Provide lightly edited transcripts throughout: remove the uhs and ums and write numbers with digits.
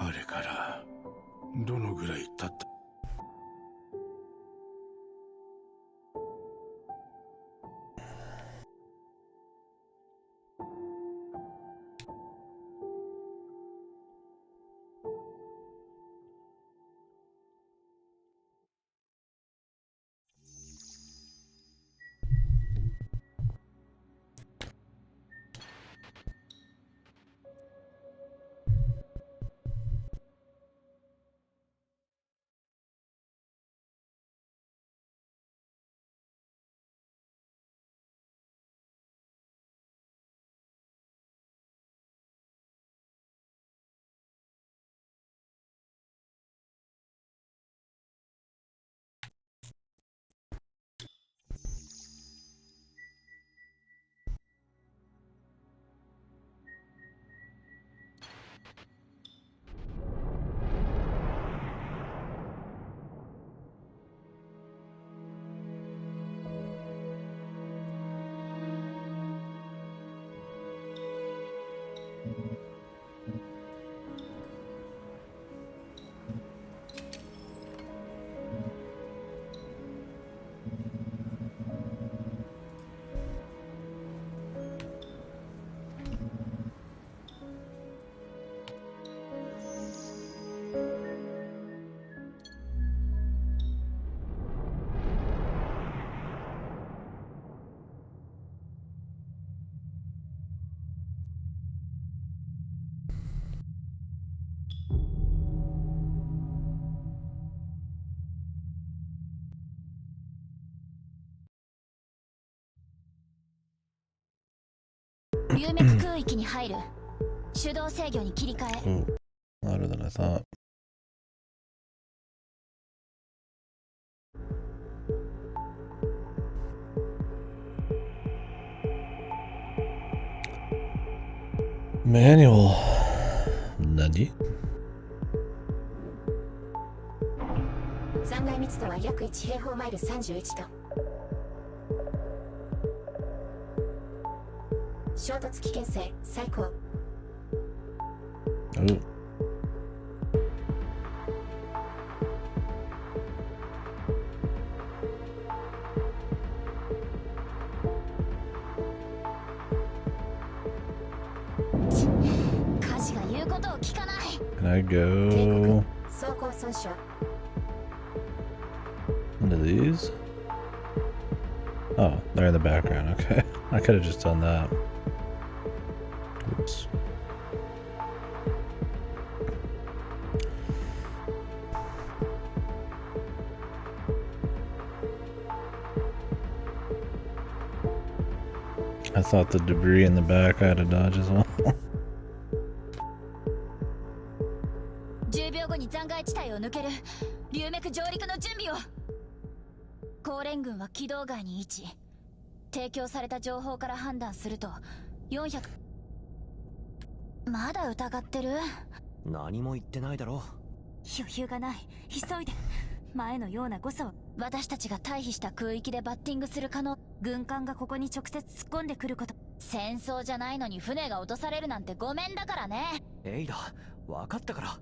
あれからどのぐらい経った？流脈空域に入る。手動制御に切り替え。Louder than I thought. Manual. Nani? 残骸密度は約1平方マイル31と。衝突危険性最高。Oh. カジが言うことを聞かない。Can I go? 走行損傷。Into these? Oh, they're in the background. Okay. I could have just done that. Oops. I thought the debris in the back I had to dodge as well. 10秒後に残骸地帯を抜ける。流脈上陸の準備を。高連軍は軌道外に位置。提供された情報から判断すると400。まだ疑ってる？何も言ってないだろ。余裕がない。急いで。前のような誤差を。私たちが退避した空域でバッティングする可能。軍艦がここに直接突っ込んでくること。戦争じゃないのに船が落とされるなんてごめんだからね。エイダ、分かったから。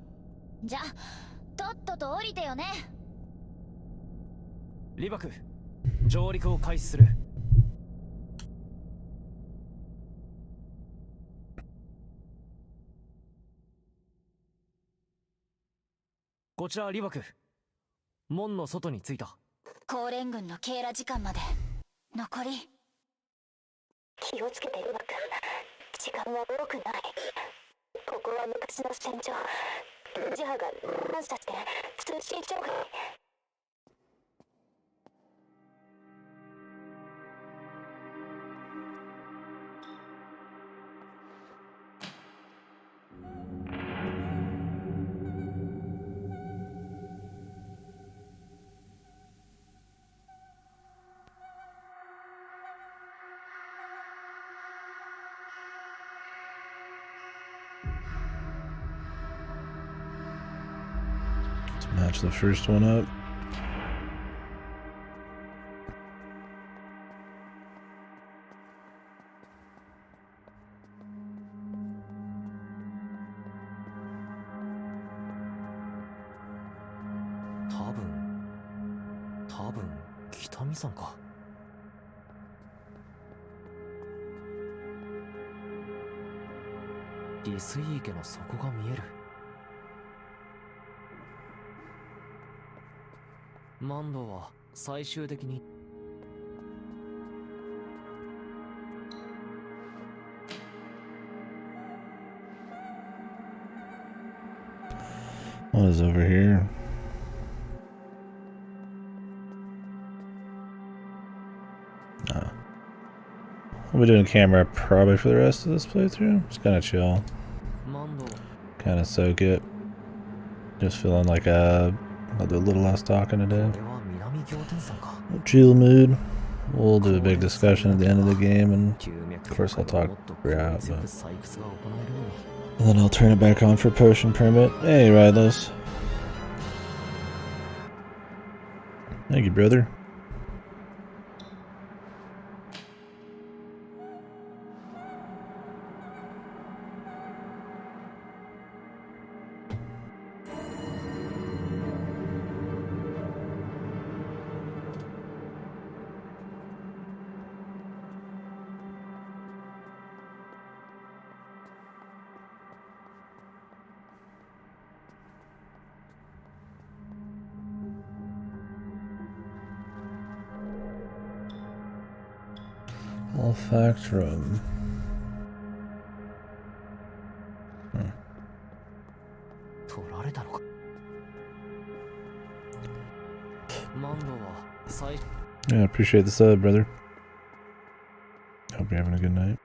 じゃとっとと降りてよね。リバク、上陸を開始する。こちらリバク、門の外に着いた。高連軍の警ら時間まで残り。気をつけてリバク、時間は多くない。ここは昔の戦場。ジャーが感謝して通信障害。Let's match the first one up. 多分北見さんか。リスイー家の底が見える。マンドは最終的に What is over here? I'll be doing camera probably for the rest of this playthrough. Just kind of chill. Kind of soak it. Just feeling like I'll do a little less talking today. Chill mood. We'll do a big discussion at the end of the game, and of course I'll talk throughout, but... And then I'll turn it back on for potion permit. Hey, Rydlos. Thank you, brother. Olfactorum. Yeah, appreciate the sub, brother. Hope you're having a good night.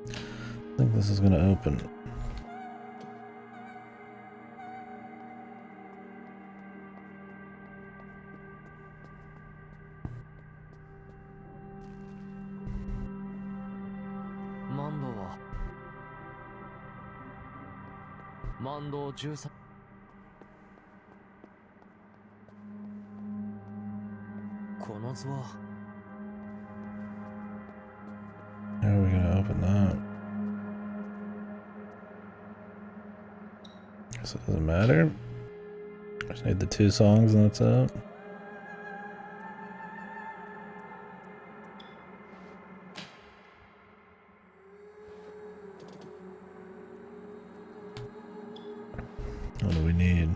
I think this is gonna open. How are we gonna open that? Guess it doesn't matter. Just need the 2 songs and that's it. What do we need?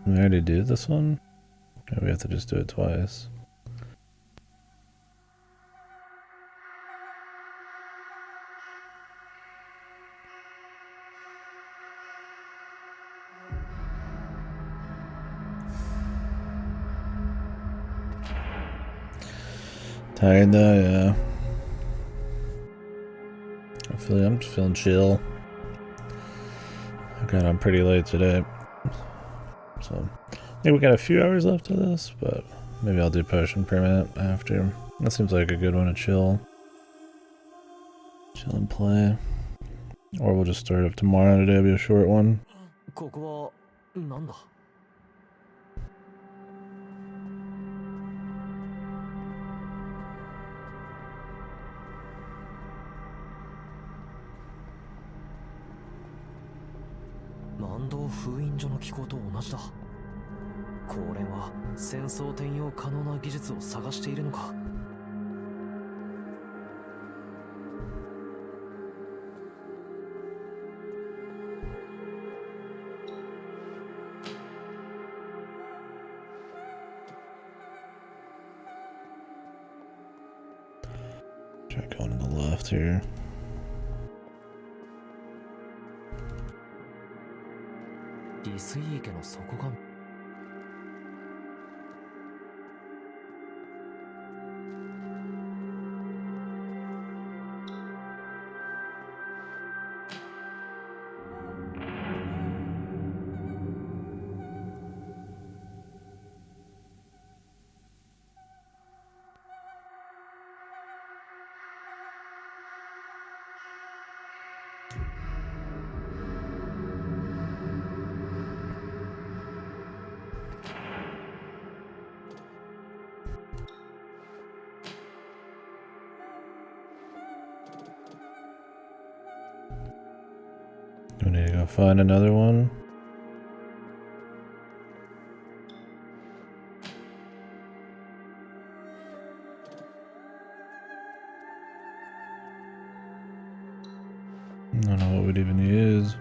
We already do this one? Or we have to just do it twice? Tired though, yeah. I'm just feeling chill. I got on pretty late today. So I think we got a few hours left of this, but maybe I'll do potion permit after. That seems like a good one to chill. Chill and play. Or we'll just start up tomorrow. Today will be a short one. Mando 封印所の機構と同じだ。これは戦争転用可能な技術を探しているのか。Try going to the left here. Do we need to go find another one? I don't know what we'd even use.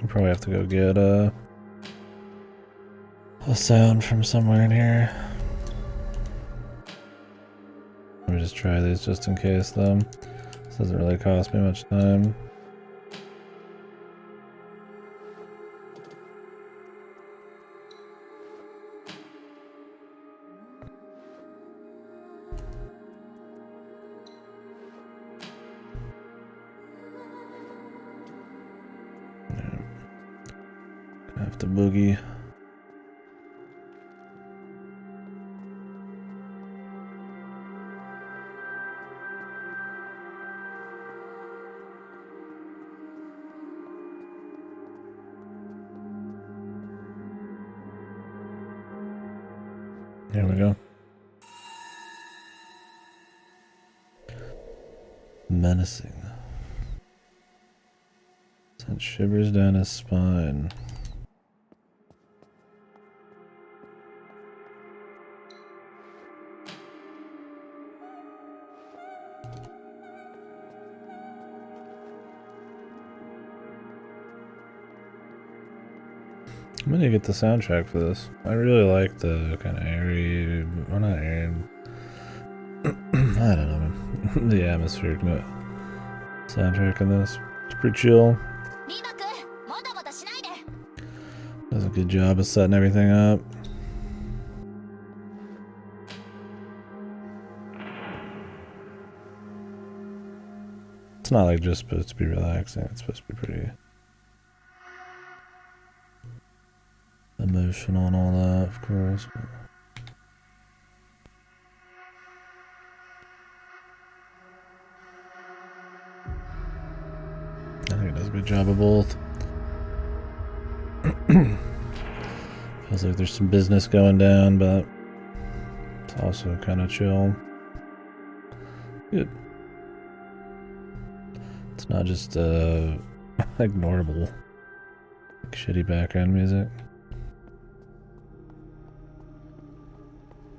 We'll probably have to go get a sound from somewhere in here. Let me just try these just in case though. This doesn't really cost me much time. I have to boogie. Here we go. Menacing. Sent shivers down his spine. I'm gonna get the soundtrack for this. I really like the kind of airy, well not airy, I don't know, the atmospheric soundtrack in this. It's pretty chill. Does a good job of setting everything up. It's not like just supposed to be relaxing, it's supposed to be pretty emotional and all that, of course. But I think it does a good job of both. Feels like there's some business going down, but it's also kind of chill. Good. It's not just ignorable, like shitty background music.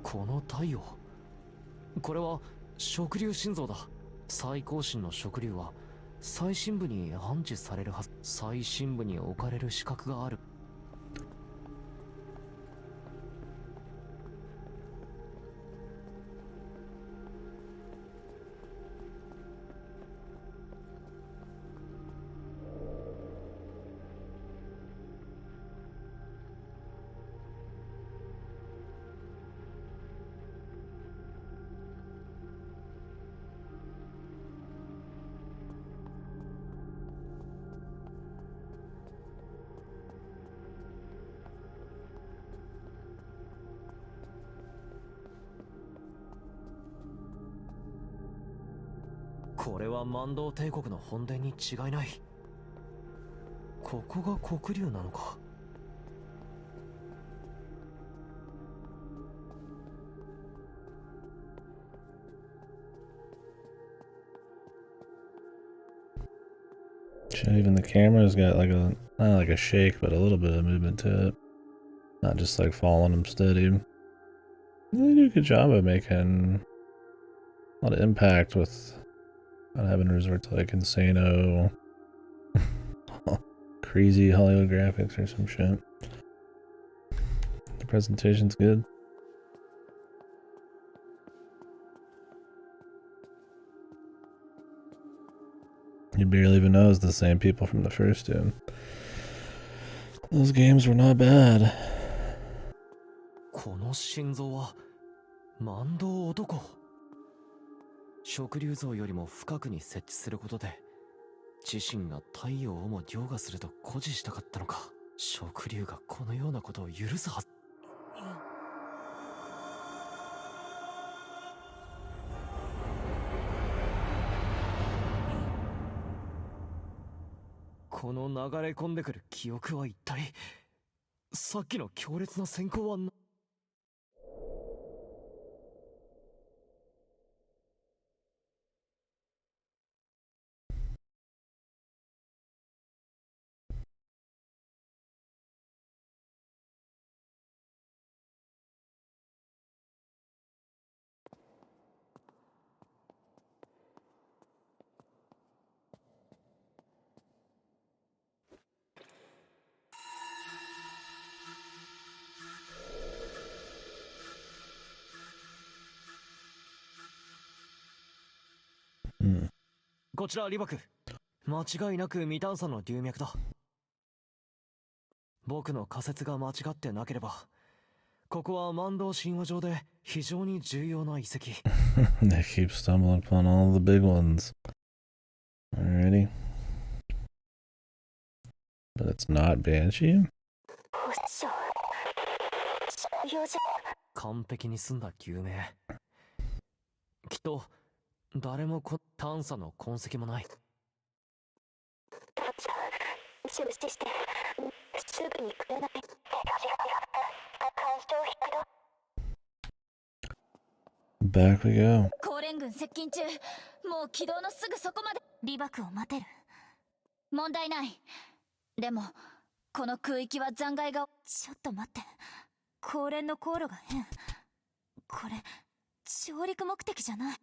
この太陽、これは食竜心臓だ。最高神の食竜は最深部に安置されるはず。最深部に置かれる資格がある。これは万道帝国の本殿に違いない。ここが黒竜なのか。Even the camera's got like a, not like a shake, but a little bit of movement to it. Not just like following them steady. They do a good job of making a lot of impact with not having resort to like insano crazy Hollywood graphics or some shit. The presentation's good. You barely even know it's the same people from the first two. Those games were not bad. この心臓は万道男。食竜像よりも深くに設置することで自身が太陽をも凌駕すると誇示したかったのか。食竜がこのようなことを許すはず。この流れ込んでくる記憶は一体、さっきの強烈な閃光はこちらリバク。間違いなく未探査の流脈だ。僕の仮説が間違ってなければ、ここは万道神話上で非常に重要な遺跡。They keep stumbling upon all the big ones. Alrighty. But it's not Banshee? 完璧に済んだ牛名。きっと誰も探査の痕跡もない。出資してすぐにくれない。Back we go. 高連軍接近中。もう軌道のすぐそこまで。リバクを待てる。問題ない。でもこの空域は残骸が。ちょっと待って、高連の航路が変。これ上陸目的じゃない。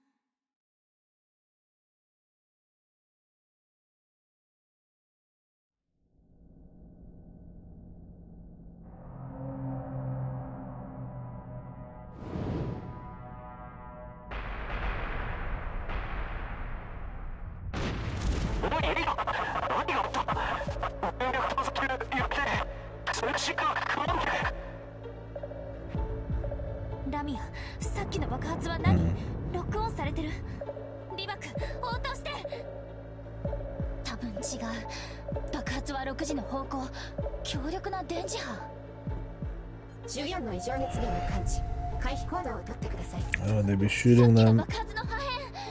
ラミア、さっきの爆発は何？ロックオンされてる。リバク、応答して。多分違う。爆発は6時の方向。強力な電磁波。14の異常熱源を感知。回避行動を取ってください。Oh, they'd be shooting them.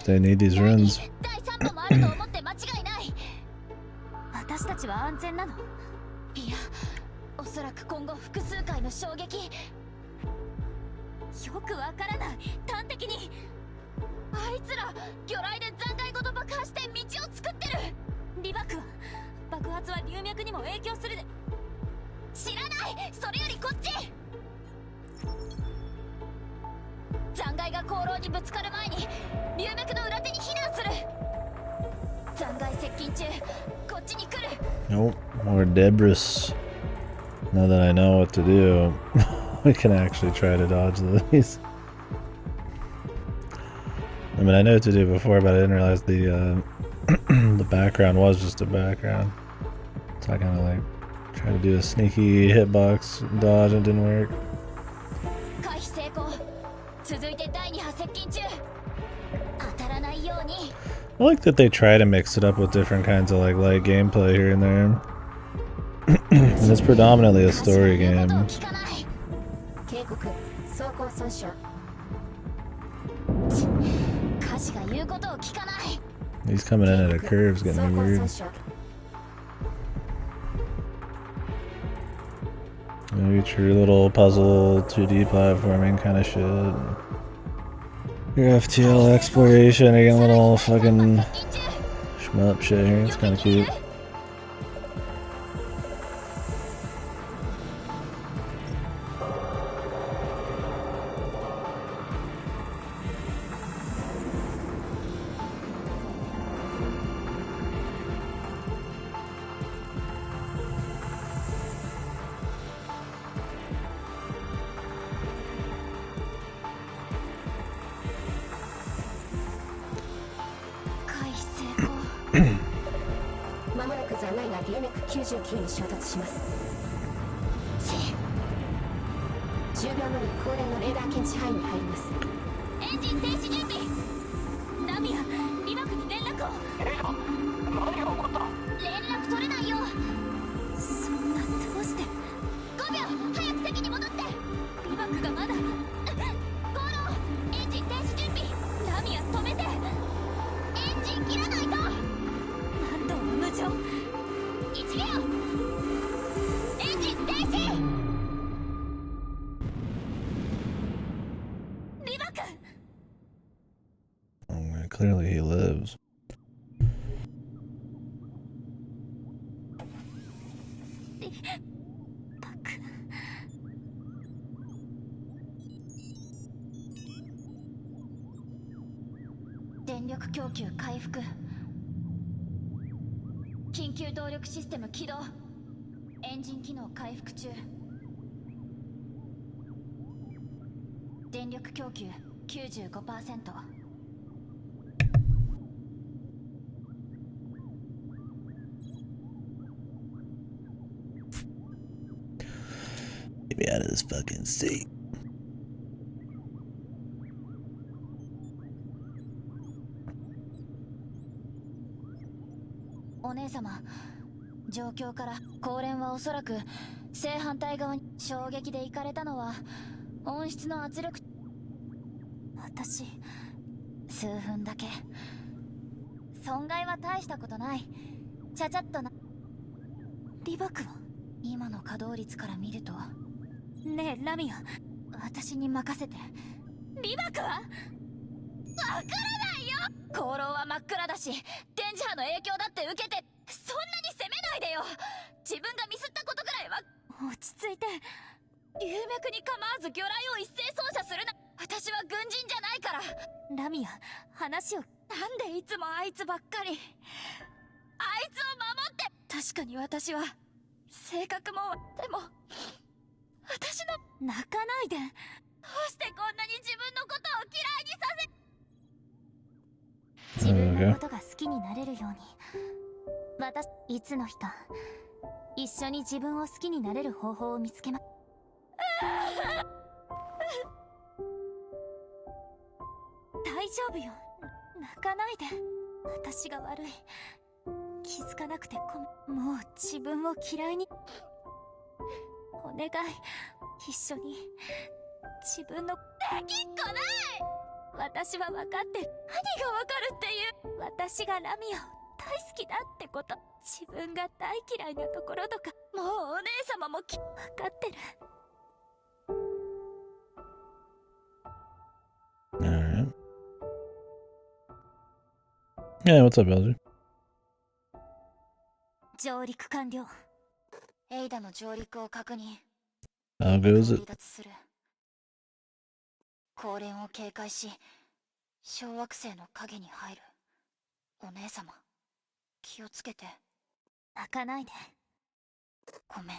They need these runs. 第3波もあると思って間違いない。私たちは安全なの？いや、おそらく今後複数回の衝撃。よくわからない。端的にあいつら魚雷で残骸ごと爆破して道を作ってる。リバクは爆発は流脈にも影響するで。知らない。それよりこっち。残骸が航路にぶつかる前に流脈の裏手に避難する。残骸接近中。こっちに来る。 Nope, more debris. Now that I know what to do, we can actually try to dodge these. I mean, I knew what to do before, but I didn't realize the the background was just a background. So I kind of like tried to do a sneaky hitbox dodge and it didn't work. 回避成功。続いて第2波接近中。当たらないように。I like that they try to mix it up with different kinds of like light gameplay here and there. And it's predominantly a story game. He's coming in at a curve, it's getting weird. Maybe true little puzzle 2D platforming kind of shit. Your FTL exploration, you get a little fucking shmup shit here, it's kind of cute. Clearly he lives. me out of this fucking seat. お姉様、状況から高連はおそらく正反対側に衝撃で行かれたのは温室の圧力。私、数分だけ。損害は大したことない。ちゃちゃっとな。リバクは今の稼働率から見ると。ねえラミア、私に任せて。リバクはわからないよ。功労は真っ暗だし、電磁波の影響だって受けて、そんなに責めないでよ。自分がミスったことくらいは。落ち着いて。龍脈に構わず魚雷を一斉操作するな。私は軍人じゃないから。ラミア、話を。なんでいつもあいつばっかり。あいつを守って。確かに私は性格も。でも私の。泣かないで。どうしてこんなに自分のことを嫌いにさせ。自分のことが好きになれるように。私、いつの日か一緒に自分を好きになれる方法を見つけま。大丈夫よ。泣かないで。私が悪い。気づかなくてもう自分を嫌いに。お願い、一緒に。自分の。できっこない。私は分かってる。何が分かるっていう。私がラミアを大好きだってこと。自分が大嫌いなところとか、もうお姉様も分かってる。Alright. Yeah, what's up, Elder? 上陸完了。エイダの上陸を確認。How goes it? 離脱する。高連を警戒し、小惑星の影に入る。お姉様、気をつけて。泣かないで。ごめん。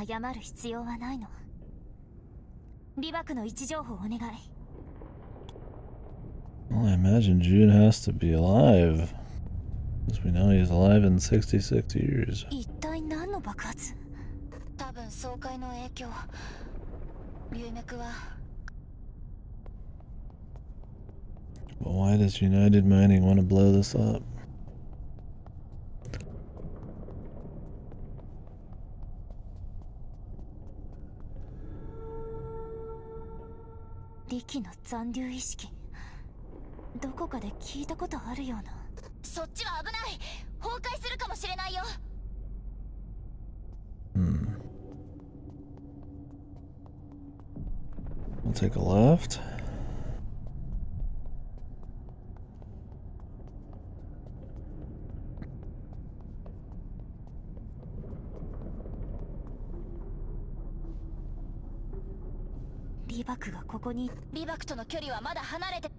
謝る必要はないの。リバクの位置情報お願い。Well, I imagine June has to be alive. As we know, he's alive in 66 years. 一体何の爆発？多分総会の影響。龍脈は。But why does United Mining want to blow this up? 力の残留意識。どこかで聞いたことあるような。そっちは危ない。崩壊するかもしれないよ。We'll take a left. リバクがここに。リバクとの距離はまだ離れて。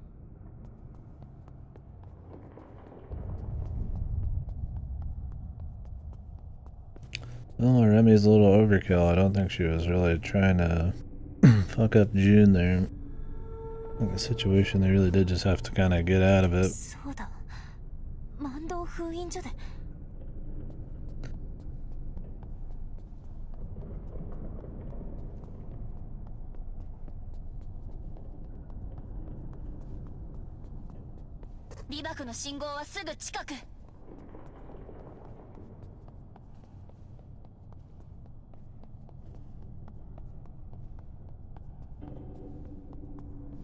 Well, Remy's a little overkill. I don't think she was really trying to fuck up June there. I think the situation, they really did just have to kind of get out of it. そうだ。万道封印所で。リバクの信号はすぐ近く。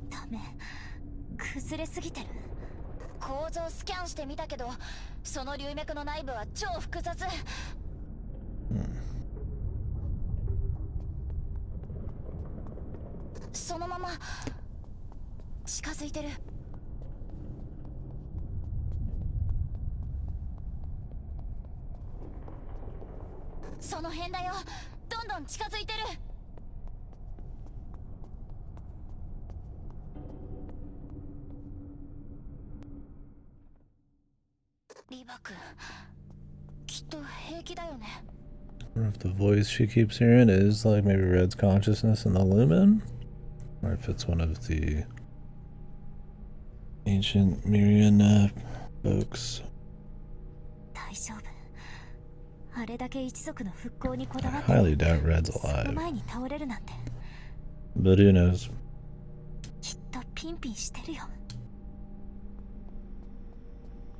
ダメ、崩れすぎてる。構造スキャンしてみたけど、その龍脈の内部は超複雑。そのまま近づいてる。その辺だよ。どんどん近づいてる。リバク、きっと平気だよね。I wonder if the voice she keeps hearing is like maybe Red's consciousness in the Lumen? Or if it's one of the ancient Mirian folks. 大丈夫。あれだけ一族の復興にこだわ I って highly doubt Red's その alive. 前に倒れるなんて But who knows? きっとピンピンしてるよ。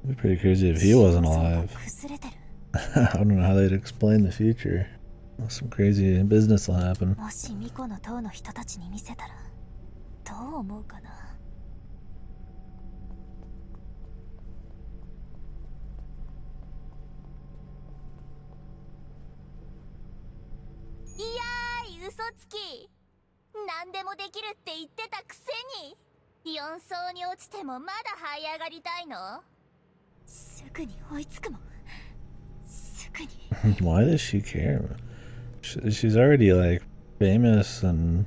It'd be pretty crazy if he wasn't 心臓が alive. 崩れてる。 I don't know how they'd explain the future. Some crazy business will happen. もし巫女の塔の人たちに見せたらどう思うかな。いやーい、嘘つき。何でもできるって言ってたくせに4層に落ちてもまだ這い上がりたいの？すぐに追いつくもん。すぐに。 Why does she care? She's already like famous and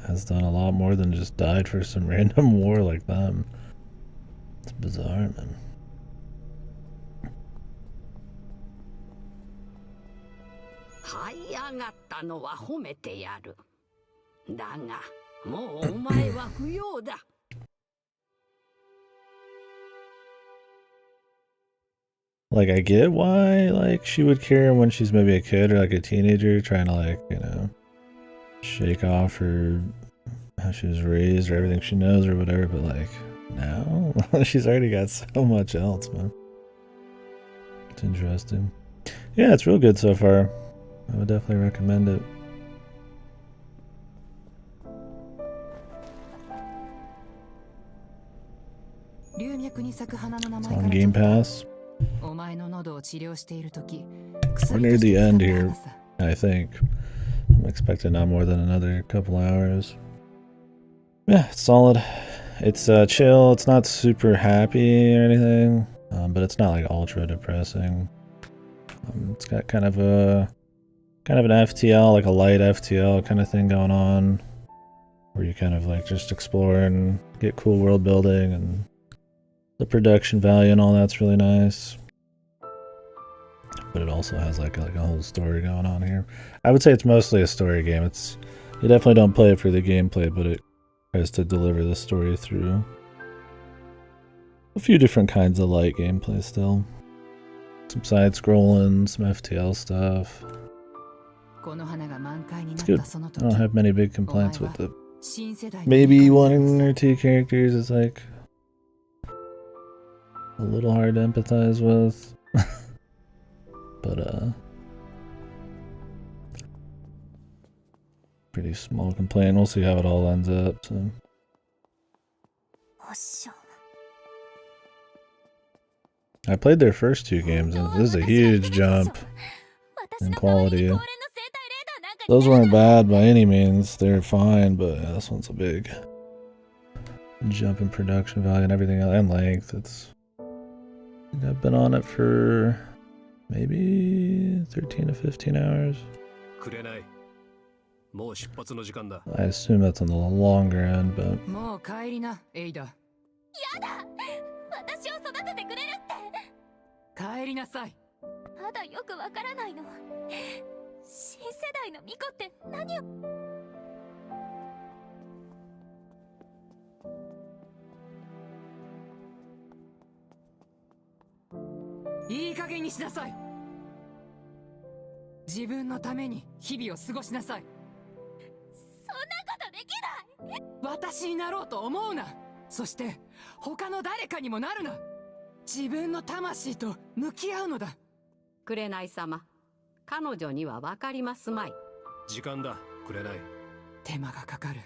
has done a lot more than just died for some random war like them. It's bizarre, man. 這い上がったのは褒めてやる。だが、もうお前は不要だ。Like, I get why, like, she would care when she's maybe a kid or like a teenager trying to, like, you know, shake off her, how she was raised or everything she knows or whatever, but like, now? She's already got so much else, man. It's interesting. Yeah, it's real good so far. I would definitely recommend it. It's on Game Pass. We're near the end here, I think. I'm expecting not more than another couple hours. Yeah, it's solid. It's chill. It's not super happy or anything, but it's not like ultra depressing. It's got kind of an FTL, like a light FTL kind of thing going on, where you kind of like just explore and get cool world building, and the production value and all that's really nice. But it also has like a whole story going on here. I would say it's mostly a story game. You definitely don't play it for the gameplay, but it tries to deliver the story through a few different kinds of light gameplay still. Some side scrolling, some FTL stuff. It's good. I don't have many big complaints with it. Maybe one or two characters is like a little hard to empathize with. But pretty small complaint. We'll see how it all ends up. So. I played their first two games, and this is a huge jump in quality. Those weren't bad by any means. They're fine, but yeah, this one's a big jump in production value and everything else, and length. I've been on it for maybe 13 to 15 hours. I assume that's on the longer end, but... 帰りなさい。まだよくわからないの。新世代の巫女って何を。いい加減にしなさい。自分のために日々を過ごしなさい。そんなことできない。私になろうと思うな。そして他の誰かにもなるな。自分の魂と向き合うのだ。紅様、彼女には分かりますまい。時間だ、紅。手間がかかる。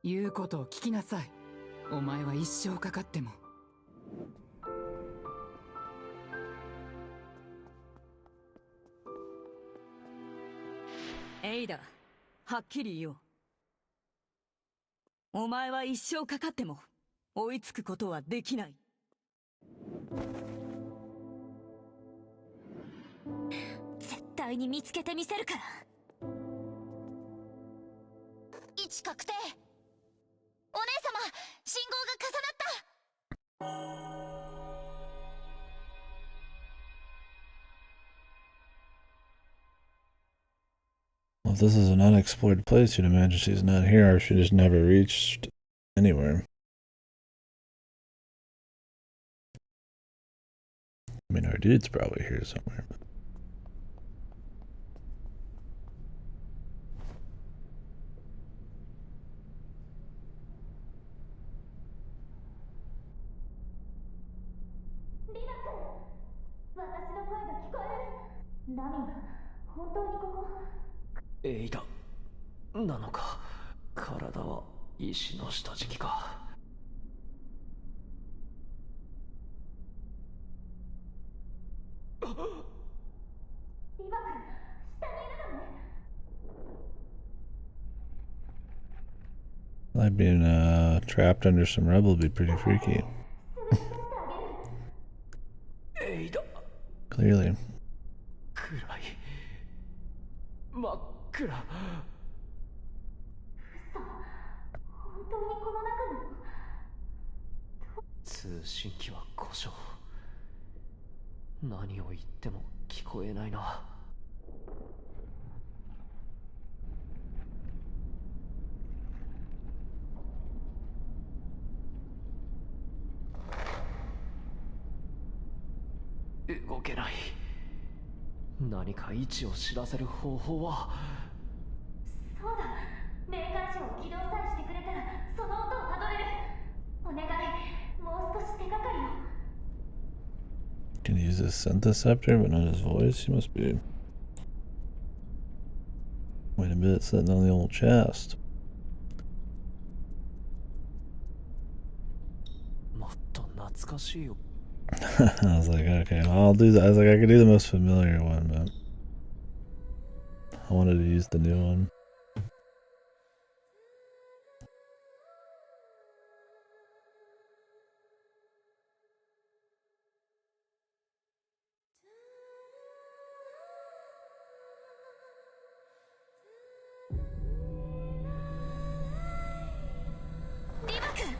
言うことを聞きなさい。お前は一生かかっても。エイダ、はっきり言おう。お前は一生かかっても追いつくことはできない。絶対に見つけてみせるから。位置確定。お姉様、信号が重なった。Well, if this is an unexplored place, you'd imagine she's not here, or she just never reached anywhere. I mean, our dude's probably here somewhere. But... ナミが本当にここ？エイダなのか。体は石の下敷きか。リバ君、下にいるのね。 Like being trapped under some rubble would be pretty freaky. エイダ Clearly. 暗い。真っ暗。本当にこの中なの？通信機は故障。何を言っても聞こえないな。動けない。何か位置を知らせる方法は。そうだ、霊感値を起動さえしてくれたらその音をたどれる。お願い、もう少し手がかりを。 Can use his syntheceptor, but not his voice. He must be. Wait a minute, sitting on the old chest. もっと懐かしいよ。I was like, okay, I'll do that. I was like, I could do the most familiar one, but I wanted to use the new one. Riva-kun,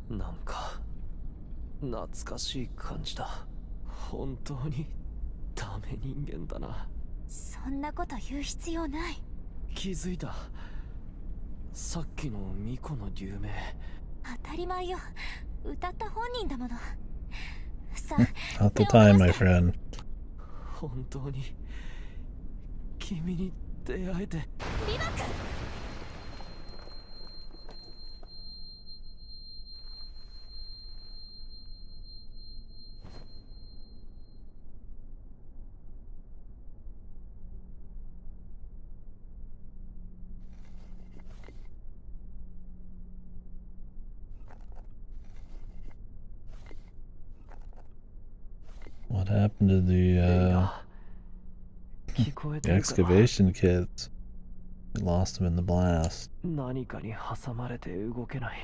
なんか懐かしい感じだ。本当にダメ人間だな。そんなこと言う必要ない。気づいた。さっきの巫女の流明。当たり前よ。歌った本人だもの。さ Not the time, my friend. 本当に君に出会えて。リバ君、What happened to the 聞こえてるかな。 excavation kits? We lost them in the blast. 何かに挟まれて動けない。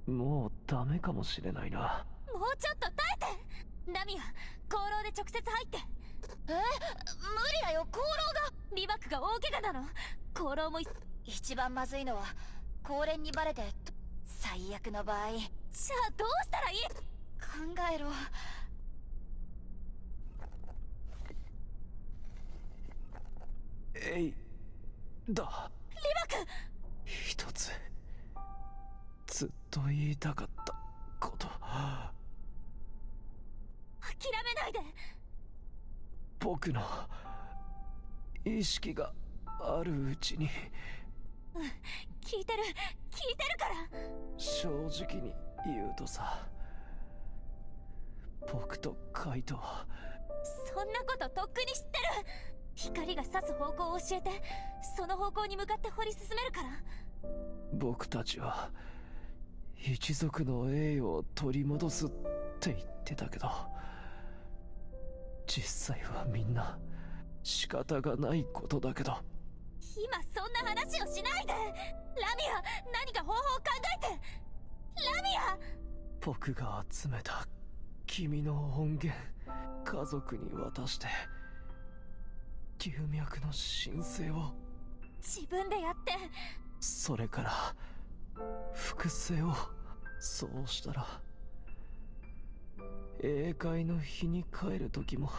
もうダメかもしれないな。もうちょっと耐えて。ナミは功労で直接入って。無理だよ、功労が。リバクが大怪我なの。功労も一番まずいのは高連にバレて最悪の場合。じゃあどうしたらいい？考えろ。えいだ。リバク、一つずっと言いたかったこと。諦めないで。僕の意識があるうちに。聞いてるから。正直に言うとさ、僕とカイトは。そんなこととっくに知ってる。光が差す方向を教えて、その方向に向かって掘り進めるから。僕たちは一族の栄誉を取り戻すって言ってたけど、実際はみんな仕方がないことだけど。今そんな話をしないで。ラミア、何か方法を考えて。ラミア、僕が集めた君の音源、家族に渡して龍脈の神聖を。自分でやって。それから複製を。そうしたら英会の日に帰る時も。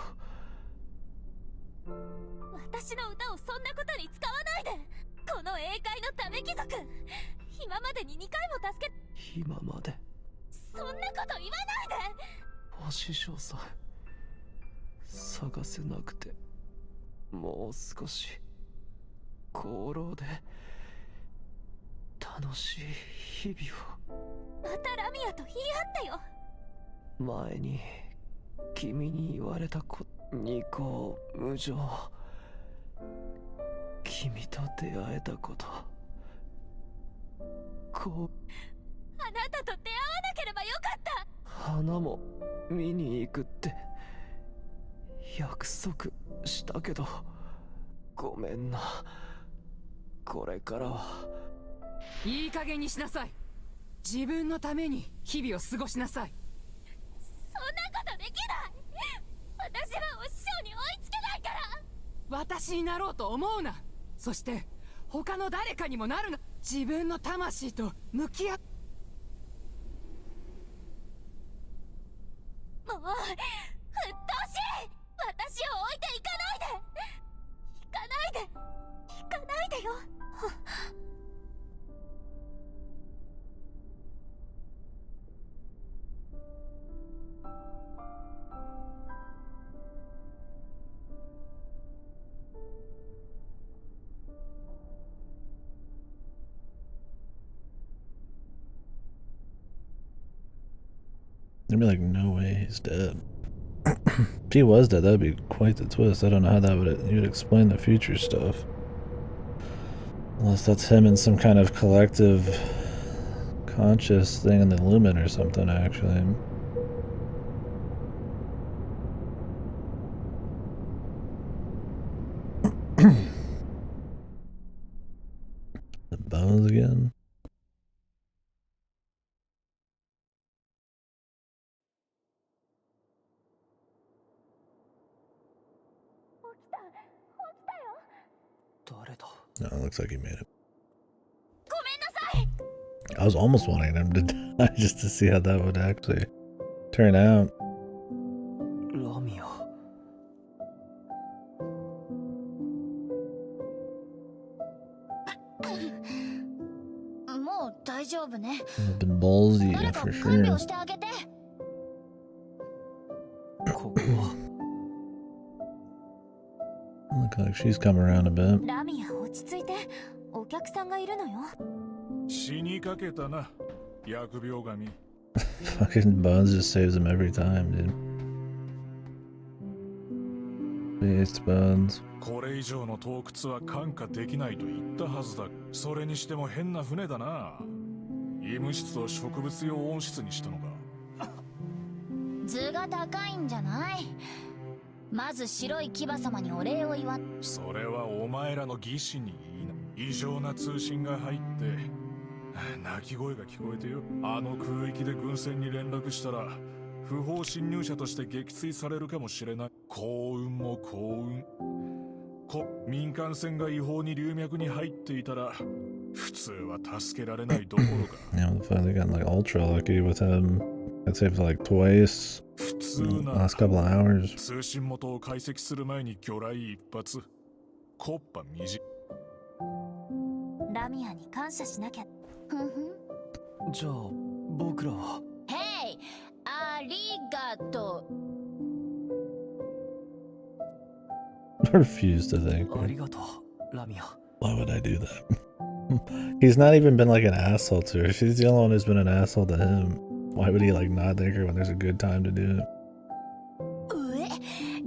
私の歌をそんなことに使わないで。この英会のため貴族、今までに2回も助け。今まで。そんなこと言わないで。星少さん探せなくて、もう少し功労で楽しい日々を。またラミアと言い合ってよ。前に君に言われた二項無常。君と出会えたこと。こうあなたと出会わなければよかった。花も見に行くって約束したけど、ごめんな。これからはいい加減にしなさい。自分のために日々を過ごしなさい。そんなことできない。私はお師匠に追いつけないから。私になろうと思うな。そして他の誰かにもなるな。自分の魂と向き合う。もう、鬱陶しい。私を置いていかないで。行かないで。行かないでよ。I'd be like, no way, he's dead. If he was dead, that'd be quite the twist. I don't know how that you'd explain the future stuff. Unless that's him in some kind of collective conscious thing in the Lumen or something, actually. The bones again? No, it looks like he made it. I was almost wanting him to die just to see how that would actually turn out. Lamia. もう大丈夫ね。I've been ballsy for sure. ここは Look like she's come around a bit. ラミア、落ち着いて。お客さんがいるのよ。死にかけたな、疫病神。Fucking Bones just saves him every time, dude. Beast Bones. これ以上の洞窟は看過できないと言ったはずだ。それにしても変な船だな。医務室を植物用温室にしたのか。図が高いんじゃない。まず白い騎馬様にお礼を言わ。それはお前らの義士にいいな。異常な通信が入って泣き声が聞こえてよ。あの空域で軍船に連絡したら不法侵入者として撃墜されるかもしれない。幸運も幸運。民間船が違法に流脈に入っていたら普通は助けられないどころか。Yeah, the fact they got like ultra lucky with him. I'd say for like twice. 普通な Last couple of hours. 通信元を解析する前に魚雷一発。コッパ短。ラミアに感謝しなきゃ。ふんふん。じゃあ僕らは。ヘイ、ありがとう。I refuse to thank あり her. がとう、ラミア。Why would I do that? He's not even been like an asshole to her. She's the only one who's been an asshole to him. Why would he like not thank her when there's a good time to do it?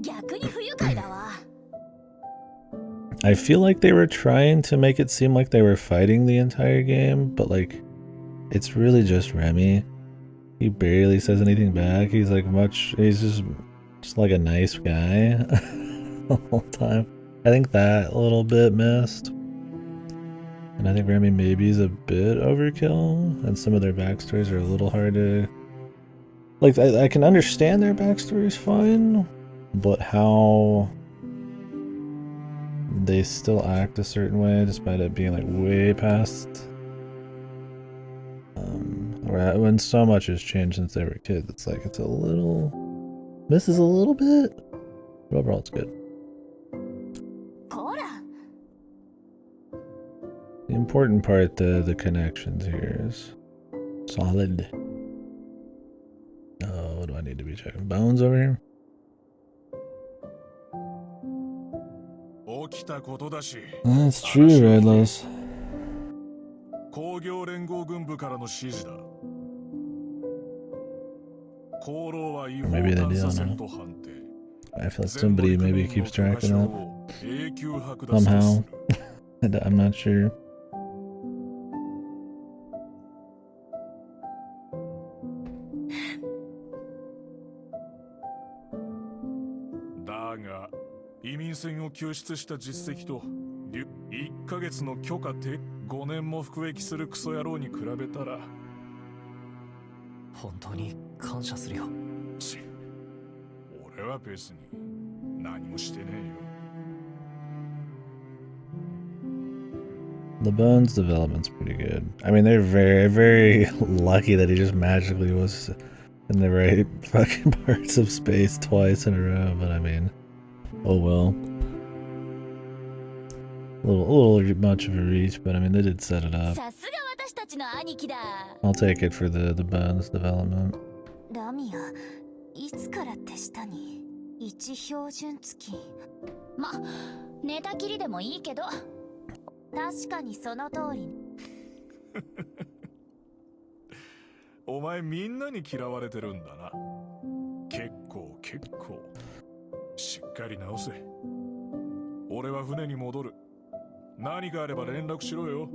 逆に不愉快だわ。I feel like they were trying to make it seem like they were fighting the entire game, but like, it's really just Remy. He barely says anything back. He's like he's just like a nice guy the whole time. I think that little bit missed. And I think Remy maybe is a bit overkill, and some of their backstories are a little hard to... Like, I can understand their backstories fine, but how they still act a certain way despite it being like way past when so much has changed since they were kids. It's like it's a little misses a little bit, but overall it's good. The important part, the connections here is solid. Oh, what do I need to be checking? Bones over here? That's true, Redless. 工業連合軍部からの指示だ。功労は違法 Maybe they 探 do, 査 I don't 船 know. と判定。 I feel like somebody maybe keeps track of that 永久剥奪とす somehow. る。I'm not sure. だが移民船を救出した実績と1ヶ月の許可で5年も服役するクソ野郎に比べたら、本当に感謝するよ。俺は別に何もしてねえよ。The Bones development's pretty good. I mean, they're very, very lucky that he just magically was in the right fucking parts of space twice in a row, but I mean, oh well. A little much of a reach, but I mean, they did set it up. さすが私たちの兄貴だ。 I'll take it for the Bones development. ラミア、いつから手下に1標準付き。ま、寝たきりでもいいけど。確かにその通り。お前みんなに嫌われてるんだな。結構しっかり直せ。俺は船に戻る。何かあれば連絡しろよ。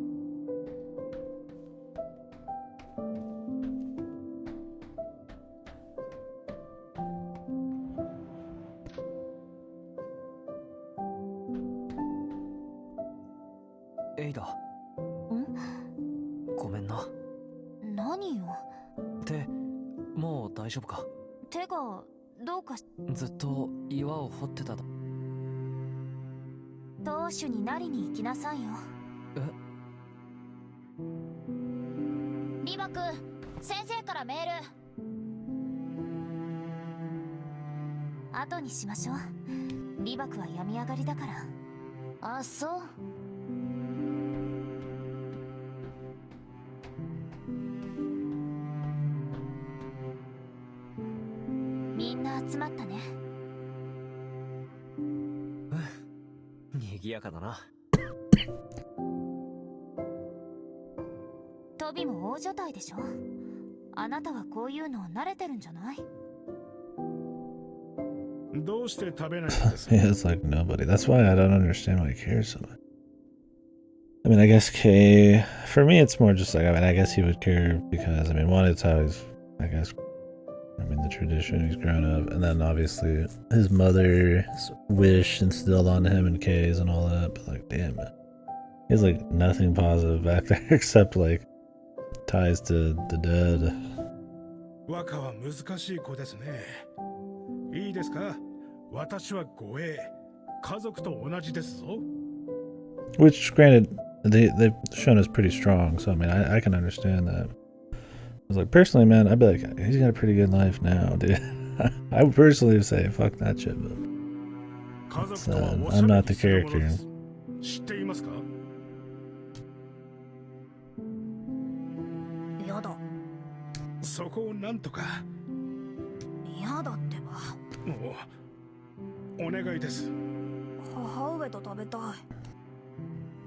エイダ。ごめんな。何よ。手、もう大丈夫か？手がどうかし。ずっと岩を掘ってただ。当主になりに行きなさいよ。リバ君、先生からメール。後にしましょう。リバクは病み上がりだから。あ、そう。みんな集まったね。賑やかだな。トビも大所帯でしょ。あなたはこういうの慣れてるんじゃない？どうして食べないんですか？ Yeah, it's like nobody. That's why I don't understand why he cares so much. I mean, I guess Kay, for me, it's more just like, I mean, I guess he would care because, I mean, one, it's how he's, I guess, I mean, the tradition he's grown up, and then obviously his mother's wish instilled on him and Kay's and all that, but like, damn it. He has like nothing positive back there except like ties to the dead. 若は難しい子ですね。いいですか？私は護衛、家族と同じですぞ。Which, granted, they've shown us pretty strong, so I mean, I can understand that. I was like, personally, man, I'd be like, he's got a pretty good life now, dude. I would personally say, fuck that shit, but I'm not the character. 知っていますか？やだ。そこをなんとか。やだってば。お願いです。母上と食べたい。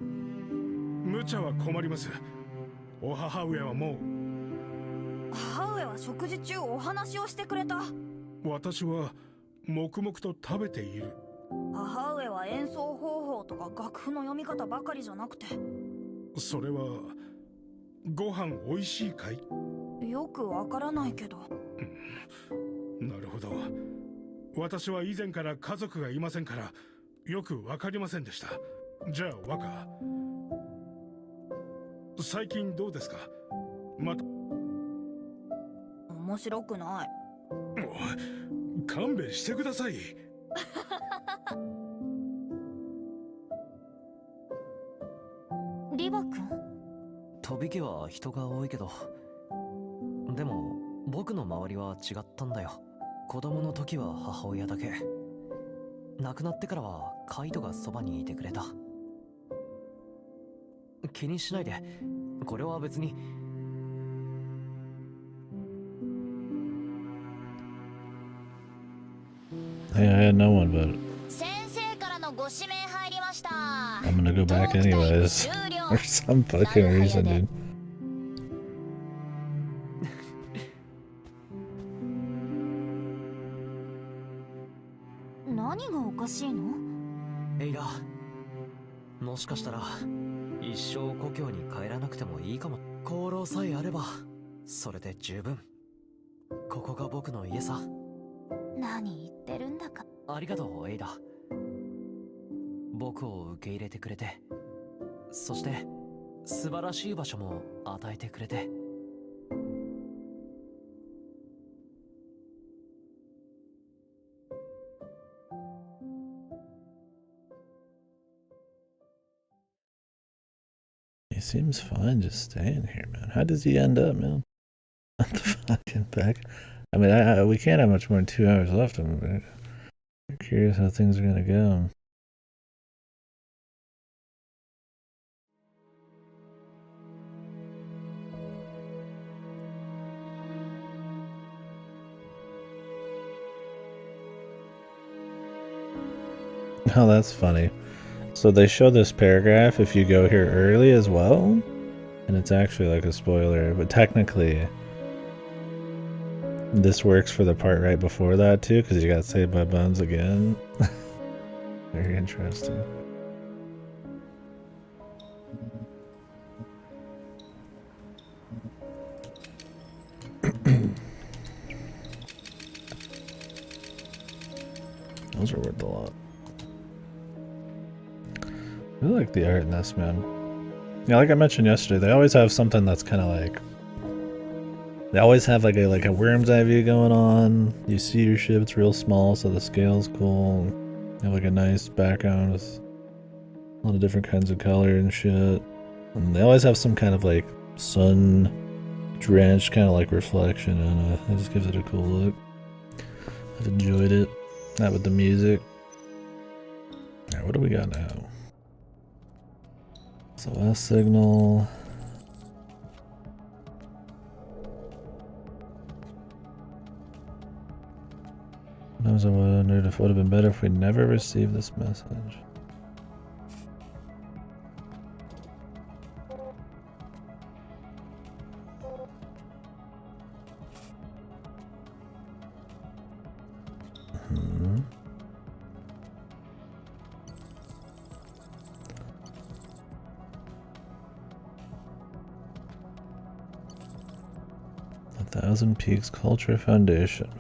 無茶は困ります。お母上はもう。母上は食事中お話をしてくれた。私は黙々と食べている。母上は演奏方法とか楽譜の読み方ばかりじゃなくて。それはご飯おいしいかい？よくわからないけど。なるほど。私は以前から家族がいませんからよくわかりませんでした。じゃあ若、最近どうですか？また面白くない。勘弁してください。リバ君？飛び家は人が多いけど、でも僕の周りは違ったんだよ。子供の時は母親だけ。亡くなってからはカイトがそばにいてくれた。気にしないで。これは別に。Yeah, I had no one but 先生からの I'm gonna go back anyways. For some fucking reason, dude. 何がおかしいの？エイラ、もしかしたら一生故郷に帰らなくてもいいかも。功労さえあればそれで十分。ここが僕の家さ。何言ってるんだか。ありがとうエイラ。僕を受け入れてくれて、そして素晴らしい場所も与えてくれて。He seems fine just staying here, man. How does he end up, man? At the fucking back. I mean, we can't have much more than 2 hours left. I'm curious how things are gonna go. Oh, that's funny. So they show this paragraph if you go here early as well, and it's actually like a spoiler, but technically this works for the part right before that too, because you got saved by Bones again. Very interesting. Those are worth a lot. I really like the art in this, man. Yeah, like I mentioned yesterday, they always have something that's kind of like... They always have like a worm's eye view going on. You see your ship, it's real small, so the scale's cool. You have like a nice background with a lot of different kinds of color and shit. And they always have some kind of like sun drenched kind of like reflection in it. It just gives it a cool look. I've enjoyed it. That with the music. Alright, what do we got now? SOS signal. Sometimes I wondered if it would have been better if we never received this message. Hmm. Thousand Peaks Culture Foundation.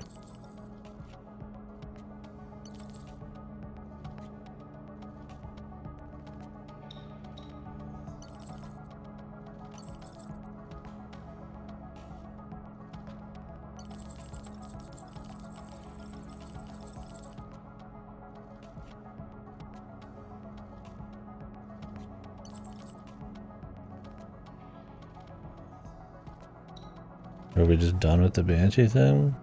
Are we just done with the Banshee thing?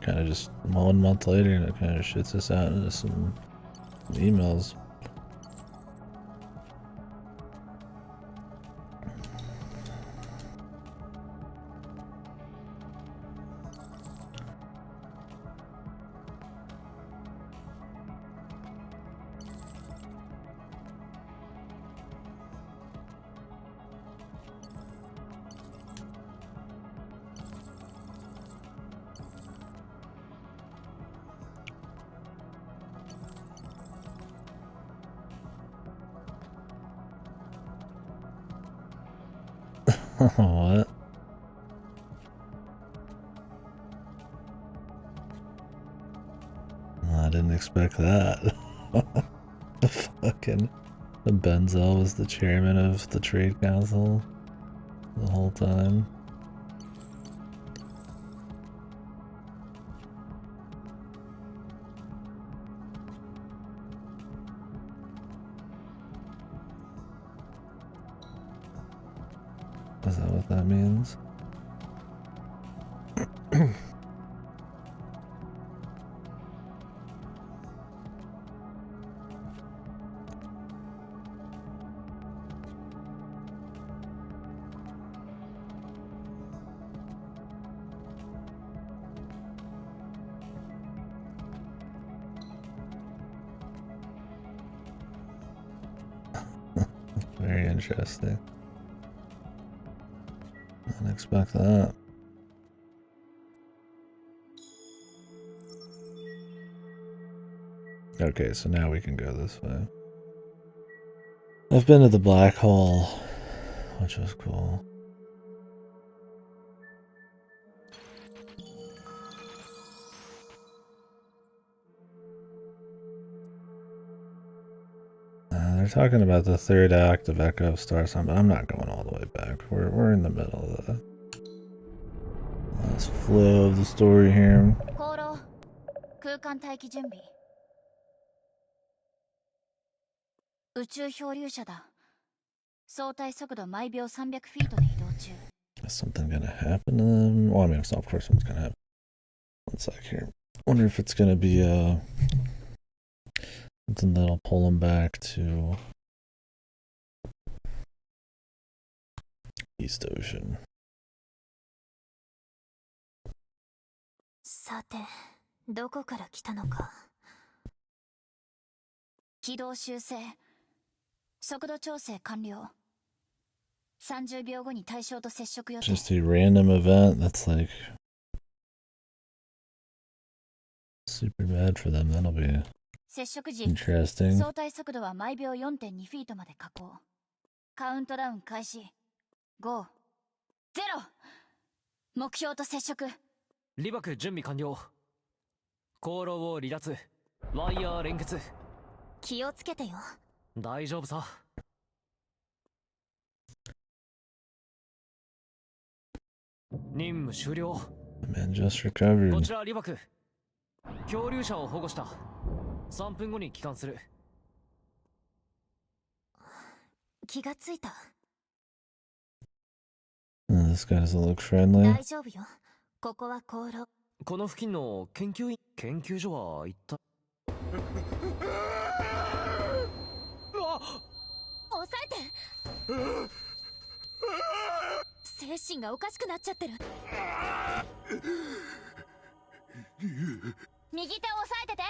Kind of just 1 month later and it kind of shits us out into some emails. What? I didn't expect that. Fucking Benzel was the chairman of the trade council the whole time. Is that what that means? interesting. Didn't expect that. Okay, so now we can go this way. I've been to the black hole, which was cool. They're talking about the third act of Echo of Starsong, but I'm not going all the way back. We're in the middle of the last flow of the story here. 航路空間待機準備。宇宙漂流者だ。相対速度毎秒300フィートで移動中。Is something gonna happen to them? Well, I mean, it's not, of course something's gonna happen. One sec here. Wonder if it's gonna be something that'll pull them back to East Ocean. さて、どこから来たのか。軌道修正。速度調整完了。30秒後に対象と接触予定。 Just a random event that's like super bad for them. That'll be 接触時、 interesting. 相対速度は毎秒 4.2 フィートまで下降。カウントダウン開始。5、0。目標と接触。リバク準備完了。航路を離脱。ワイヤー連結。気をつけてよ。大丈夫さ。任務終了。 The man just こ recovered. ちらリバク。漂流者を保護した。3分後に帰還する。気がついた。This guy doesn't look friendly. 大丈夫よ。ここは航路。この付近の研究所は一体。抑えて。精神がおかしくなっちゃってる。右手を押さえてて。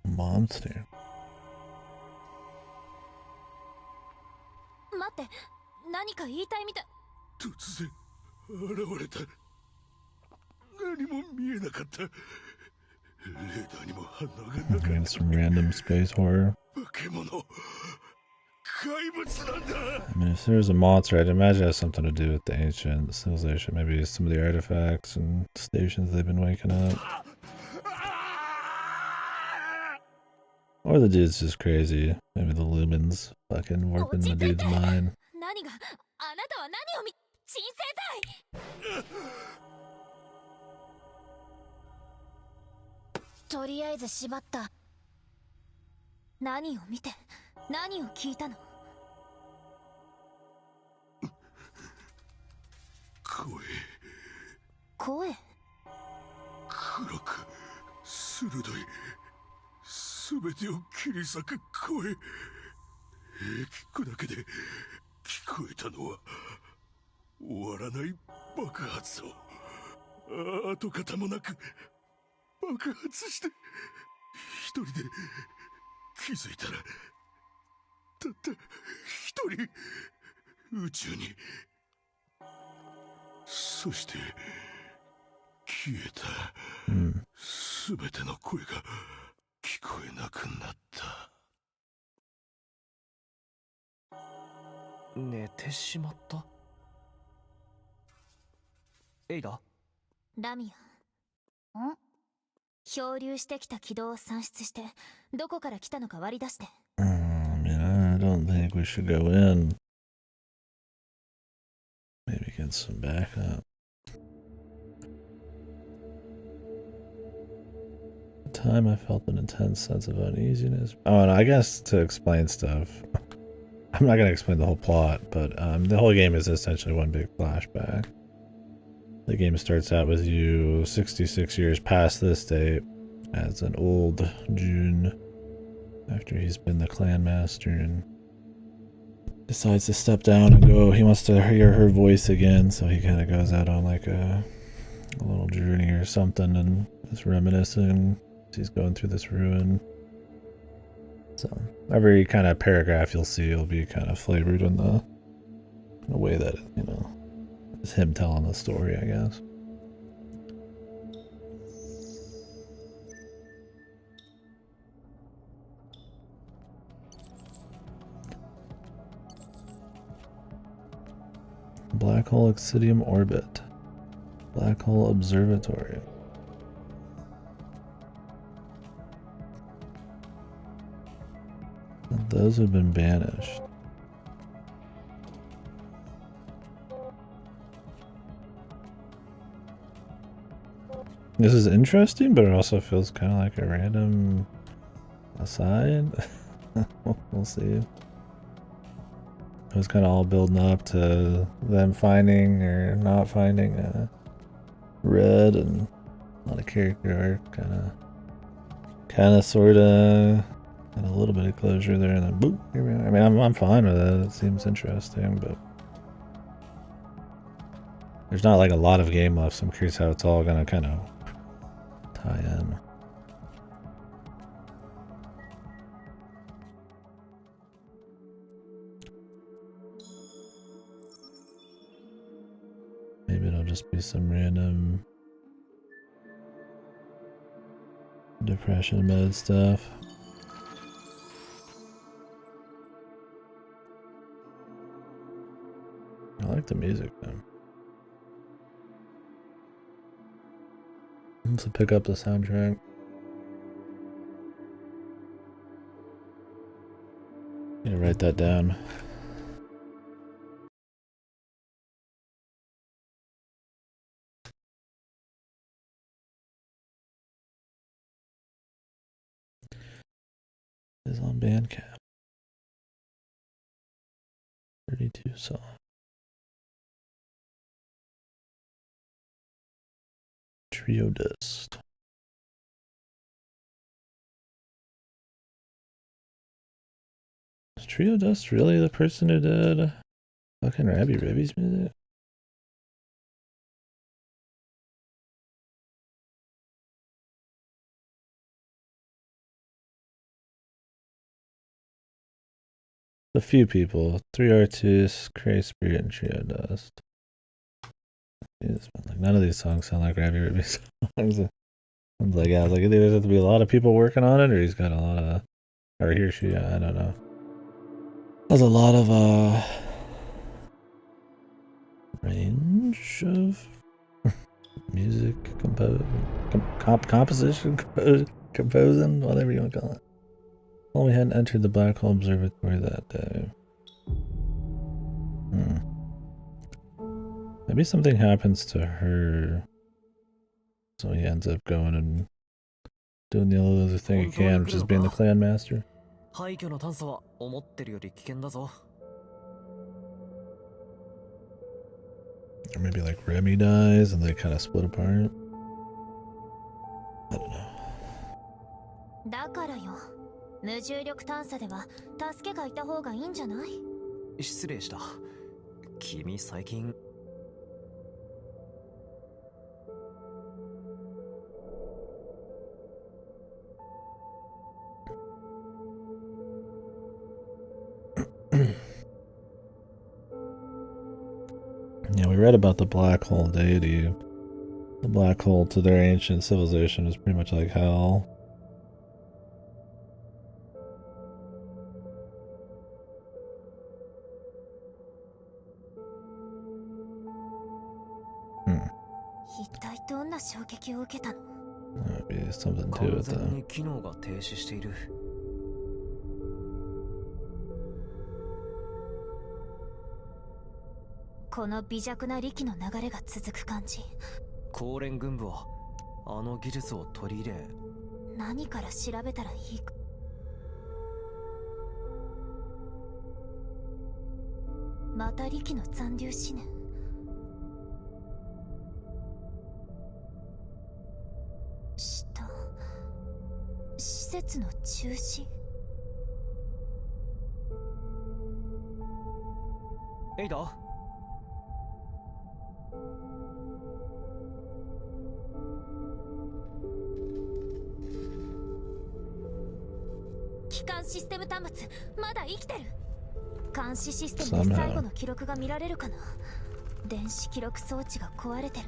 Monster. 待って、何か言いたいみたい。突然現れた。何も見えなかった。レーダーにも反応がなかった。 Looking at some random space horror. 化け物。怪物なんだ。 I mean, if there's a monster, I'd imagine it has something to do with the ancient civilization. Maybe some of the artifacts and stations they've been waking up. Or the dude's just crazy. Maybe the lumens fucking warping the dude's mind. 何が、あなたは何を見、鎮静剤。とりあえず縛った。何を見て、何を聞いたの。声。黒く鋭い、すべてを切り裂く声。聞くだけで聞こえたのは終わらない爆発音。跡形もなく爆発して、一人で気づいたらたった一人宇宙に。そして消えた。すべての声が聞こえなくなった。寝てしまった。エイダ。ラミア。ん？漂流してきた軌道を算出して、どこから来たのか割り出して。I mean, I don't think we should go in. Maybe get some backup. At the time, I felt an intense sense of uneasiness. Oh, and I guess to explain stuff, I'm not going to explain the whole plot, but the whole game is essentially one big flashback. The game starts out with you 66 years past this date as an old June after he's been the clan master and decides to step down and go. He wants to hear her voice again, so he kind of goes out on like a little journey or something and is reminiscing. He's going through this ruin. So every kind of paragraph you'll see will be kind of flavored in the way that, you know, is him telling the story, I guess. Black hole Excidium orbit. Black hole observatory. Those have been banished. This is interesting, but it also feels kind of like a random aside. We'll see. It was kind of all building up to them finding or not finding Red, and a lot of character arc, kind of, sort of, and a little bit of closure there, and then boop. Here we are. I mean, I'm fine with it. It seems interesting, but there's not like a lot of game left, so I'm curious how it's all gonna kind of tie in. Maybe it'll just be some random depression mode stuff. I like the music though. Let's pick up the soundtrack. Need to write that down. Is on Bandcamp. 32 songs. Trio Dust. Is Trio Dust really the person who did fucking Rabby Ribby's music? A few people. 3 artists, Cray Spirit, and Trio Dust. Like, none of these songs sound like Rabby Ribby's songs. I was like, either there's have to be a lot of people working on it, or he's got a lot of, or he or she, I don't know. There's a lot of range of music composition, composing, whatever you want to call it. Well, we hadn't entered the Black Hole Observatory that day. Maybe something happens to her, so he ends up going and doing the only other thing he can, which is being the clan master. Or maybe like Remy dies and they kind of split apart. I don't know. だからよ。無重力探査では助けがいた方がいいんじゃない？失礼した。君最近。Yeah, we read about the black hole deity. The black hole to their ancient civilization was pretty much like hell. Might be something to it though. 機能が停止している。この微弱な力の流れが続く感じ。高連軍部はあの技術を取り入れ、何から調べたらいいか。また力の残留思念。施設の中止。エイダ。機関システム端末まだ生きてる。監視システムで最後の記録が見られるかな。電子記録装置が壊れてる。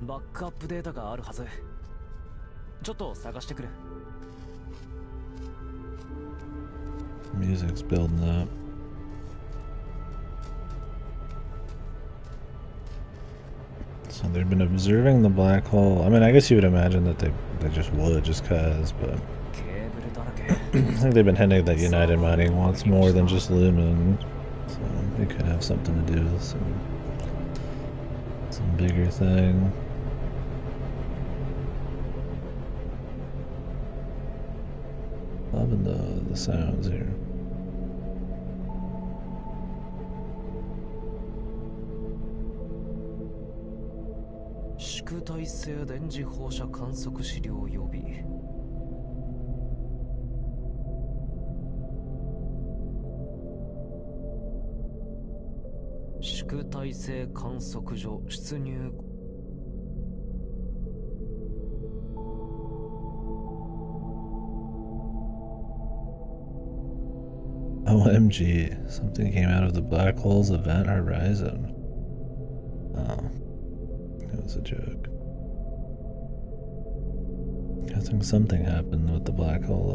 バックアップデータがあるはず。ちょっと探してくる。 Music's building up. So they've been observing the black hole. I mean, I guess you would imagine that they just would, just cause, but I think they've been hinting that United Mining wants more than just Lumen, so it could have something to do with some bigger thing. Loving the sounds here. OMG, something came out of the black hole's event horizon. Oh, that was a joke. I think something happened with the black hole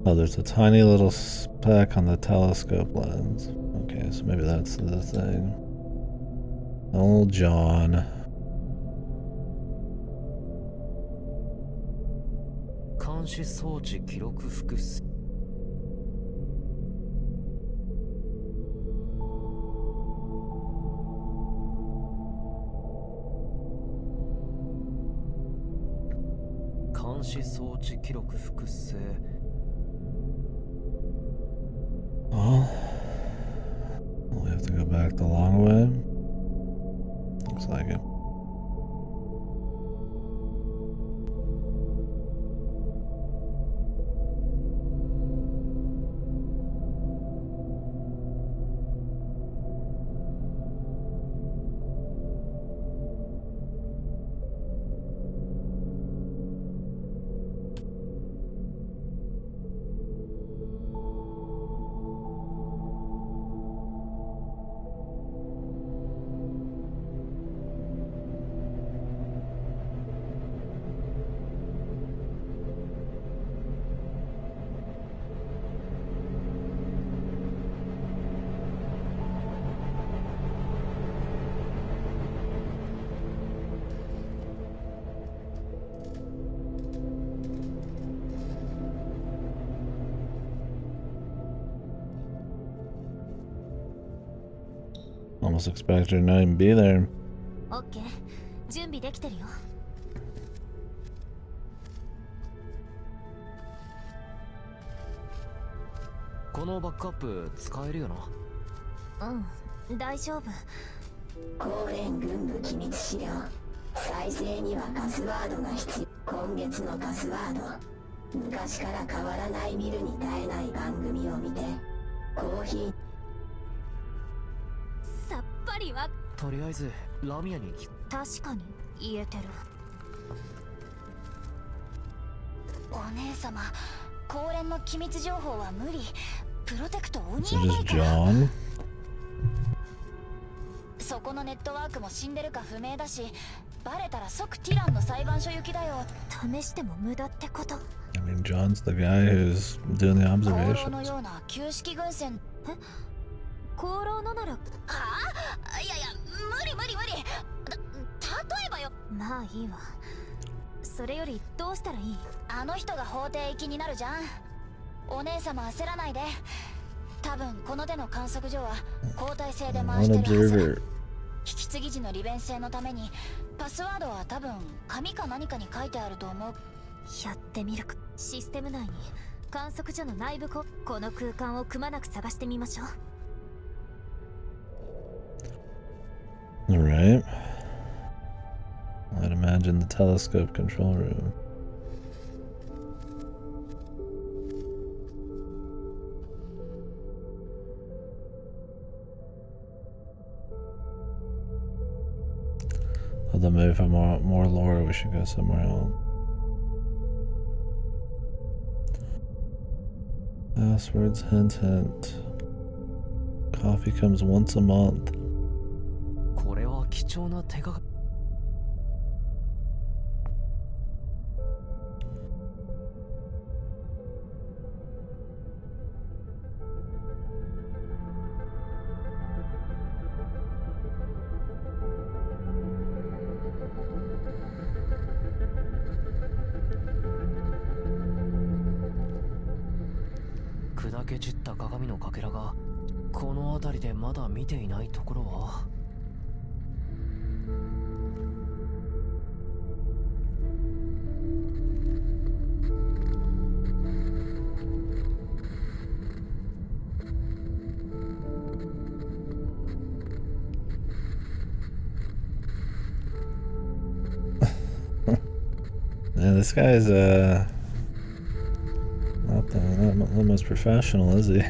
though. Oh, there's a tiny little speck on the telescope lens. Okay, so maybe that's the thing. Old John. 監視装置記録複数。監視装置記録複数。Well, we have to go back the long way. Looks like it. Almost expected her to not even be there. OK、準備できてるよ。このバックアップ使えるよな。うん、大丈夫。高連軍部機密資料。再生にはパスワードが必要。今月のパスワード。昔から変わらない見るに耐えない番組を見て。コーヒー。さっぱりは。とりあえずラミアに確かに言えてる。お姉様、高連の機密情報は無理。プロテクトお似合いないから。そこのネットワークも死んでるか不明だし、バレたら即ティランの裁判所行きだよ。試しても無駄ってこと。I mean, John's the guy who's doing the observations. 功労のような旧式軍船。え？功労のなら。ああ、いやいや、無理。例えばよ。まあいいわ。それよりどうしたらいい？あの人が法廷行きになるじゃん。お姉様焦らないで。多分この手の観測所は交代制で回してるはず。引き継ぎ時の利便性のためにパスワードは多分紙か何かに書いてあると思う。やってみるか。システム内に観測所の内部この空間をくまなく探してみましょう。Alright. I'd imagine the telescope control room. Although maybe if I want more lore, we should go somewhere else. Passwords, hint, hint. Coffee comes once a month. これは貴重な手がかり。砕け散った鏡のかけらがこの辺りでまだ見ていないところは。Yeah, this guy's not the most professional, is he?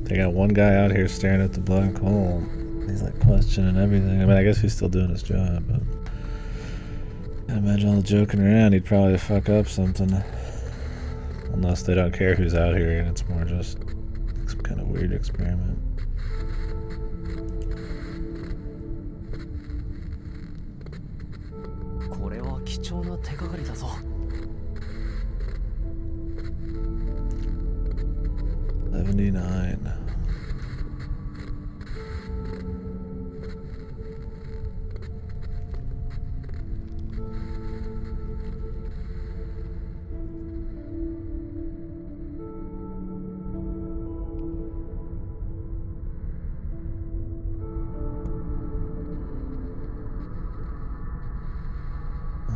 They got one guy out here staring at the black hole. He's like questioning everything. I mean, I guess he's still doing his job, but I imagine all the joking around, he'd probably fuck up something. Unless they don't care who's out here and it's more just some kind of weird experiment. $79.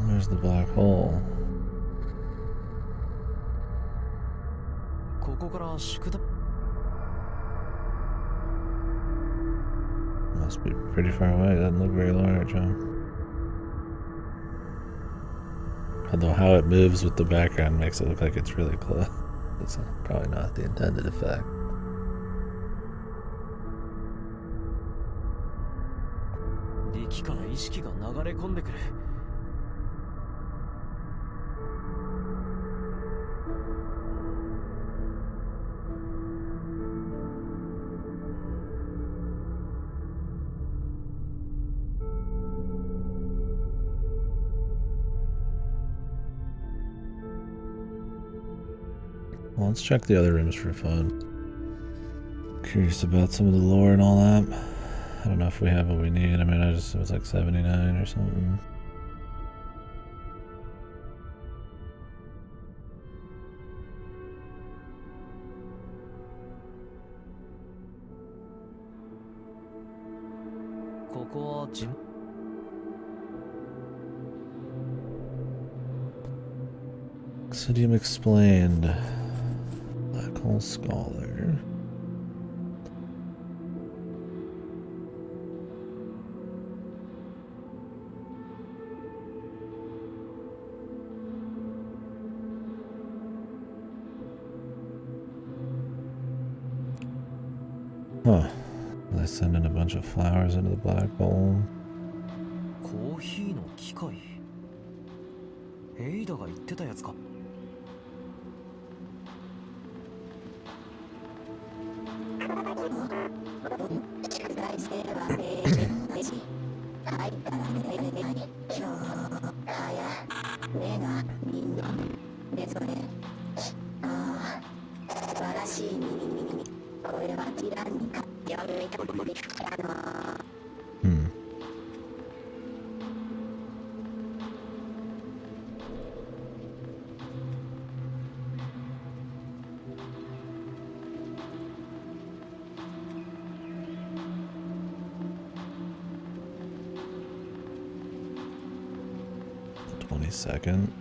Where's the black hole? Must be pretty far away. It doesn't look very large, huh? Although how it moves with the background makes it look like it's really close. It's probably not the intended effect. Well, let's check the other rooms for fun. Curious about some of the lore and all that. I don't know if we have what we need. I mean, it was like 79 or something. Oxidium explained. Black hole scholar. Huh. They send in a bunch of flowers into the black hole. Second.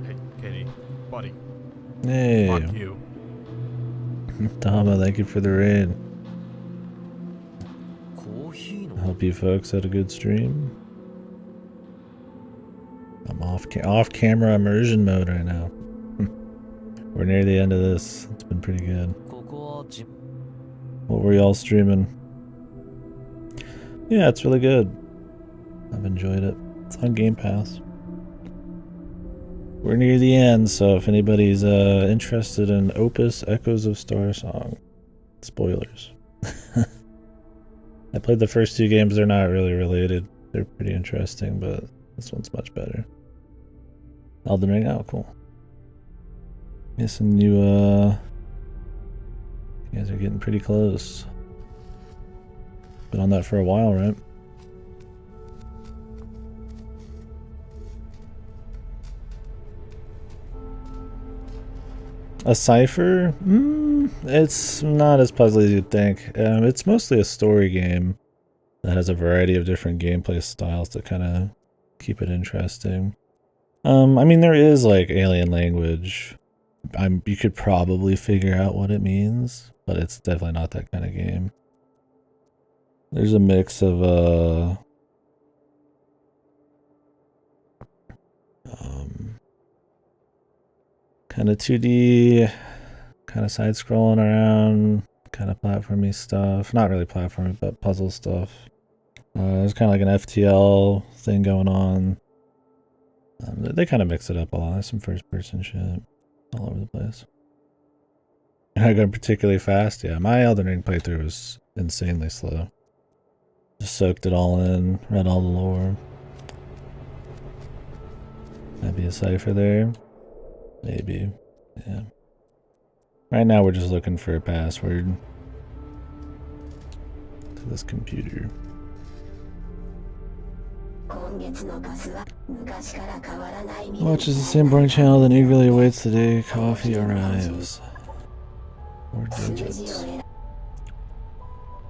Hey, Katie, buddy. Hey. Fuck you. Tama, thank you for the raid. I hope you folks had a good stream. I'm off camera immersion mode right now. We're near the end of this. It's been pretty good. What were y'all streaming? Yeah, it's really good. I've enjoyed it. It's on Game Pass. We're near the end, so if anybody's interested in Opus Echoes of Starsong, spoilers. I played the first 2 games. They're not really related. They're pretty interesting, but this one's much better. Elden Ring, oh cool. Guessing you guys are getting pretty close. Been on that for a while, right? A cipher? It's not as puzzly as you'd think. It's mostly a story game that has a variety of different gameplay styles to kind of keep it interesting. I mean, there is like alien language. You could probably figure out what it means, but it's definitely not that kind of game. There's a mix of kind of 2D, kind of side-scrolling around, kind of platformy stuff. Not really platformy, but puzzle stuff. There's kind of like an FTL thing going on. They kind of mix it up a lot. There's some first-person shit all over the place. And I go particularly fast. Yeah, my Elden Ring playthrough was insanely slow. Just soaked it all in, read all the lore. Might be a cipher there. Maybe. Yeah. Right now we're just looking for a password to this computer. Watches the same boring channel, then eagerly awaits the day coffee arrives. 4 digits.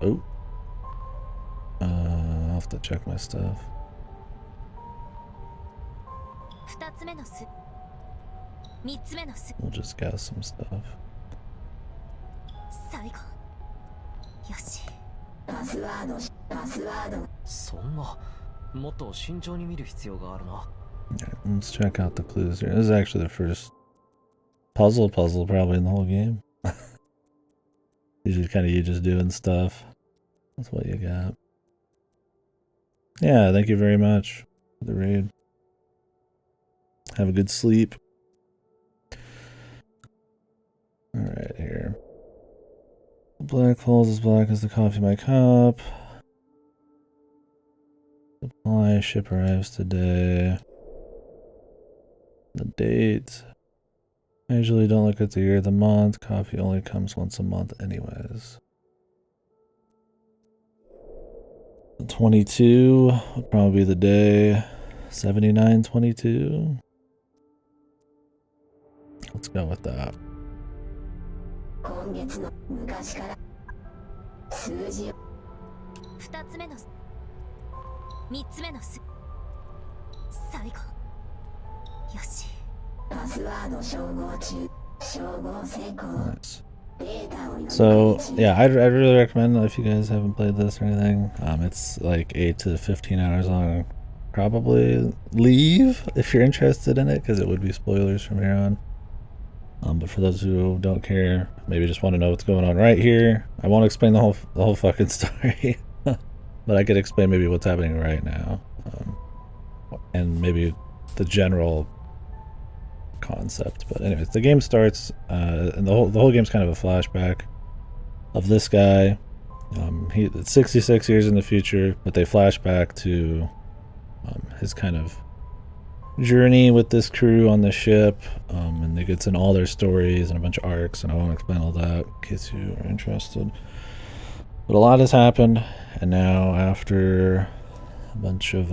Oh. I'll have to check my stuff. We'll just guess some stuff. Alright, let's check out the clues here. This is actually the first puzzle probably in the whole game. Usually kind of you just doing stuff. That's what you got. Yeah, thank you very much for the raid. Have a good sleep. Alright, here. The black hole is as black as the coffee in my cup. Supply ship arrives today. The date. I usually don't look at the year of the month. Coffee only comes once a month anyways. The 22 would probably be the day. 7922. Let's go with that. Nice. So yeah, I'd really recommend if you guys haven't played this or anything. It's like 8 to 15 hours long. Probably leave if you're interested in it, because it would be spoilers from here on. But for those who don't care, maybe just want to know what's going on right here, I won't explain the whole fucking story, but I could explain maybe what's happening right now, and maybe the general concept. But anyways, the game starts, and the whole game's kind of a flashback of this guy. It's 66 years in the future, but they flash back to his kind of journey with this crew on the ship, and it gets in all their stories and a bunch of arcs, and I won't explain all that in case you are interested. But a lot has happened, and now after a bunch of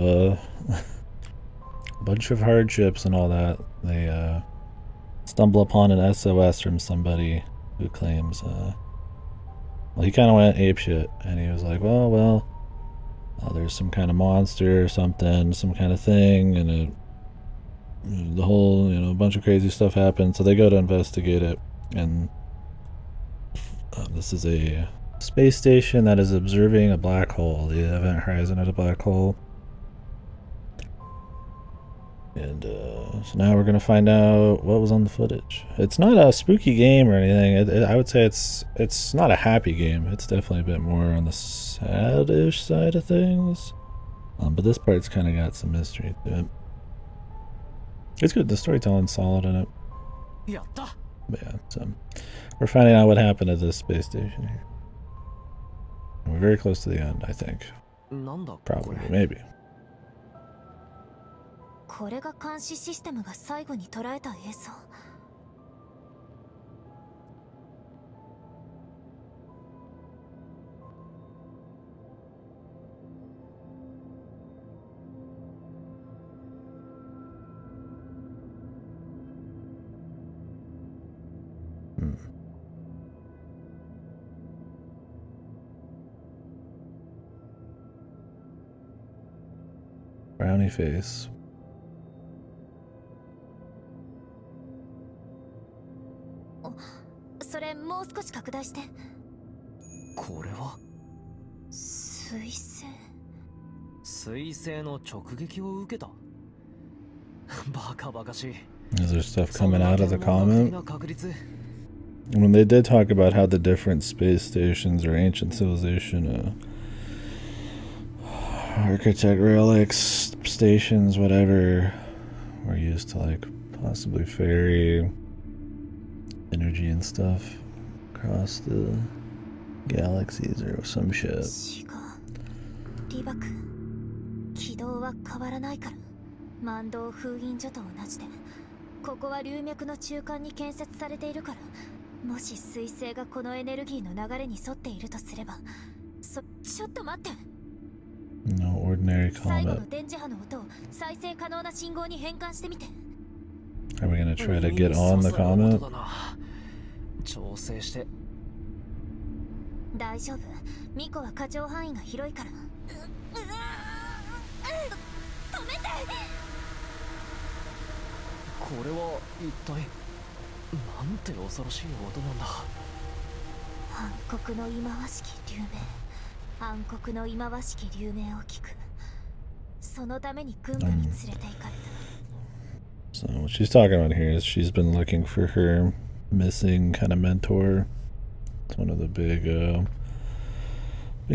hardships and all that, they stumble upon an SOS from somebody who claims, well, he kind of went apeshit, and he was like, well, there's some kind of monster or something, some kind of thing, and the whole, a bunch of crazy stuff happened. So they go to investigate it, and this is a space station that is observing a black hole, the event horizon at a black hole. And So now we're gonna find out what was on the footage. It's not a spooky game or anything. I would say it's not a happy game. It's definitely a bit more on the sad-ish side of things. But this part's kind of got some mystery to it. It's good. The storytelling's solid in it. But yeah, so we're finding out what happened at this space station here. And we're very close to the end, I think. Probably, maybe. これが監視システムが最後に捉えた映像。Brownie face. それもう少し拡大して。これは彗星。彗星の直撃を受けた。バカバカしい。 Is there stuff coming out of the comment? When they did talk about how the different space stations or ancient civilization architect relics, stations, whatever, were used to like possibly ferry energy and stuff across the galaxies or some shit. 違う。リバク。軌道は変わらないから。万道封印所と同じで。ここは流脈の中間に建設されているから。もし彗星がこのエネルギーの流れに沿っているとすれば。ちょっと待って。 No ordinary 最後 comet. の電磁波の音を再生可能な信号に変換してみて。 Are we gonna try to get on the comet? 調整して。大丈夫。ミコは過剰範囲が広いから。止めて。これは一体なんて恐ろしい音なんだ。暗黒の忌まわしき流明。暗黒の忌まわしき流明を聞く。そのために軍部に連れて行かれた。 So what she's talking about here is she's been looking for her missing kind of mentor. It's one of the big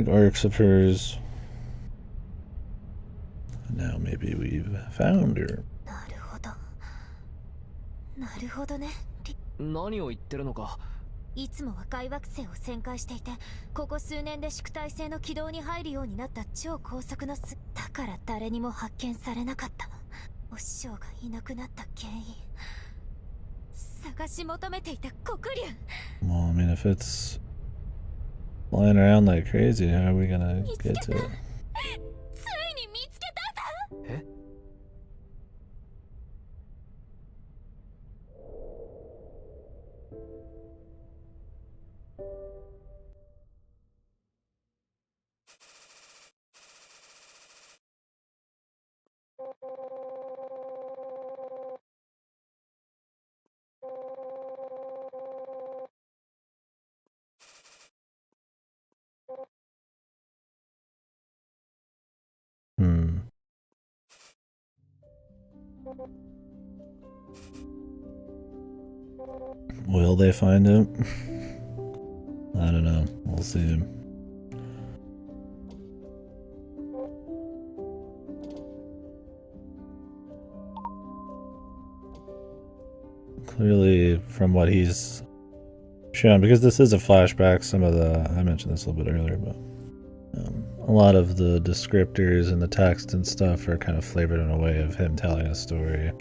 arcs of hers. And now maybe we've found her. なるほど。なるほどね。何を言ってるのか。いつもは外惑星を旋回していて、ここ数年で縮体性の軌道に入るようになった超高速のだから誰にも発見されなかった。お師匠がいなくなった原因。探し求めていた黒竜。 Well, I mean, if it's flying around like crazy, how are we gonna get to it? ついに見つけたんだ。え？ Will they find it? I don't know. We'll see. Clearly, from what he's shown, because this is a flashback, some of the, I mentioned this a little bit earlier, but a lot of the descriptors and the text and stuff are kind of flavored in a way of him telling a story.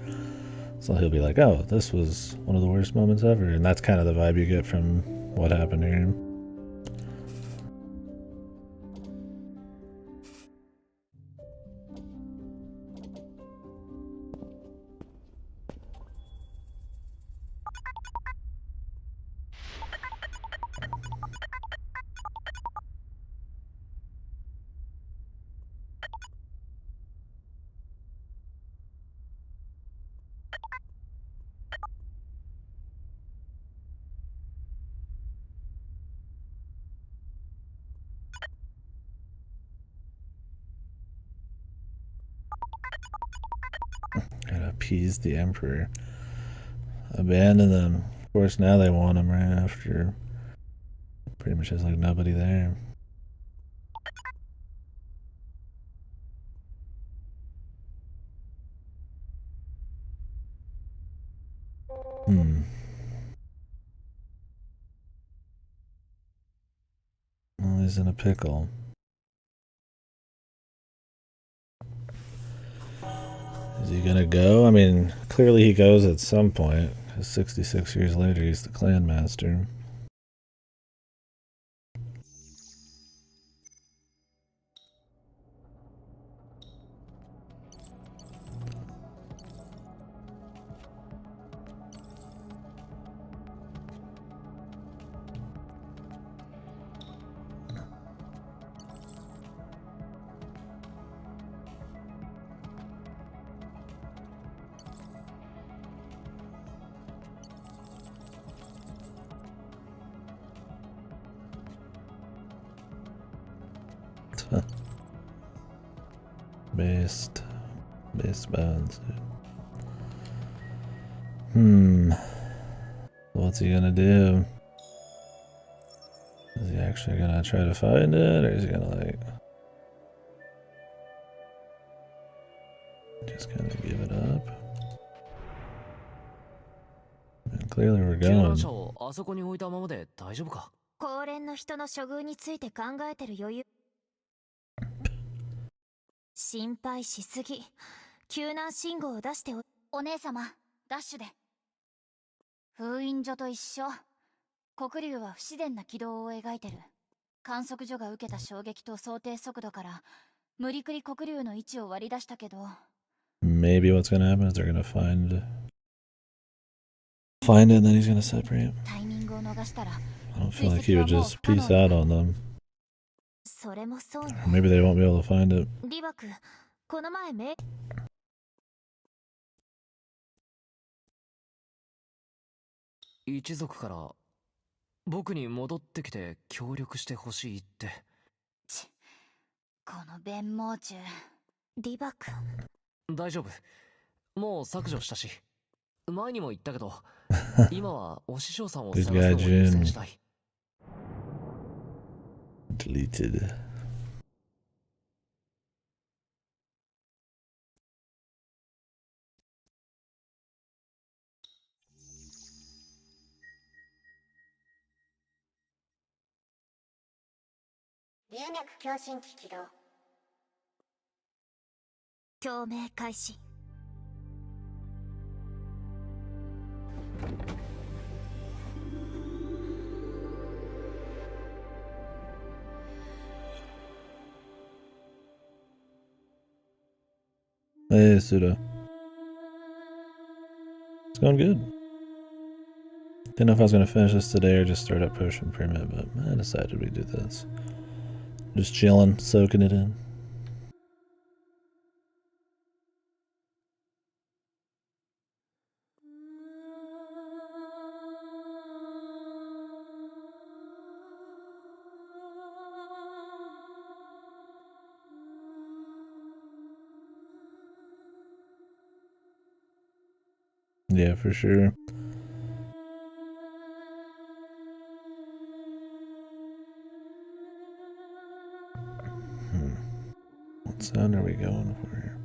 So he'll be like, oh, this was one of the worst moments ever. And that's kind of the vibe you get from what happened here. appease the Emperor. Abandon them. Of course, now they want him right after. Pretty much has like nobody there. Well, he's in a pickle. Is he gonna go? I mean, clearly he goes at some point. 66 years later, he's the clan master. Based bones. What's he gonna do? Is he actually gonna try to find it, or is he gonna like just kind of give it up? And clearly we're going. 高齢の人の処遇について考えてる余裕。心配しすぎ。救難信号を出してお姉様、ダッシュで。封印所と一緒。黒竜は不自然な軌道を描いてる。観測所が受けた衝撃と想定速度から、無理くり黒竜の位置を割り出したけど。Maybe what's gonna happen is they're gonna find it and then he's gonna separate. タイミングを逃したら。I don't feel like he would just peace out on them. それもそうね。Or maybe they won't be able to find it. リバク、この前め。一族から僕に戻ってきて協力してほしいって。この弁毛虫。リバク。大丈夫。もう削除したし。前にも言ったけど、今はお師匠さんを探すのを優先したい。Deleted. .共鳴開始。Hey, Suda. It's going good. Didn't know if I was going to finish this today or just start up potion pre-med, but I decided we'd do this. Just chilling, soaking it in. Yeah, for sure. What sound are we going for here?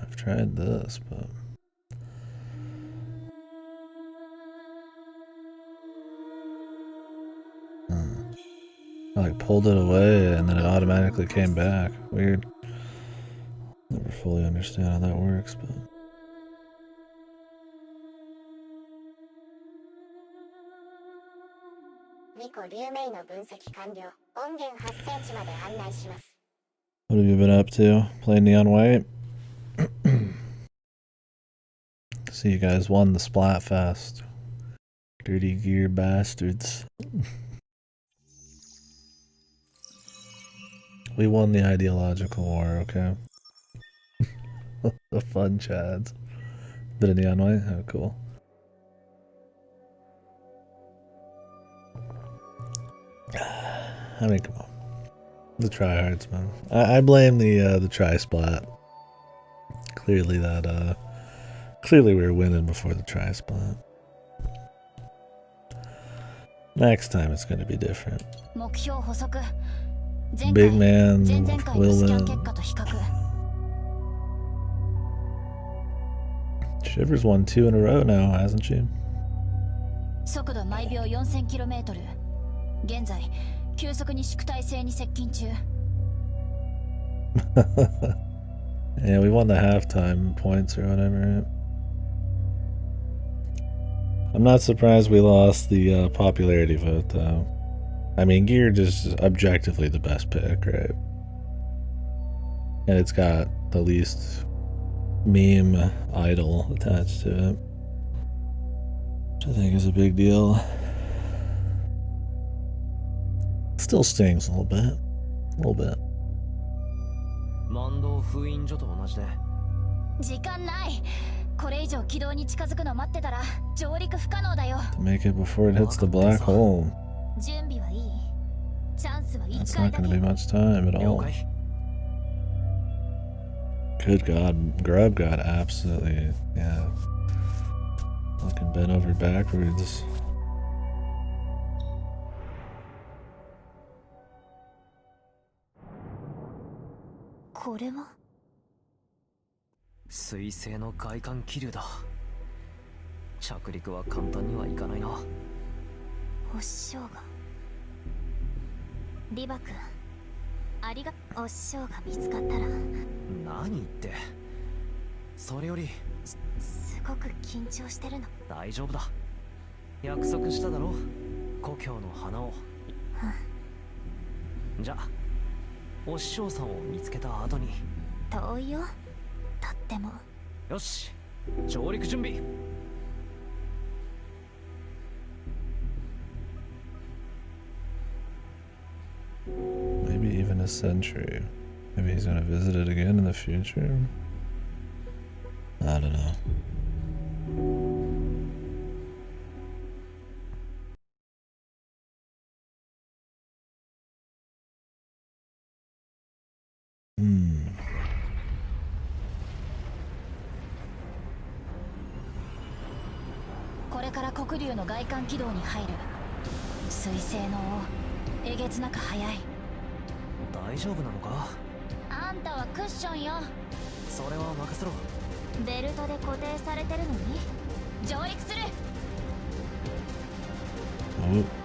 I've tried this, but I like pulled it away and then it automatically came back. Weird. Never fully understand how that works, but what have you been up to? Playing Neon White? See, you guys won the Splatfest. Dirty gear bastards. We won the ideological war, okay? The fun chads. Bit of neon white? Oh, cool. I mean, come on. The tryhards, man. I blame the tri-splat. Clearly clearly we were winning before the tri-splat. Next time it's gonna be different. Big man will win. Shiver's won 2 in a row now, hasn't she? 速度毎秒 4000km。現在急速に縮体性に接近中。Yeah, we won the halftime points or whatever. I'm not surprised we lost the popularity vote, though. I mean, Gear just objectively the best pick, right? And it's got the least meme idol attached to it, which I think is a big deal. Still stings a little bit. A little bit. To make it before it hits the black hole. That's not going to be much time at all. Good God, Grub got absolutely, yeah, fucking bent over backwards. What is this? 水星の外観気流だ。着陸は簡単にはいかないな。お師匠がリバ君、ありがお師匠が見つかったら。何言って。それよりすごく緊張してるの。大丈夫だ。約束しただろ。故郷の花を。じゃあお師匠さんを見つけた後に。遠いよ、とっても。よし、上陸準備。Maybe even a century. Maybe he's gonna visit it again in the future. I don't know.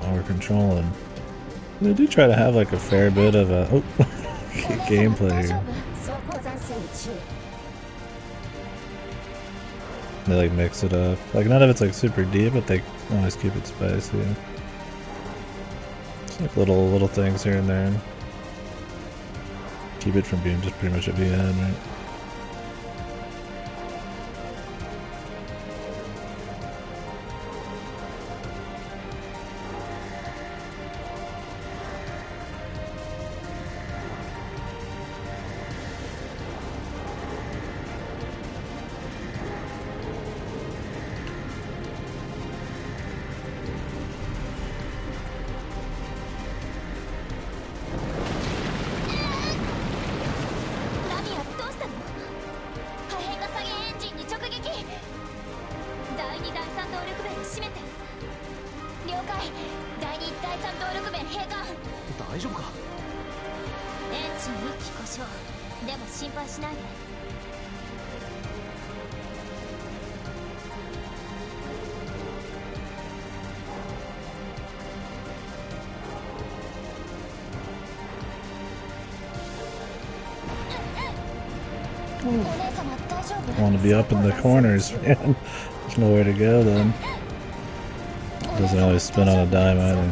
Oh, we're controlling. They do try to have like a fair bit of a gameplay here. They like mix it up. Like none of it's like super deep, but they always keep it spicy. It's like little things here and there. Keep it from being just pretty much at the end, right? Want to be up in the corners, man. There's nowhere to go then. Doesn't always spin on a dime either.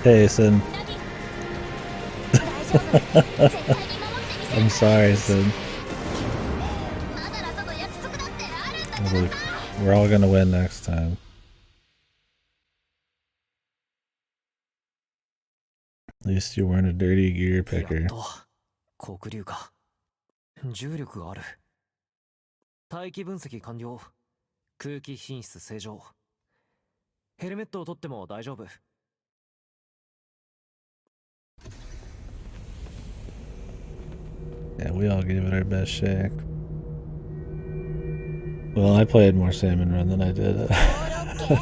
Hey, Sin. I'm sorry, Sin. Look, we're all gonna win next time. At least you weren't a dirty gear picker. 黒竜か。重力がある。大気分析完了。空気品質正常。ヘルメットを取っても大丈夫。Yeah, we all gave it our best shake. Well, I played more Salmon Run than I did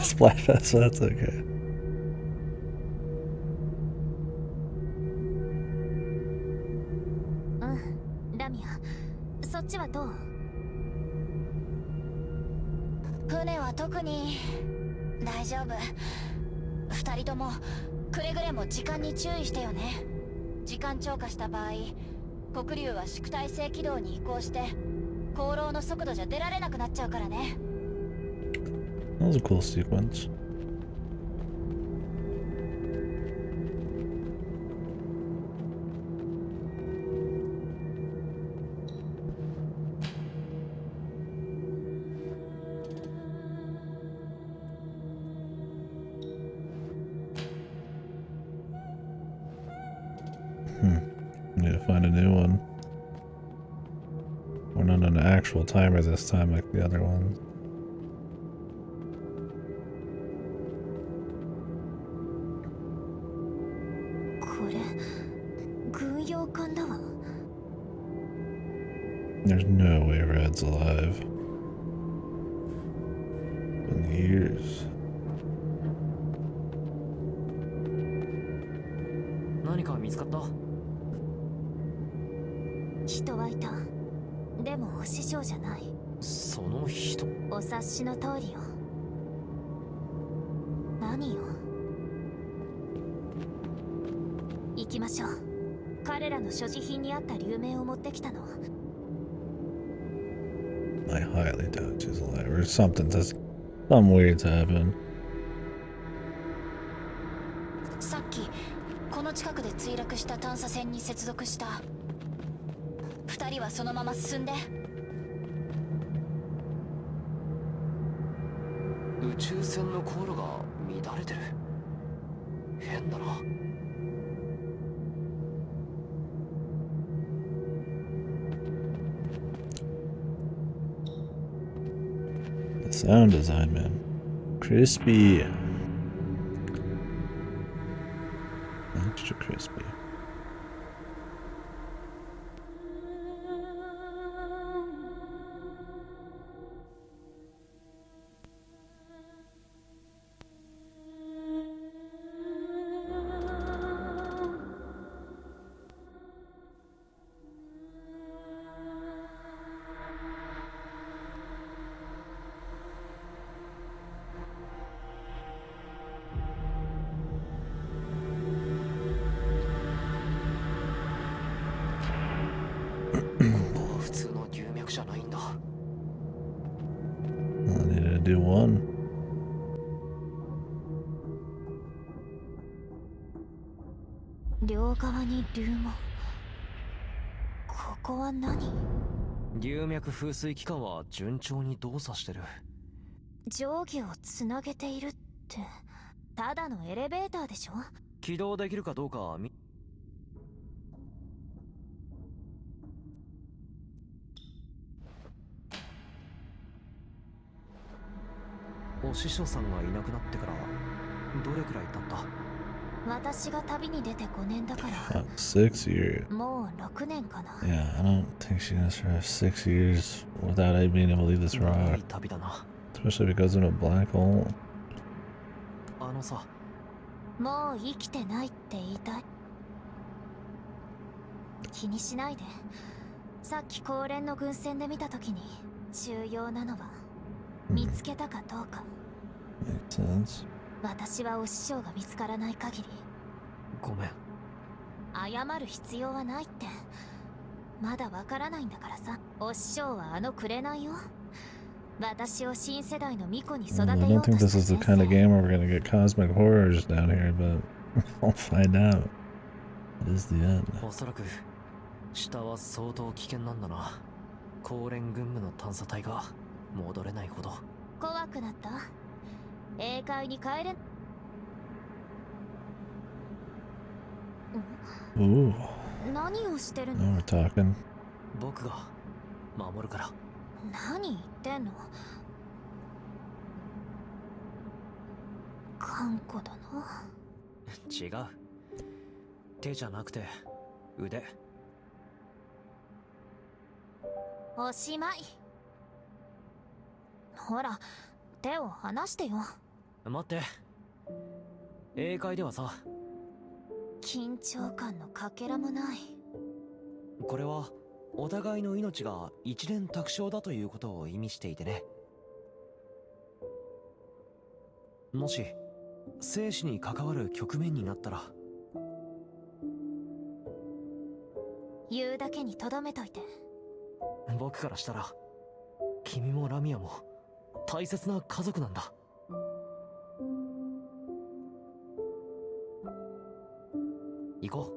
Splatfest, so that's okay. Lamia, そっちはどう？船は特に大丈夫。二人ともくれぐれも時間に注意してよね。時間超過した場合、黒竜は縮体性軌道に移行して航路の速度じゃ出られなくなっちゃうからね。That was a cool sequence. Need to find a new one. We're not on an actual timer this time like the other ones. There's no way Red's alive. Been years. 何か見つかった？人はいた。でも師匠じゃない。その人。お察しの通りよ。何よ。行きましょう。彼らの所持品にあった流明を持ってきたの。I highly doubt she's alive, or something weird's happened. さっきこの近くで墜落した探査船に接続した。二人はそのまま進んで。宇宙船の航路が乱れてる。変だな。Sound design, man. Crispy. Extra crispy. I needed to do one. 両側に流門。ここは何？流脈風水機関は順調に動作してる。定規をつなげているって、ただのエレベーターでしょ？起動できるかどうかお師匠さんがいなくなってからどれくらい経った？私が旅に出て5年だから。6 years. もう6年かな。Yeah, I don't think she's gonna survive 6 years without being able to leave this rock. Especially if it goes into a black hole. あのさ。もう生きてないって言いたい？気にしないで。さっき高連の軍船で見たときに重要なのは見つけたかどうか。Makes sense. 私はお師匠が見つからない限り。ごめん。謝る必要はないって。まだわからないんだからさ。お師匠は紅よ。私を新世代の巫女に育 I てよ don't うと think し this た is the 先 kind of 生。 game where we're gonna get cosmic horrors down here, but we'll find out. It is the end. おそらく下は相当危険なんだな。高連軍部の探査隊が戻れないほど。怖くなった？英会に帰れ。 Ooh, 何をしてる now の？ we're talking. 僕が守るから。何言ってんの？頑固だな。違う。手じゃなくて腕。おしまい。ほら、手を離してよ。待って。英会ではさ、緊張感のかけらもない。これはお互いの命が一連卓勝だということを意味していてね。もし生死に関わる局面になったら、言うだけにとどめといて。僕からしたら君もラミアも大切な家族なんだ。行こう。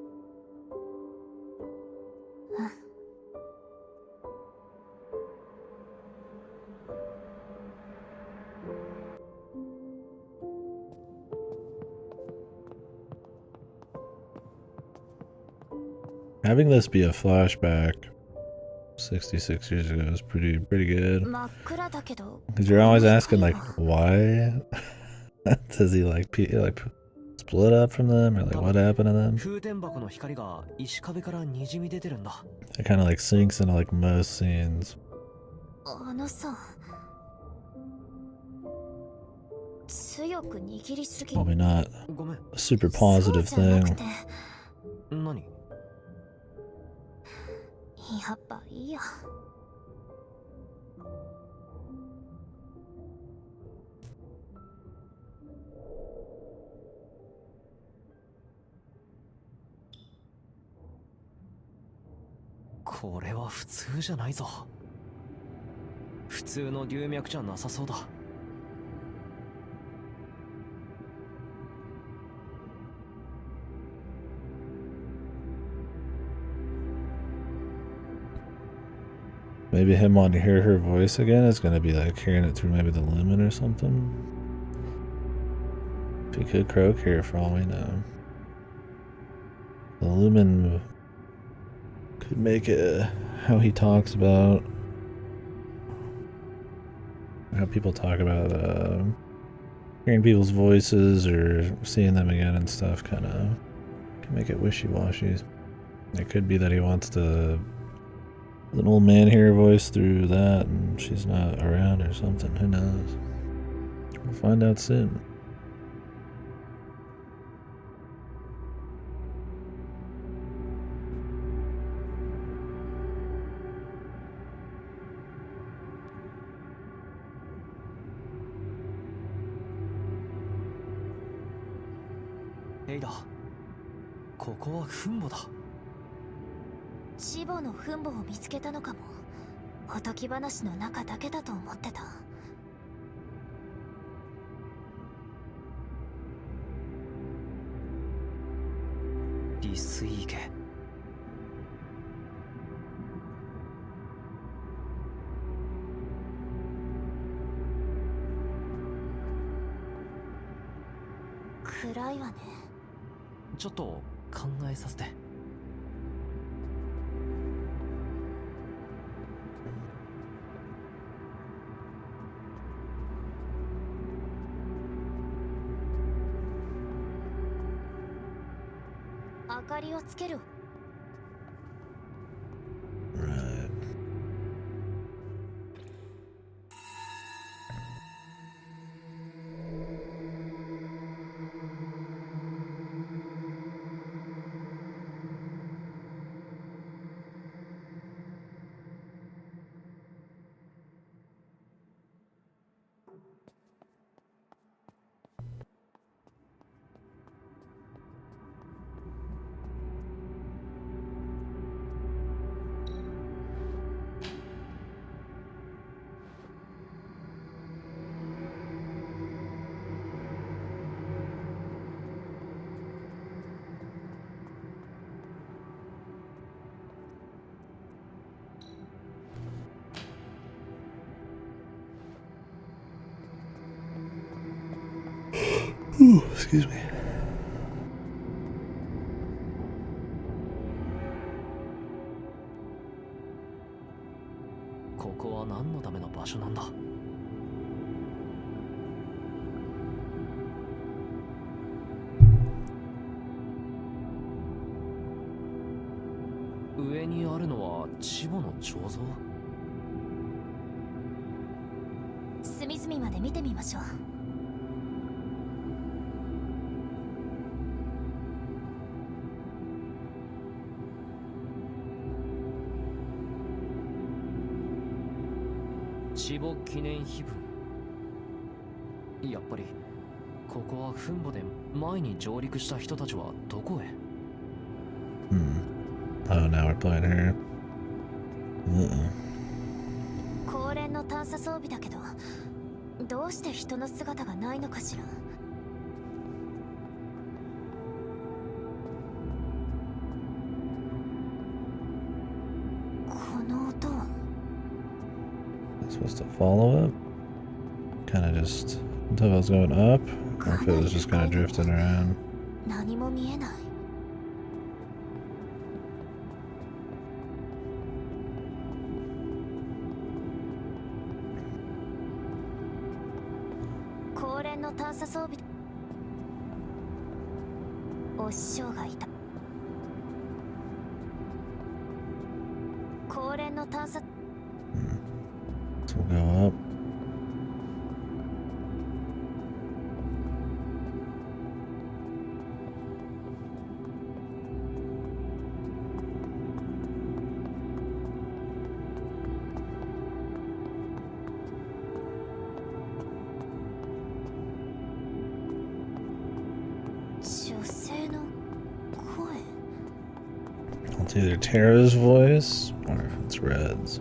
Having this be a flashback 66 years ago is pretty good. 真っ暗だけど。 Because you're always asking like, why does he like split up from them, or like what happened to them? 風天箱の光が石壁から滲み出てるんだ。 It kind of like sinks into like most scenes. あのさ、強く握りすぎ。 Probably not ごめん。 a super positive そうじゃな thing. くて、何？やっぱいいや。これは普通じゃないぞ。普通の龍脈じゃなさそうだ。Maybe him wanting to hear her voice again is gonna be like hearing it through maybe the lumen or something. If he could croak here for all we know. The lumen could make it how he talks about, how people talk about hearing people's voices or seeing them again and stuff, kind of can make it wishy-washy. It could be that he wants to an old man hear her voice through that and she's not around or something. Who knows? We'll find out soon. Ada、ここは墳墓だ。死母の墳墓を見つけたのかも。おとぎ話の中だけだと思ってた。利水池。暗いわね。ちょっと考えさせて。明かりをつける。 Right. Excuse me. ここは何のための場所なんだ。上にあるのはチボの彫像。隅々まで見てみましょう。チボ記念碑文。やっぱりここは墳墓で前に上陸した人たちはどこへ？ Oh, now we're playing her. 高連の探査装備だけど、どうして人の姿がないのかしら。この音は Supposed to follow it? Kind of just until I was going up, or if it was just kind of drifting around. 何も見えない。高連の探査装備。お師匠がいた。高連の探査。So we'll go up. It's either Tara's voice or if it's Red's.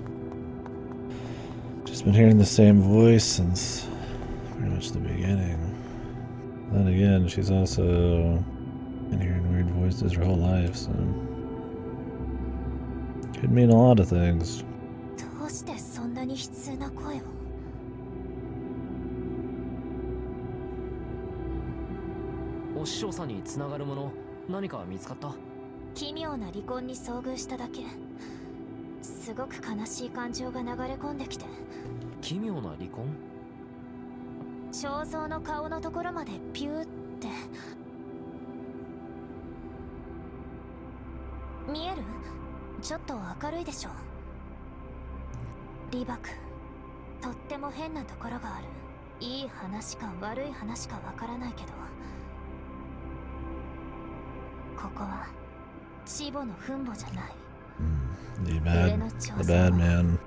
Just been hearing the same voice since pretty much the beginning. Then again, she's also been hearing weird voices her whole life, so could mean a lot of things. どうしてそんなに悲痛な声を？お師匠さんにつながるもの何か見つかった？奇妙な離婚に遭遇しただけ。すごく悲しい感情が流れ込んできて。奇妙な離婚？肖像の顔のところまでピューって見える？ちょっと明るいでしょ。リバク、とっても変なところがある。いい話か悪い話かわからないけど、ここはチボの墳墓じゃない。The bad man.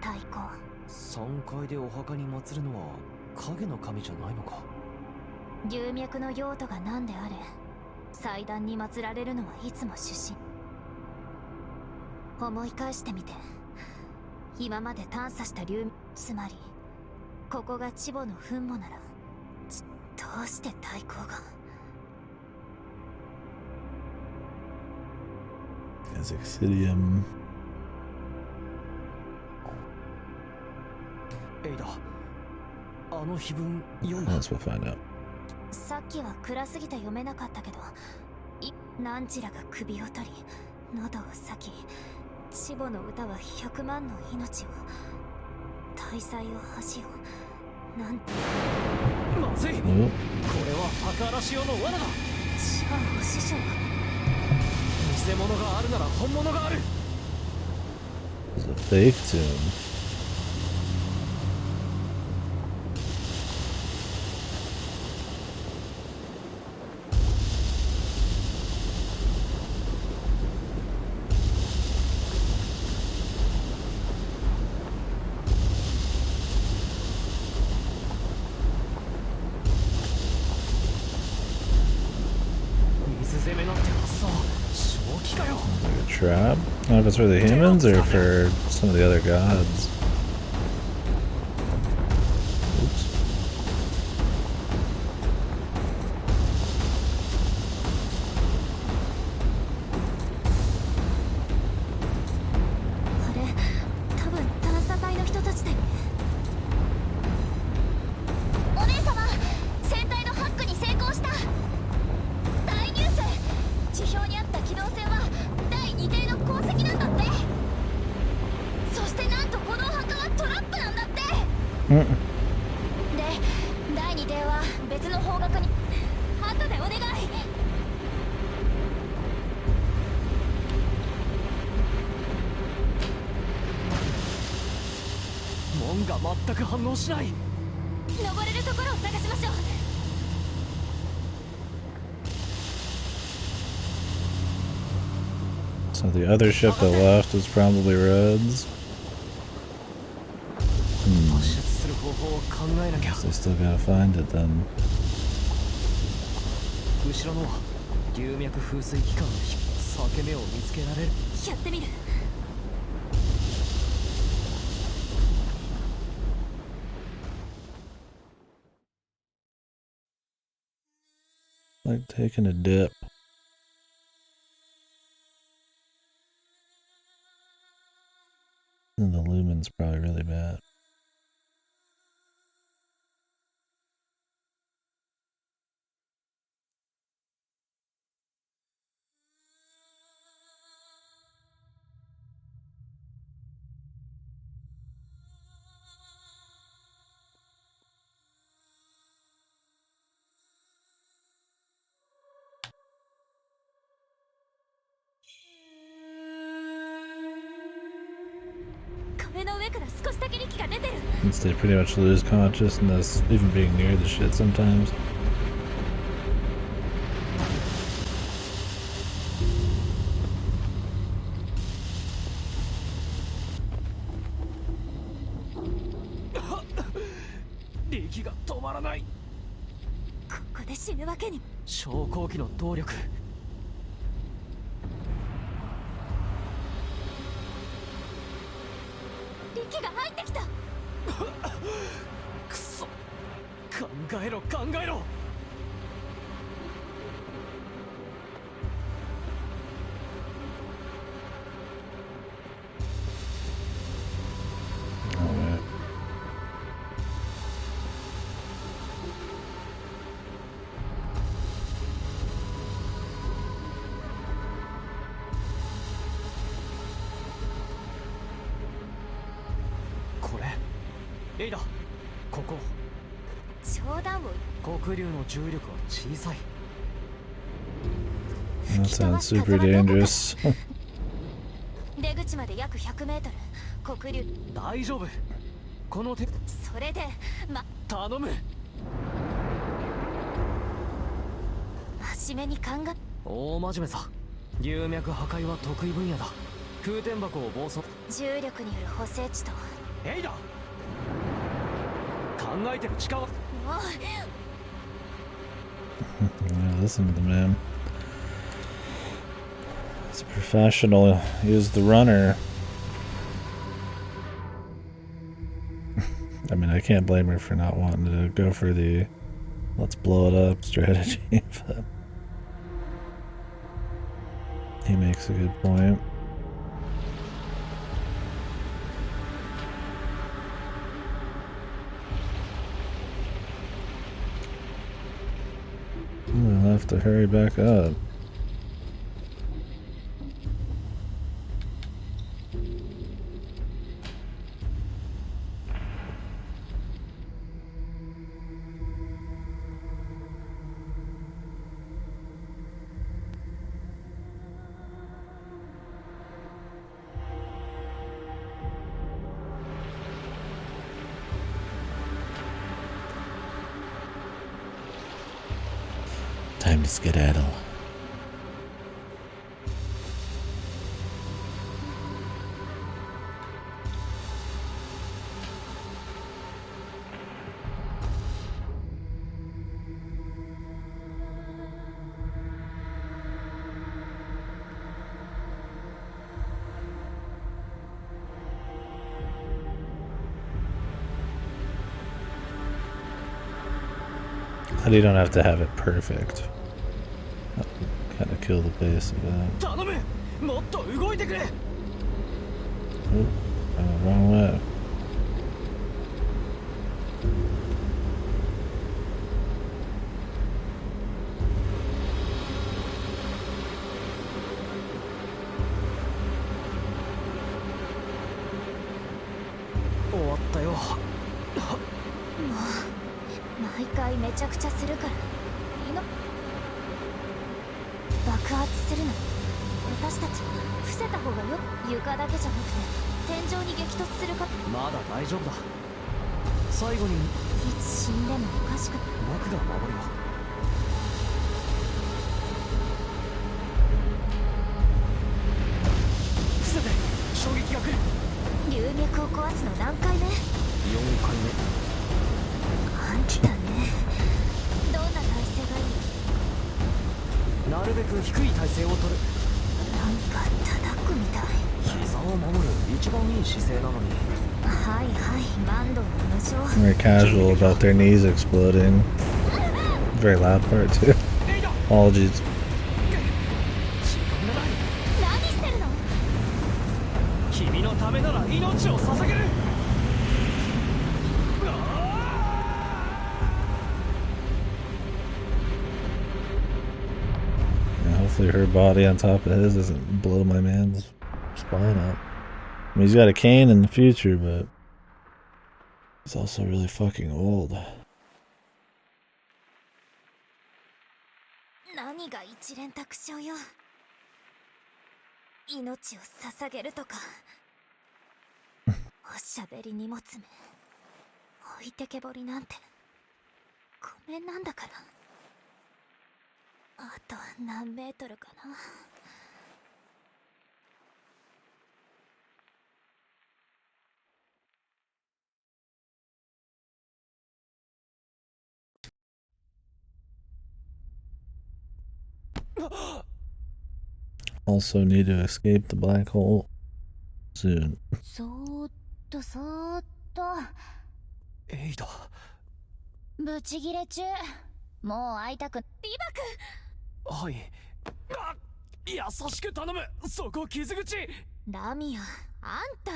太鼓。3階でお墓に祀るのは影の神じゃないのか。龍脈の用途が何であれ、祭壇に祀られるのはいつも主神。思い返してみて、今まで探査した龍、つまりここがチボの墳墓なら、どうして太鼓が。Exidium. エイダ、あの碑文読んだ？ Let's we'll find out. さっきは暗すぎて読めなかったけど、何ちらが首を取り、喉を裂き、チボの歌は100万の命を、大祭を恥を、なんて。まずい、これは墓荒らし用の罠だ。じゃあお師匠は偽物があるなら本物がある。 It's a fake tomb. Like a trap? I don't know if it's for the humans or for some of the other gods. Oops. Mm. で第2艇は別の方角に後でお願い。門が全く反応しない。登れるところを探しましょう。 So the other ship that left is probably Red's. 脱出する方法を考えなきゃ。 Guess they still gotta find it then. 後ろの流脈風水機関の裂け目を見つけられる。やってみる。 Like taking a dip. And the lumen's probably really bad. Since they pretty much lose consciousness, even being near the shit sometimes. 力が止まらない。ここで死ぬわけに。昇降機の動力。力が入ってきた。くそ。考えろ考えろ。 エイダ、ここ。冗談を。黒竜の重力は小さい。 That sounds super dangerous. 出口まで約100メートル。黒竜。大丈夫。この手。それで、頼む。真面目に考え。大真面目さ。流脈破壊は得意分野だ。空天箱を暴走。重力による補正値と。エイダ。 考えてる力は。Yeah, listen to the man. He's a professional. He's the runner. I mean, I can't blame her for not wanting to go for the let's blow it up strategy, but he makes a good point. We'll have to hurry back up. Time to skedaddle. You don't have to have it perfect. Kind of kill the pace of that. Oh, wrong way. 毎回めちゃくちゃするから爆発するの。私たち伏せた方がよ。床だけじゃなくて天井に激突するか。まだ大丈夫だ。最後にいつ死んでもおかしく。僕が守るよ。伏せて、衝撃が来る。流脈を壊すの何回目？ 4回目。あんたね。どんな体勢がいい？なるべく低い体勢を取る。なんか叩くみたい。膝を守る一番いい姿勢なのに。はいはい、バンドの無償。 Very casual about their knees exploding. Very loud part too. Apologies. 何してるの？君のためなら命を捧げる。Hopefully her body on top of his doesn't blow my man's spine out. I mean, he's got a cane in the future, but he's also really fucking old. 何が一連卓上よ。命を捧げるとか。おしゃべり荷物め。置いてけぼりなんて。ごめんなんだから。あと何メートルかな。Also need to escape the black hole soon. そーっとそーっと。エイダ。ブチギレ中。もう会いたく。リバはい。優しく頼む。そこ傷口。ラミア、あんた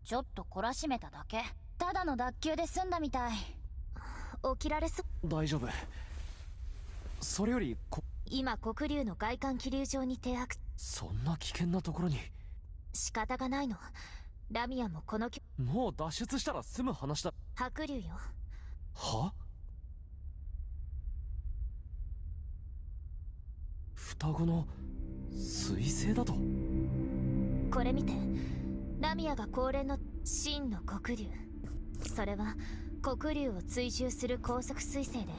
ちょっと懲らしめただけ。ただの脱臼で済んだみたい。起きられそう。大丈夫。それより今黒竜の外環気流上に停泊。そんな危険なところに。仕方がないの。ラミアもこのもう脱出したら済む話だ。白竜よ。は？双子の彗星だと。これ見て。ラミアが高連の真の黒竜。それは黒竜を追従する高速彗星で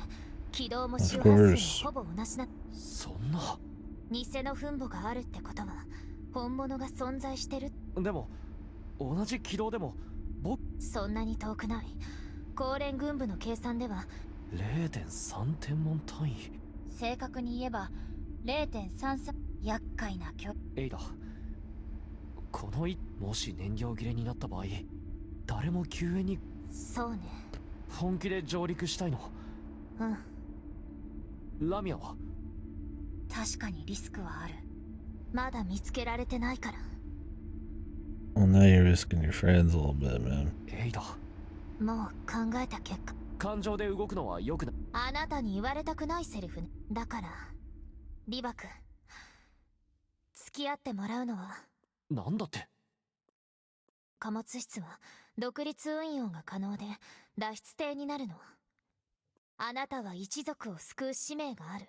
軌道も周波数もほぼ同じな。そんな偽の分母があるってことは本物が存在してる。でも同じ軌道でもそんなに遠くない。高連軍部の計算では 0.3 天文単位。正確に言えば 0.33。 厄介な距離。エイダ、このもし燃料切れになった場合誰も救援に。そうね。本気で上陸したいの？うん。ラミアは？確かにリスクはある。まだ見つけられてないから。Well, now you're risking your friends a little bit, man. エイダ、もう考えた結果。感情で動くのは良くない。あなたに言われたくないセリフね。だからリバク、付き合ってもらうのは。なんだって？貨物室は独立運用が可能で脱出艇になるの。あなたは一族を救う使命がある。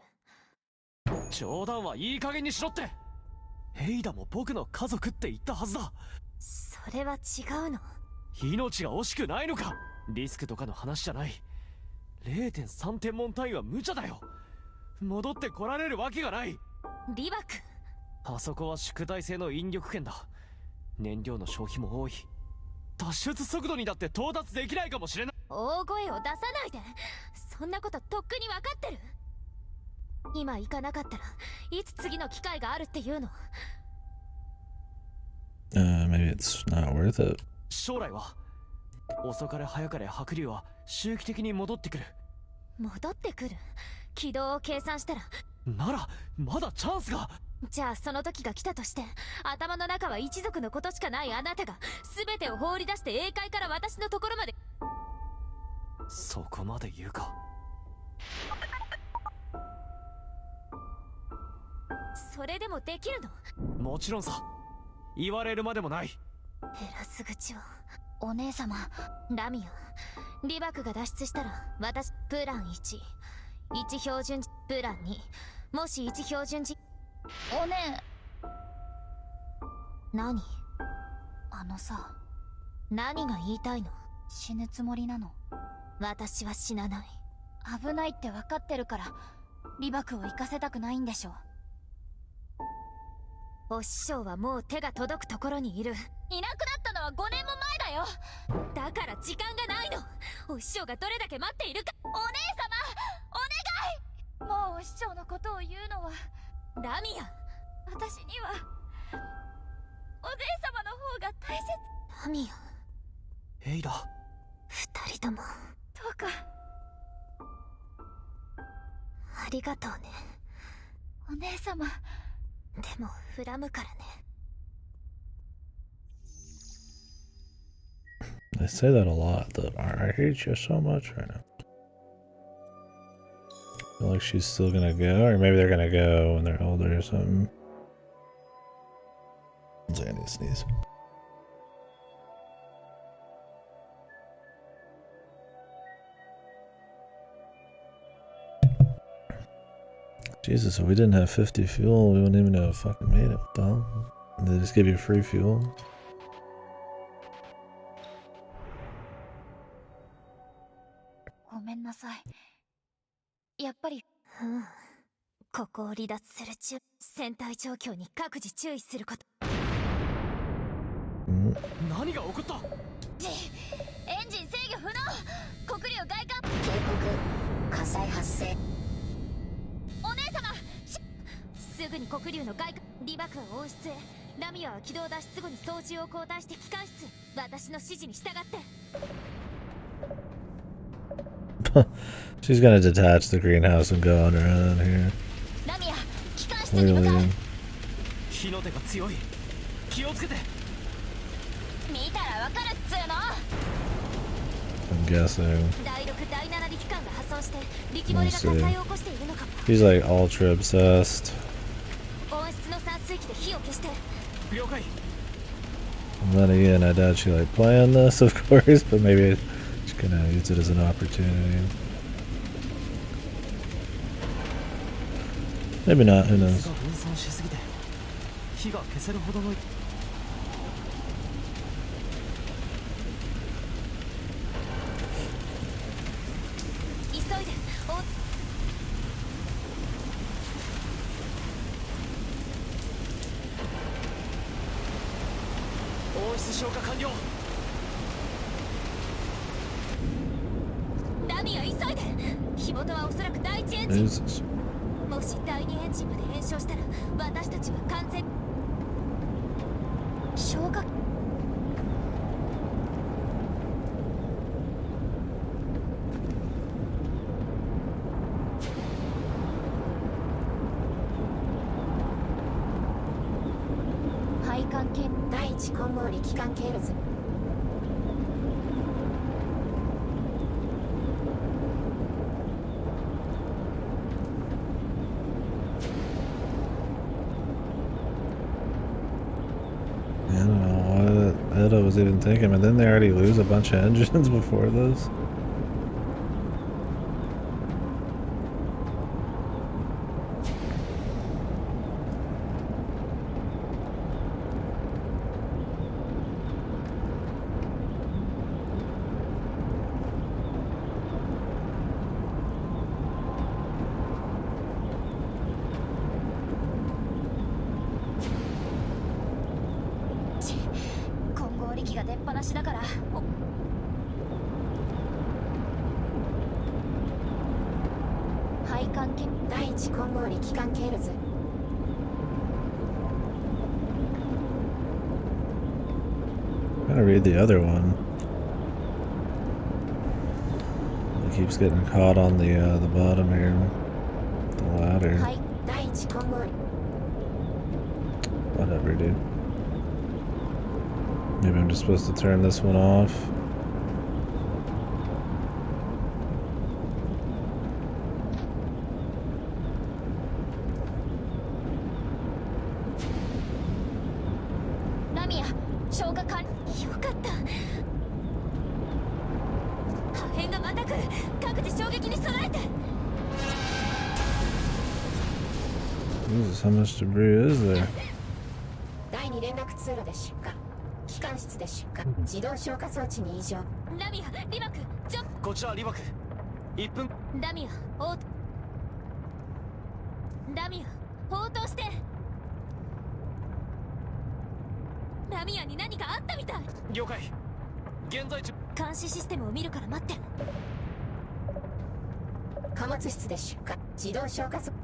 冗談はいい加減にしろって。エイダも僕の家族って言ったはずだ。それは違うの。命が惜しくないのか？リスクとかの話じゃない。0.3 天文単位は無茶だよ。戻ってこられるわけがない。リバク、あそこは宿題性の引力圏だ。燃料の消費も多い。脱出速度にだって到達できないかもしれない。大声を出さないで。そんなこととっくに分かってる。今行かなかったらいつ次の機会があるっていうの。Maybe it's not worth it. 将来は遅かれ早かれ白竜は周期的に戻ってくる。戻ってくる？軌道を計算したら。ならまだチャンスが。じゃあその時が来たとして、頭の中は一族のことしかないあなたが全てを放り出して英界から私のところまで。そこまで言うか。それでもできるの？もちろんさ。言われるまでもない。減らす口を。お姉様、ラミア、リバクが脱出したら私プラン1、1標準時プラン2、もし1標準時。おねえ、何？あのさ、何が言いたいの？死ぬつもりなの？私は死なない。危ないって分かってるからリバクを行かせたくないんでしょ。お師匠はもう手が届くところにいる。いなくなったのは5年も前だよ。だから時間がないの。お師匠がどれだけ待っているか。お姉様、お願い。もうお師匠のことを言うのは。ラミア、私にはお姉様の方が大切。ラミア、エイラ、二人ともどうかありがとうね。お姉様。でも恨むからね。I say that a lot, that I hate you so much right now. I feel like she's still gonna go, or maybe they're gonna go when they're older or something. I need to sneeze. Jesus, if we didn't have 50 fuel, we wouldn't even have fucking made it. What the hell? They just give you free fuel. ごめんなさい。やっぱり、ここを離脱する中、船体状況に各自注意すること。何が起こった？エンジン制御不能。黒竜外観警告、火災発生。お姉様、すぐに黒竜の外観。リバクは王室へ、ラミアは軌道脱出後に操縦を交代して機関室。私の指示に従って。She's gonna detach the greenhouse and go on her own here. ラミア、機関室に向かう。火の手が強い。気をつけて。見たらわかるっつうの。I'm guessing. 第6、第7力艦が破損して力漏れが火災を起こしているのかも。He's like ultra obsessed. 温室の散水機で火を消して。了解。And then again, I doubt she like planned this, of course, but maybe she's gonna use it as an opportunity. Maybe not, who knows. 火が消せるほどの。急いで。温室消火完了。ラミア、急いで。火元はおそらく第1エンジン。もし第2エンジンまで延焼したら私たちは完全。消火。配管系第一混合力艦ケールズ。I don't know what Eda was even thinking, but didn't they already lose a bunch of engines before this? Gotta read the other one. It keeps getting caught on the bottom here. The ladder. Whatever, dude. Maybe I'm just supposed to turn this one off. 各自衝撃に備えて。 Jesus, how much debris is there? 第2連絡通路で出火。機関室で出火。自動消火装置に異常。ラミア、リバク、こちらリバク。1分。ラミア、ラミア、応答して。ラミアに何かあったみたい。了解。現在地。監視システムを見るから待って。貨物室で出火。自動消火装置。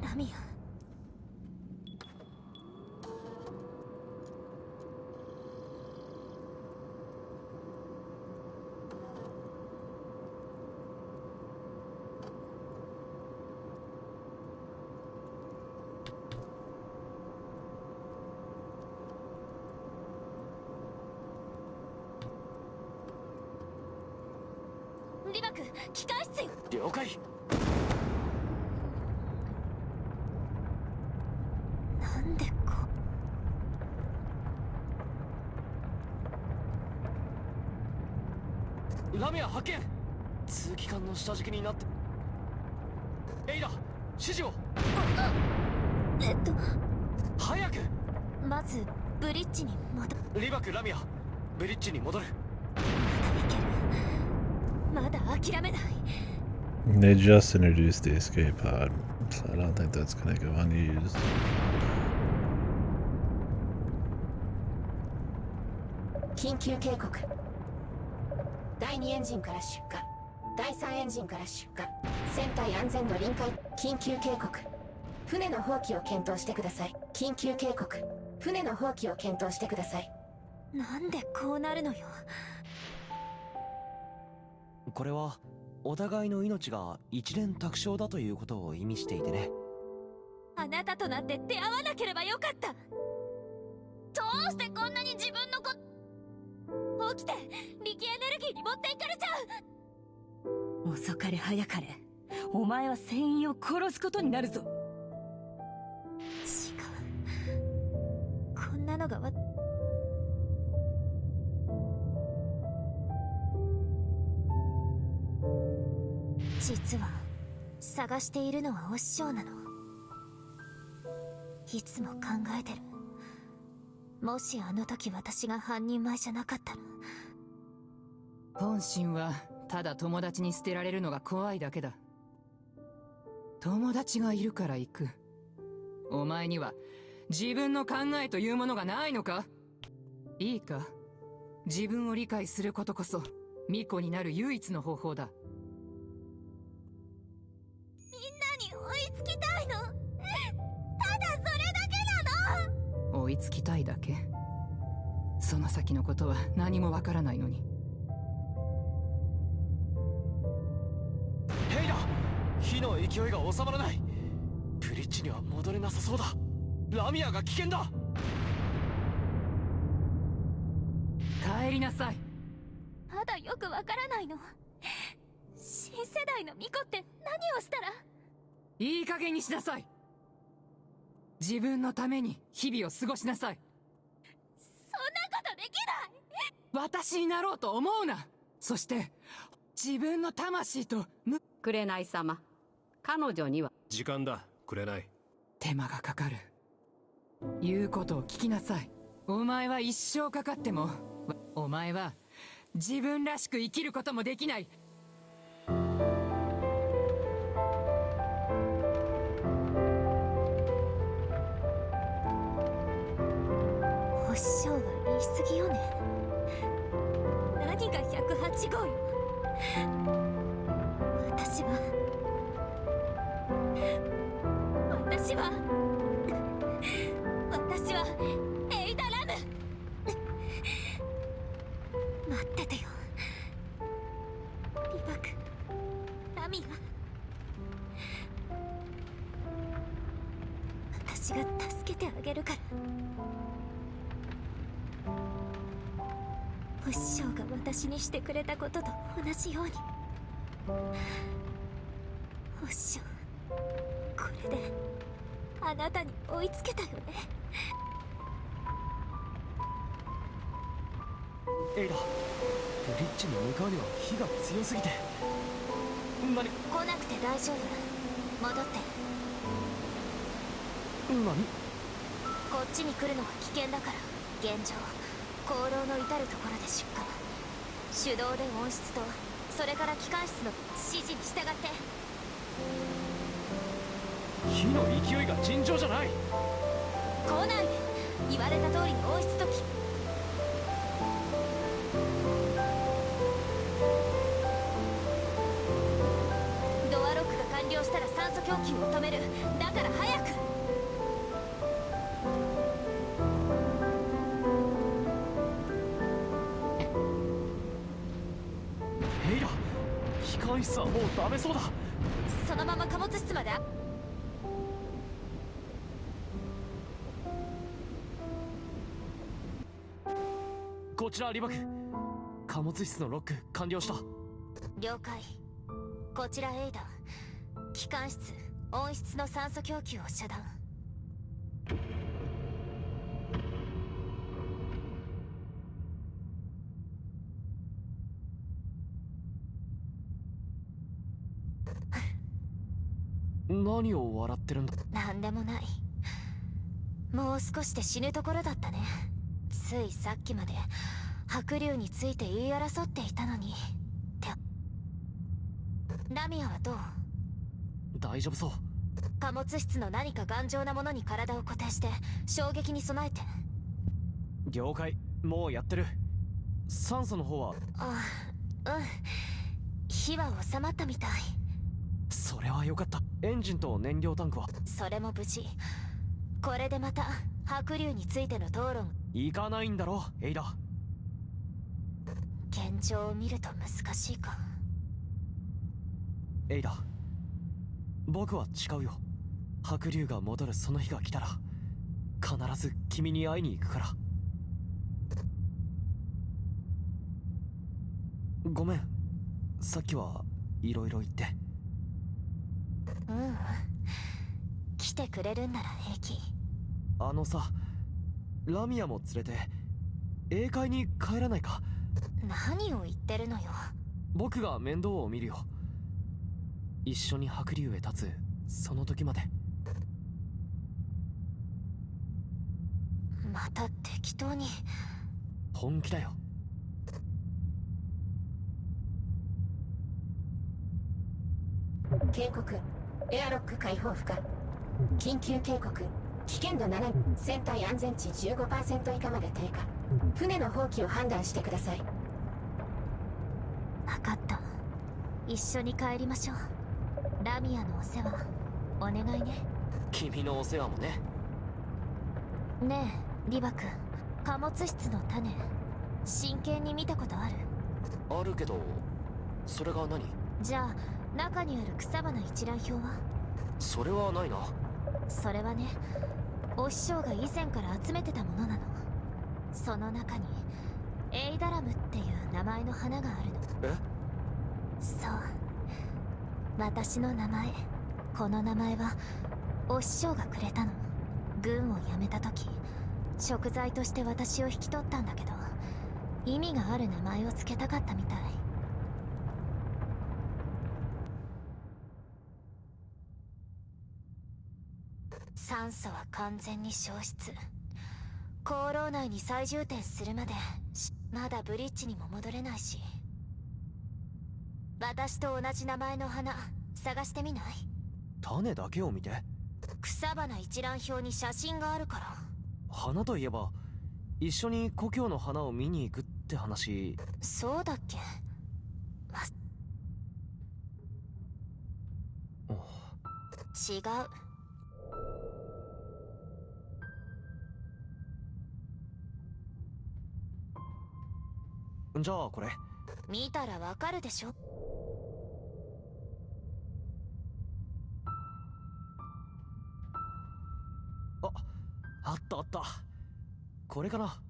ラミア。リバク、機関室よ。了解。なんでラミア発見。通気管の下敷きになって。エイダ、指示を。早く。まずブリッジに戻る。リバク、ラミア、ブリッジに戻る。まだ諦めない。 They just introduced the escape pod, so I don't think that's gonna go unused. 緊急警告。第2エンジンから出火。第3エンジンから出火。船体安全度臨界。緊急警告。船の放棄を検討してください。緊急警告。船の放棄を検討してください。なんでこうなるのよ。これはお互いの命が一蓮托生だということを意味していてね。あなたとなって出会わなければよかった。どうしてこんなに自分の起きて力エネルギーに持っていかれちゃう。遅かれ早かれお前は船員を殺すことになるぞ。違う、こんなのが実は探しているのはお師匠なの。いつも考えてる。もしあの時私が半人前じゃなかったら。本心はただ友達に捨てられるのが怖いだけだ。友達がいるから行く。お前には自分の考えというものがないのか？いいか、自分を理解することこそ巫女になる唯一の方法だ。みんなに追いつきたいの。ただそれだけなの。追いつきたいだけ。その先のことは何もわからないのに。ヘイダ、火の勢いが収まらない。ブリッジには戻れなさそうだ。ラミアが危険だ。帰りなさい。まだよくわからないの。新世代の巫女って何をしたら。いい加減にしなさい。自分のために日々を過ごしなさい。そんなことできない。私になろうと思うな。そして自分の魂と紅様、彼女には時間だ。紅、手間がかかる。言うことを聞きなさい。お前は一生かかっても、お前は自分らしく生きることもできない。お師匠は言い過ぎよね。何が108号よ。私はエイダ・ラム。待っててよ、リバク、ラミア。私が助けてあげるから。お師匠が私にしてくれたことと同じように。お師匠、これであなたに追いつけたよね。エイダ、ブリッジに向かうには火が強すぎて。何？来なくて大丈夫。戻って。何？こっちに来るのは危険だから。現状坑道の至るところで出火。手動で温室と、それから機関室の指示に従って。火の勢いが尋常じゃない。来ないで。言われた通りに温室とドアロックが完了したら酸素供給を止める。だから早く。エイダ、機関室はもうダメそうだ。そのまま貨物室まで。こちらリバク、貨物室のロック完了した。了解。こちらエイダ。機関室温室の酸素供給を遮断。何を笑ってるんだ。なんでもない。もう少しで死ぬところだったね。ついさっきまで白龍について言い争っていたのに。ってラミアはどう？大丈夫そう。貨物室の何か頑丈なものに体を固定して衝撃に備えて。了解、もうやってる。酸素の方は？ああ、うん。火は収まったみたい。それはよかった。エンジンと燃料タンクは？それも無事。これでまた白龍についての討論。行かないんだろエイダ。現状を見ると難しいか。エイダ、僕は誓うよ。白龍が戻るその日が来たら必ず君に会いに行くから。ごめん、さっきはいろいろ言って。うん、来てくれるんなら平気。あのさ、ラミアも連れて英会に帰らないか？何を言ってるのよ。僕が面倒を見るよ。一緒に白龍へ立つその時まで。また適当に。本気だよ。警告、エアロック開放不可。緊急警告、危険度7、船体安全値 15% 以下まで低下。船の放棄を判断してください。分かった。一緒に帰りましょう。ラミアのお世話お願いね。君のお世話もね。ねえリバ君、貨物室の種真剣に見たことある？あるけど、それが何？じゃあ中にある草花一覧表は？それはないな。それはね、お師匠が以前から集めてたものなの。その中にエイダラムっていう名前の花があるの。え？そう、私の名前。この名前はお師匠がくれたの。軍を辞めた時食材として私を引き取ったんだけど、意味がある名前を付けたかったみたい。酸素は完全に消失。坑道内に再充填するまでまだブリッジにも戻れないし。私と同じ名前の花探してみない？種だけを見て。草花一覧表に写真があるから。花といえば一緒に故郷の花を見に行くって話。そうだっけ？違う。じゃあこれ見たらわかるでしょ。あったあった。これかな。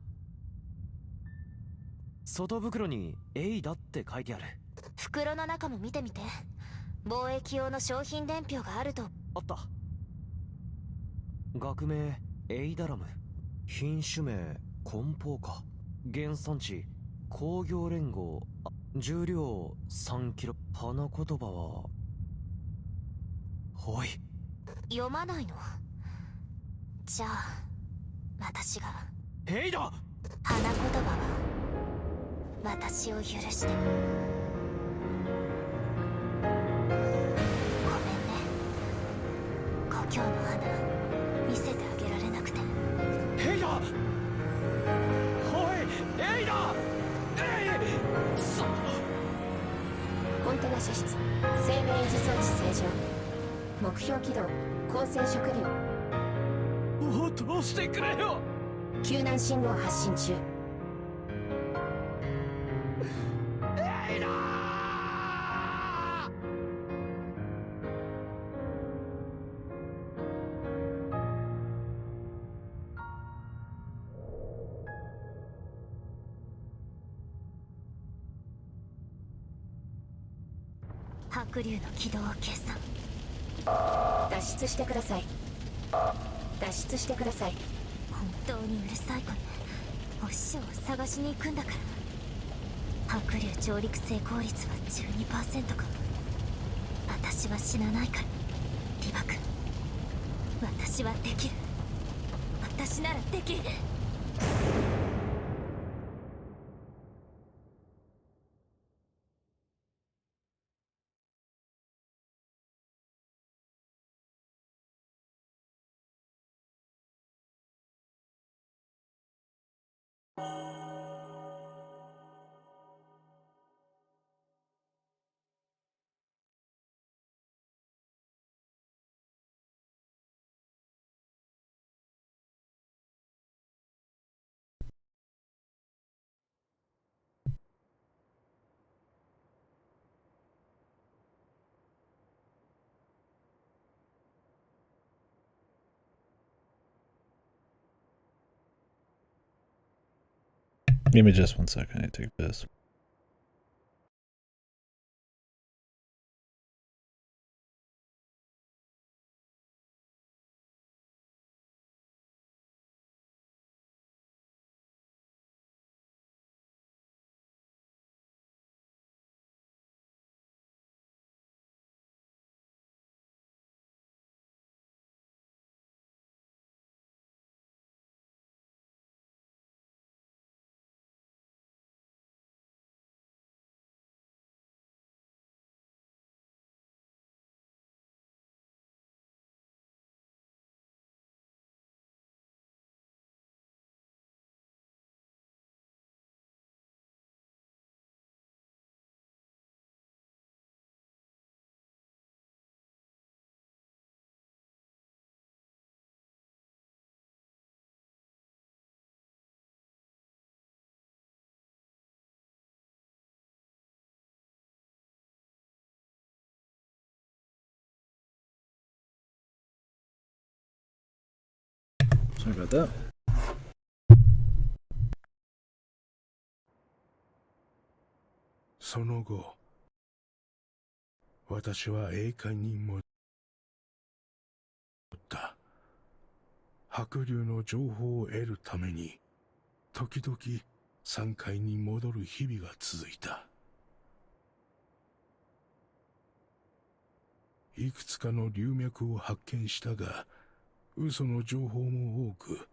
外袋にエイダって書いてある。袋の中も見てみて。貿易用の商品伝票があると。あった。学名エイダラム、品種名コンポーカ、原産地工業連合、重量3キロ。花言葉は、おい。読まないの？じゃあ私が。ヘイダ！花言葉は、私を許して。ごめんね、故郷の花見せてあげられなくて。ヘイダ！おい、ヘイダ！コンテナ射出、生命維持装置正常。目標軌道、光線食流。どうしてくれよ。救難信号発信中。ヘイダ！白龍の軌道を計算。脱出してください。脱出してください。本当にうるさい子ね。お師匠を探しに行くんだから。白龍上陸成功率は 12% か。私は死なないから、リバ君。私はできる。私ならできる。Give me just 1 second. I need to take this. Sorry about that. その後、私は栄冠に戻った。白龍の情報を得るために、時々3階に戻る日々が続いた。いくつかの龍脈を発見したが、嘘の情報も多く、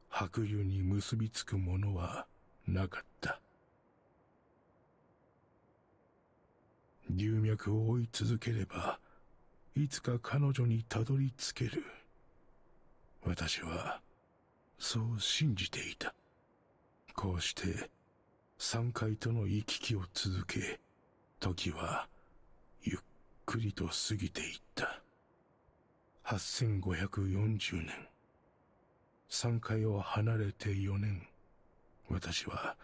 白龍に結びつくものはなかった。龍脈を追い続ければ、いつか彼女にたどり着ける。私は、そう信じていた。こうして、3階との行き来を続け、時は、ゆっくりと過ぎていった。8540年。3階を離れて4年。私は、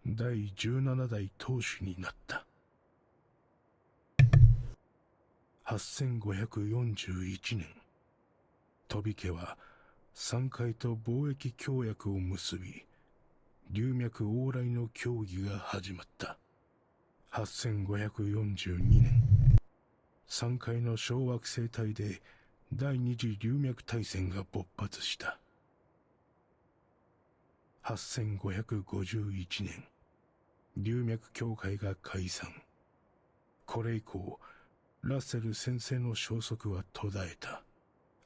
第17代当主になった。8541年。飛家は、3階と貿易協約を結び、龍脈往来の協議が始まった。8542年。3階の小惑星帯で第二次龍脈大戦が勃発した。8551年。龍脈協会が解散。これ以降ラッセル先生の消息は途絶えた。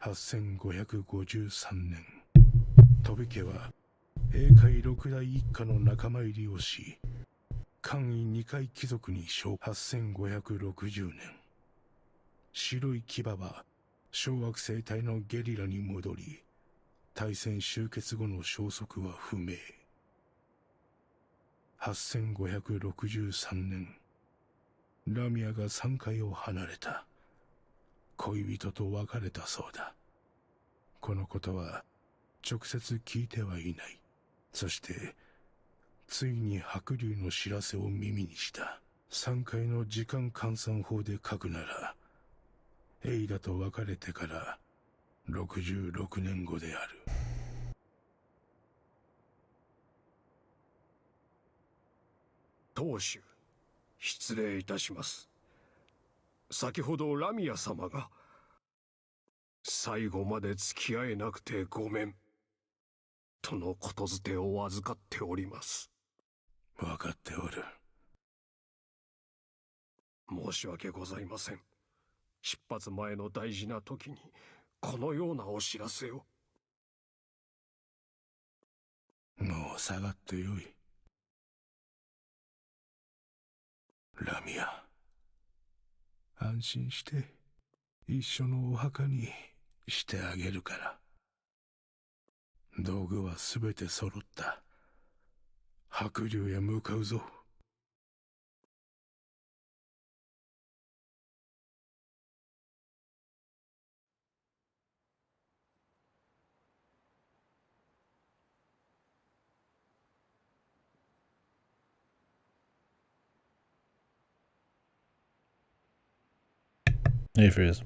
8553年飛び家は英海六大一家の仲間入りをし、官位二階貴族に昇。8560年白い牙は小惑星帯のゲリラに戻り、大戦終結後の消息は不明。8563年ラミアが山界を離れた。恋人と別れたそうだ。このことは直接聞いてはいない。そしてついに白龍の知らせを耳にした。山界の時間換算法で書くなら、エイダと別れてから66年後である。当主、失礼いたします。先ほどラミア様が、最後まで付き合えなくてごめん、とのことづてを預かっております。分かっておる。申し訳ございません。出発前の大事な時に、このようなお知らせを。もう下がってよい。ラミア、安心して一緒のお墓にしてあげるから。道具はすべて揃った。白龍へ向かうぞ。Hey, Freeze.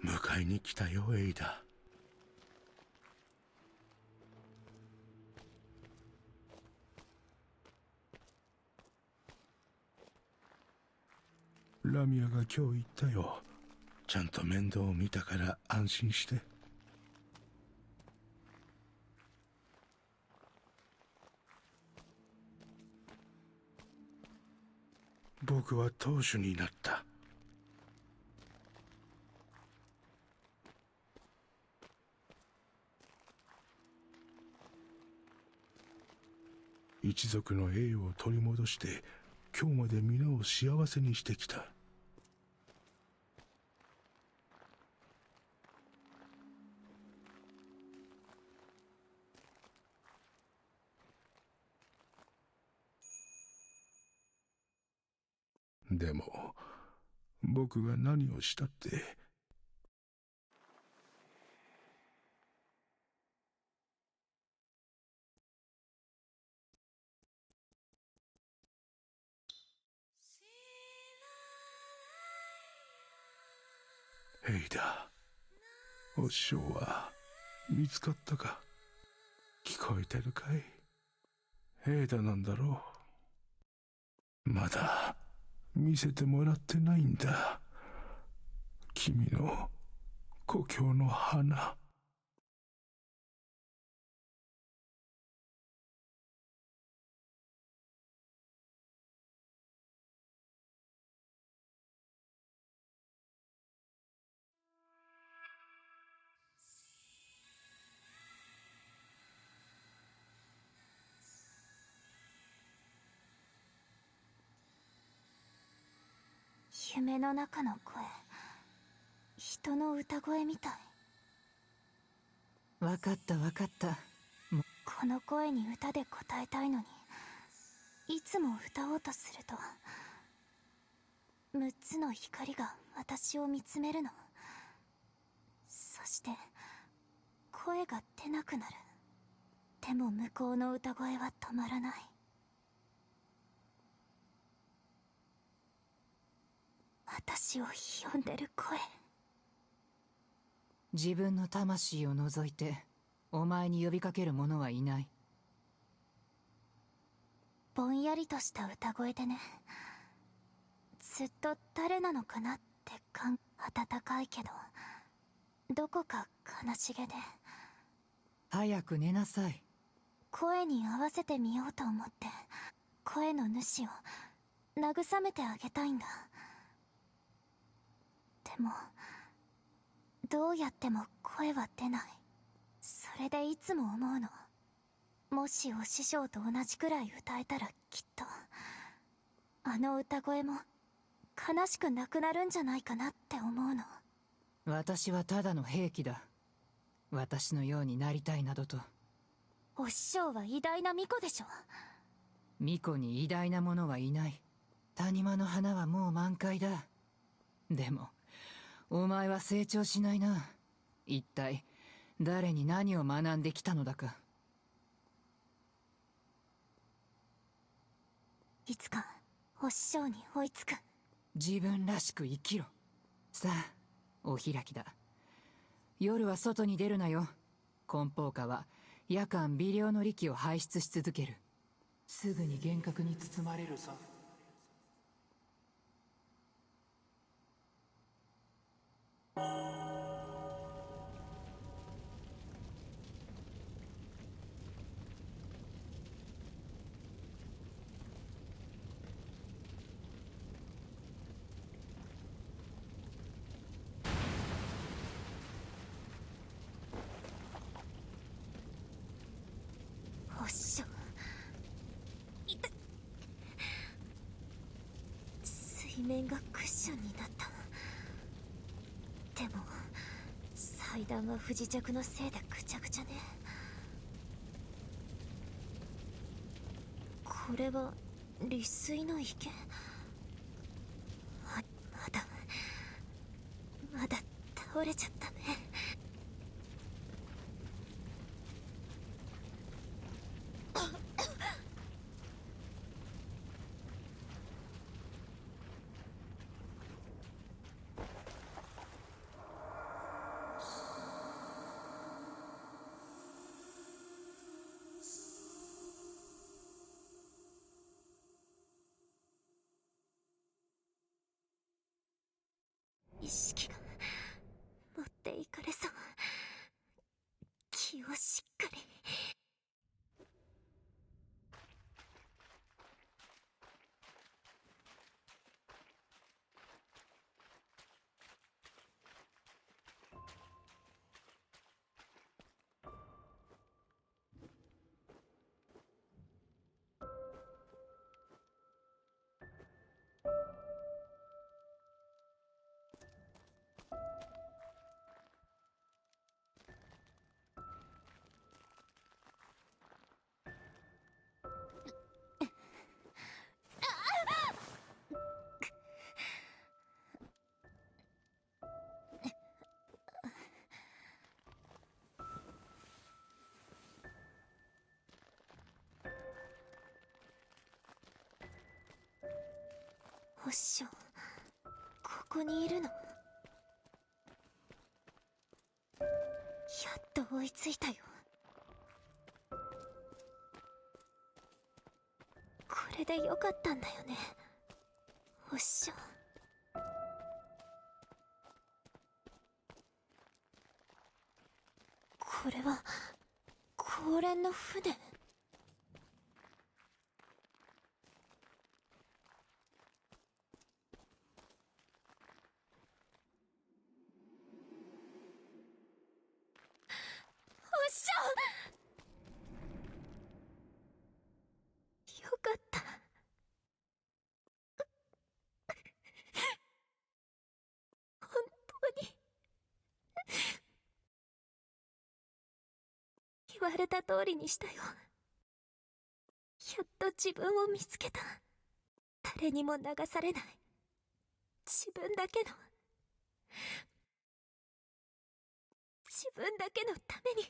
迎えに来たよ、エイダ。ラミアが今日言ったよ。ちゃんと面倒を見たから安心して。僕は当主になった。一族の栄誉を取り戻して今日まで皆を幸せにしてきた。でも僕が何をしたってエイダ、お師匠は見つかったか？聞こえてるかい？エイダなんだろう。まだ見せてもらってないんだ。君の故郷の花。夢の中の声、人の歌声みたい。わかったわかった。この声に歌で答えたいのに、いつも歌おうとすると6つの光が私を見つめるの。そして声が出なくなる。でも向こうの歌声は止まらない。私を呼んでる声。自分の魂を除いてお前に呼びかける者はいない。ぼんやりとした歌声でね。ずっと誰なのかなって温かいけどどこか悲しげで。早く寝なさい。声に合わせてみようと思って声の主を慰めてあげたいんだ。でもどうやっても声は出ない。それでいつも思うの。もしお師匠と同じくらい歌えたらきっとあの歌声も悲しくなくなるんじゃないかなって思うの。私はただの兵器だ。私のようになりたいなどと。お師匠は偉大な巫女でしょ。巫女に偉大なものはいない。谷間の花はもう満開だ。でもお前は成長しないな。一体誰に何を学んできたのだか。いつかお師匠に追いつく。自分らしく生きろ。さあお開きだ。夜は外に出るなよ。梱包下は夜間微量の力を排出し続ける。すぐに幻覚に包まれるぞ。お師匠痛っ。水面がクッションになった。でも祭壇は不時着のせいでぐちゃぐちゃね。これは利水の池。まだ倒れちゃったね。意識が持っていかれそう。気をしっかり。お師匠、ここにいるの？やっと追いついたよ。これでよかったんだよね、お師匠。これは高連の船。お師匠、よかった。本当に言われた通りにしたよ。やっと自分を見つけた。誰にも流されない自分だけのために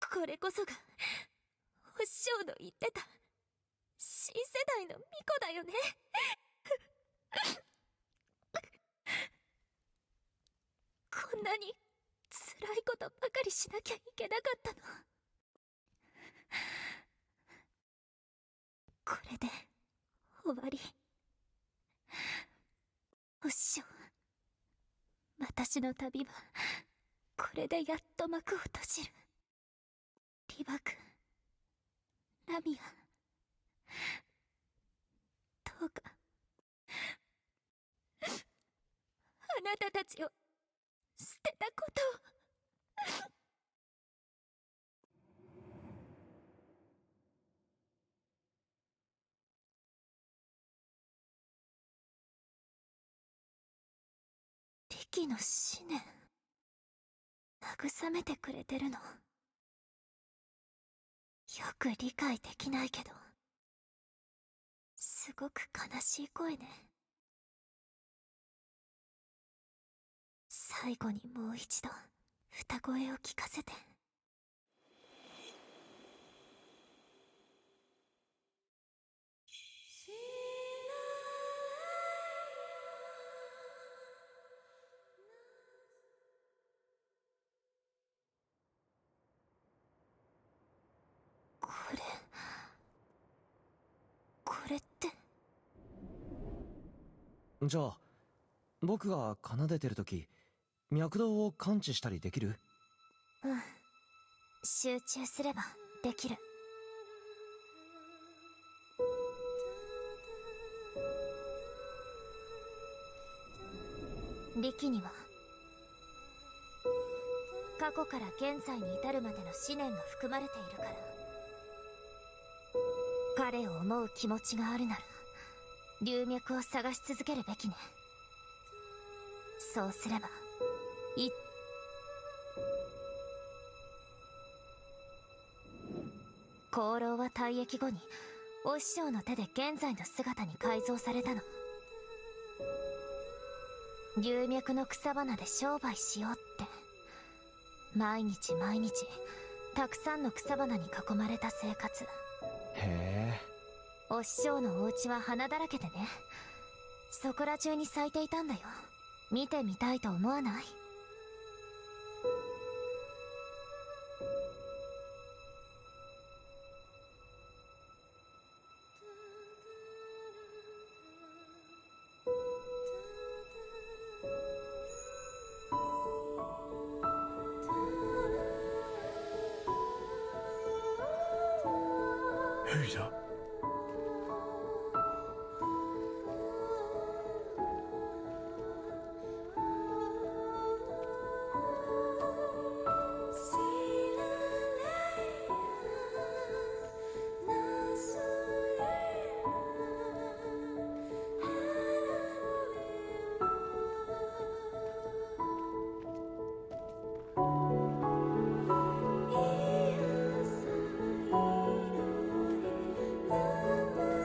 ここれこそがお師匠の言ってた新世代の巫女だよね。こんなに辛いことばかりしなきゃいけなかったの。これで終わり。お師匠、私の旅はこれでやっと幕を閉じる。リバ君、ラミア、どうかあなたたちを捨てたことを。リキの思念、慰めてくれてるの。よく理解できないけど、すごく悲しい声ね。最後にもう一度歌声を聞かせて。これってじゃあ僕が奏でてる時脈動を感知したりできる？うん、集中すればできる。リキには過去から現在に至るまでの思念が含まれているから、彼を思う気持ちがあるなら流脈を探し続けるべきね。そうすれば功労は退役後にお師匠の手で現在の姿に改造されたの。流脈の草花で商売しようって毎日毎日たくさんの草花に囲まれた生活。へえ。お師匠のお家は花だらけでね、そこら中に咲いていたんだよ。見てみたいと思わない？ヘイだ。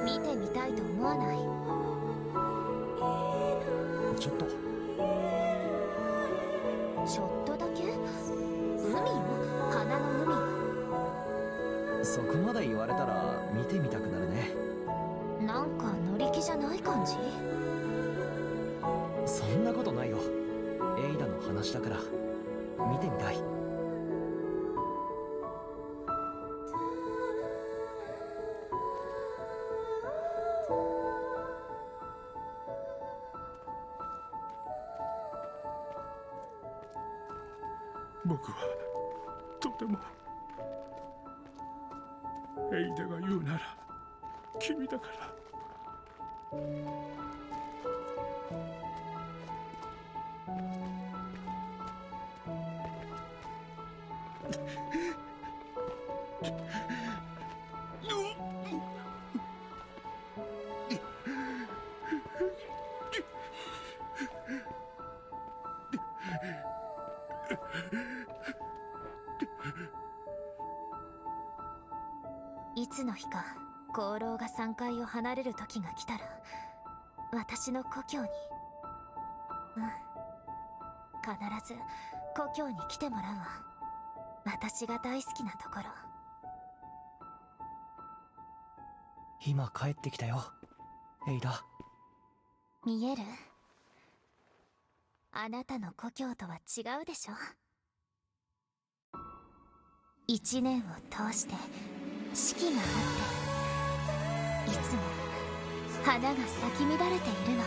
見てみたいと思わない？ちょっと。ちょっとだけ？海よ、花の海。そこまで言われたら見てみたくなるね。なんか乗り気じゃない感じ？そんなことないよ。エイダの話だから見てみたい。僕はとてもエイダが言うなら君だから。いつの日か功労が山界を離れる時が来たら私の故郷に、必ず故郷に来てもらうわ。私が大好きなところ。今帰ってきたよ、エイダ。見える？あなたの故郷とは違うでしょ。一年を通して四季があって、いつも花が咲き乱れているの。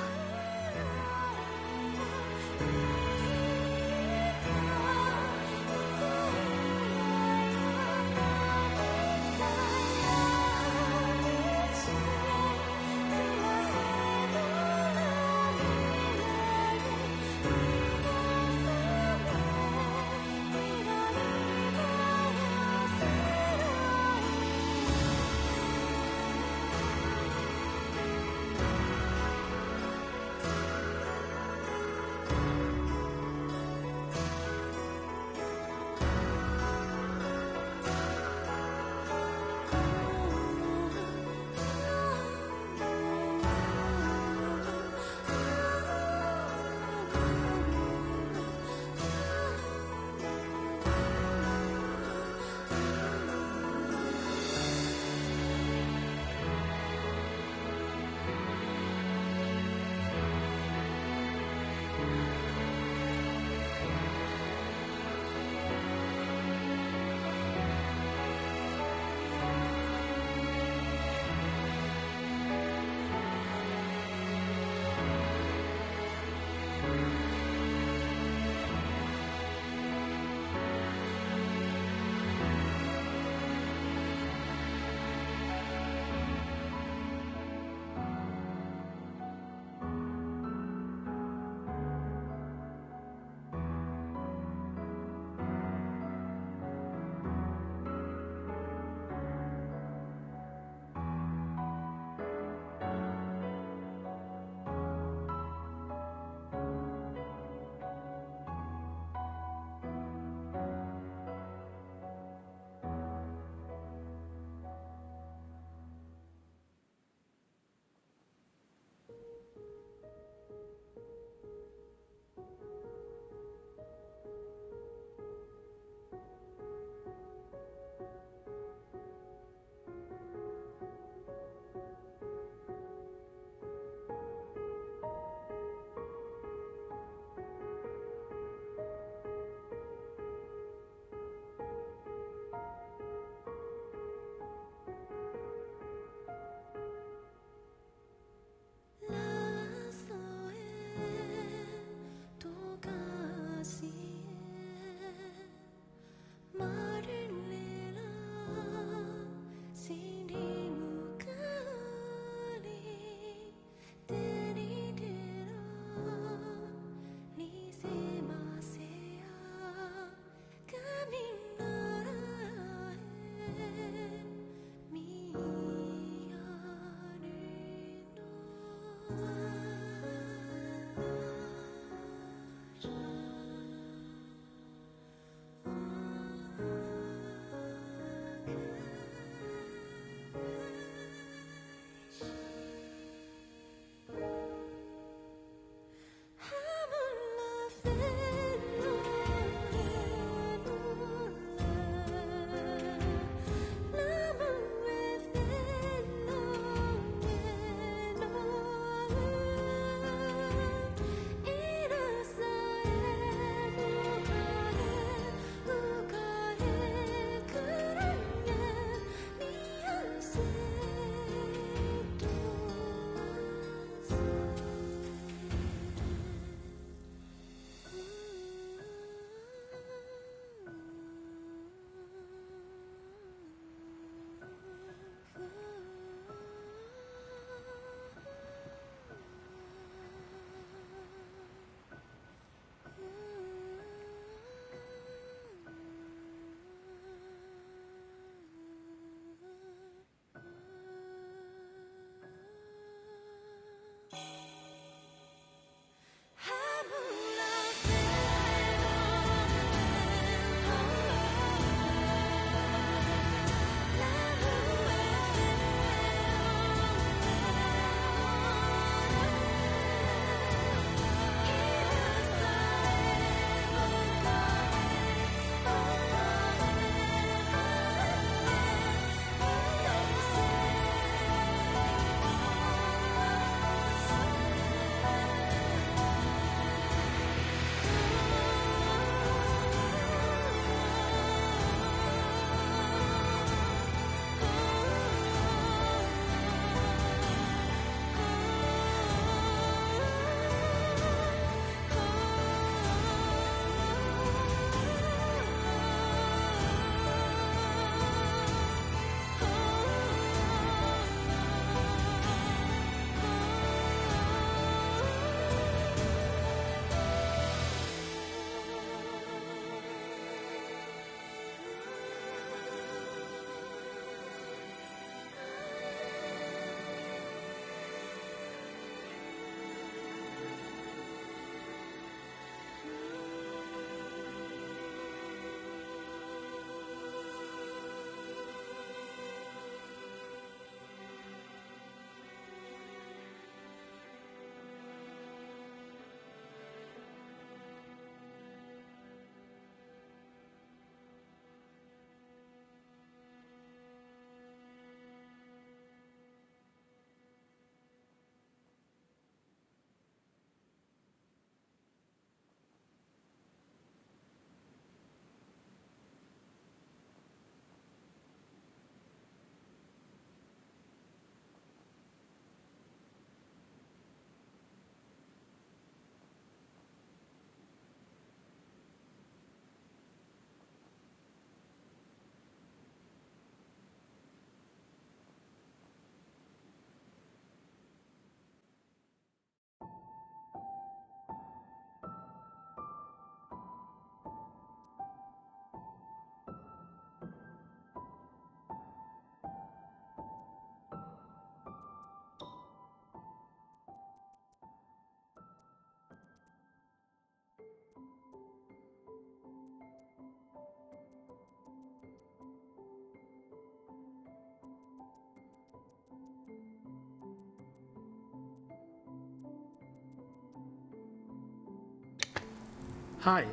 Hi,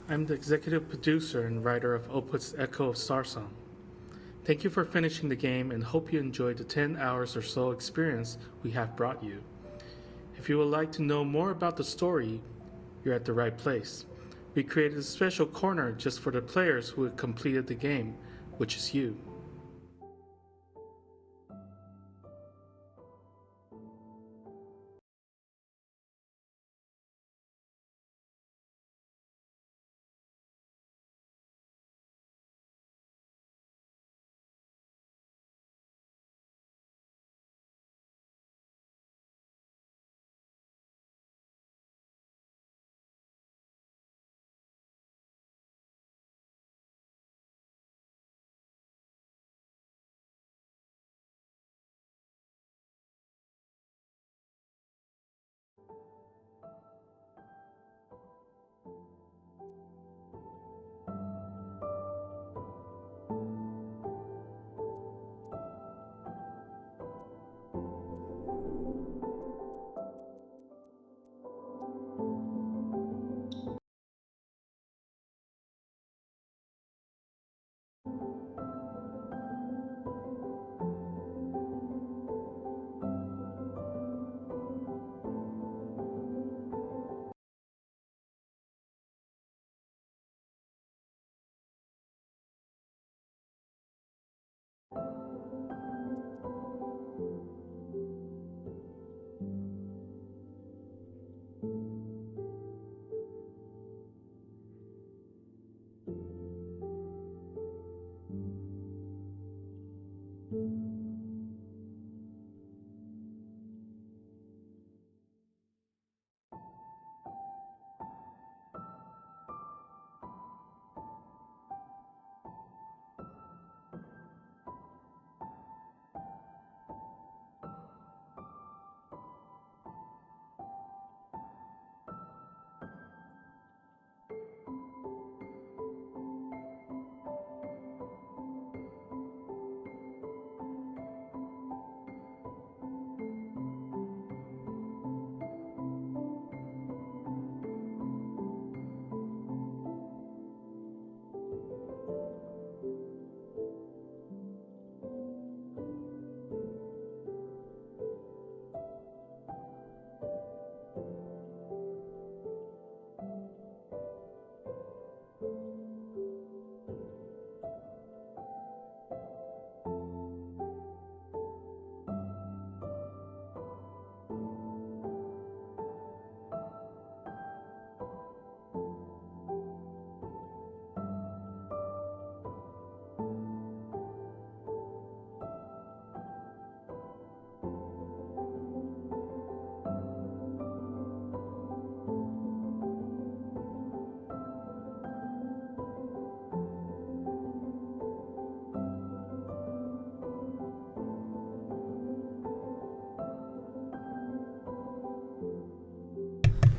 I'm the executive producer and writer of Opus Echo of Starsong. Thank you for finishing the game and hope you enjoyed the 10 hours or so experience we have brought you. If you would like to know more about the story, you're at the right place. We created a special corner just for the players who have completed the game, which is you.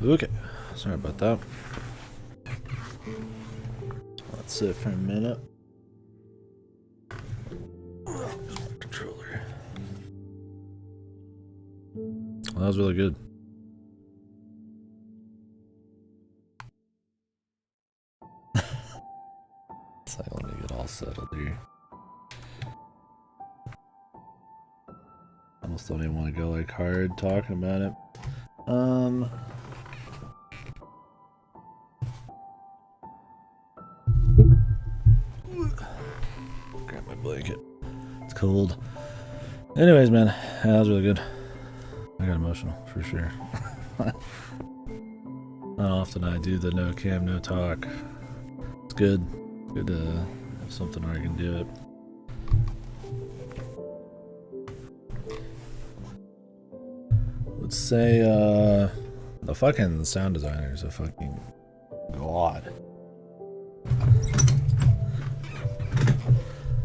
Okay, sorry about that. Let's sit for a minute. Controller. Well, that was really good. It's like, let me get all settled here. I almost don't even want to go like hard talking about it. Grab my blanket. It's cold. Anyways, man, yeah, that was really good. I got emotional for sure. Not often I do the no cam, no talk. It's good. Good to have something where I can do it. Let's say the fucking sound designer is a fucking god.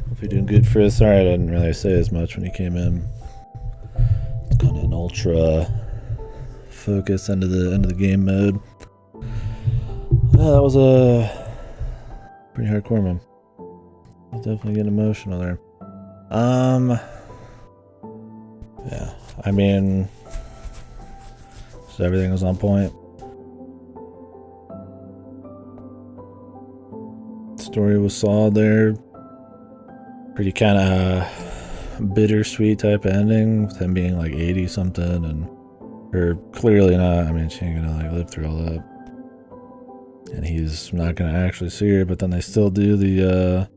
Hope you're doing good, Frisk. Sorry I didn't really say as much when you came in. It's kind of an ultra focus into the game mode. Yeah, that was a pretty hardcore, man. I was definitely getting emotional there. Yeah, I mean, so everything was on point. story was solid there. Pretty kind of bittersweet type of ending, with him being like 80 something and her clearly not. I mean, she ain't gonna like live through all that. And he's not gonna actually see her, but then they still do the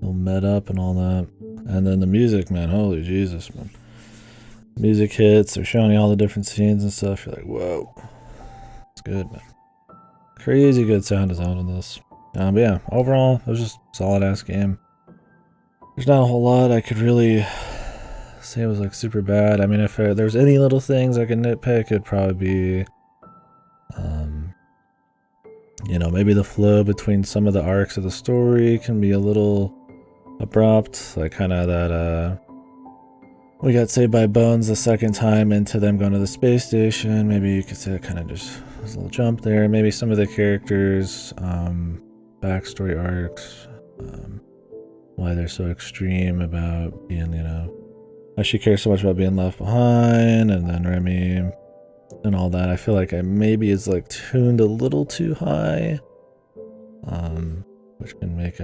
they'll met up and all that. And then the music, man, holy Jesus, man. Music hits, they're showing you all the different scenes and stuff. You're like, whoa. It's good, man. Crazy good sound design on this. But yeah, overall, it was just a solid ass game. There's not a whole lot I could really say was like super bad. I mean, if there's any little things I could nitpick, it'd probably be, you know, maybe the flow between some of the arcs of the story can be a little abrupt. Like kind of that, we got saved by Bones the second time into them going to the space station. Maybe you could say it kind of just was a little jump there. Maybe some of the characters, backstory arcs, why they're so extreme about being, you know, why she cares so much about being left behind, and then Remy and all that. I feel like I maybe is like tuned a little too high, which can make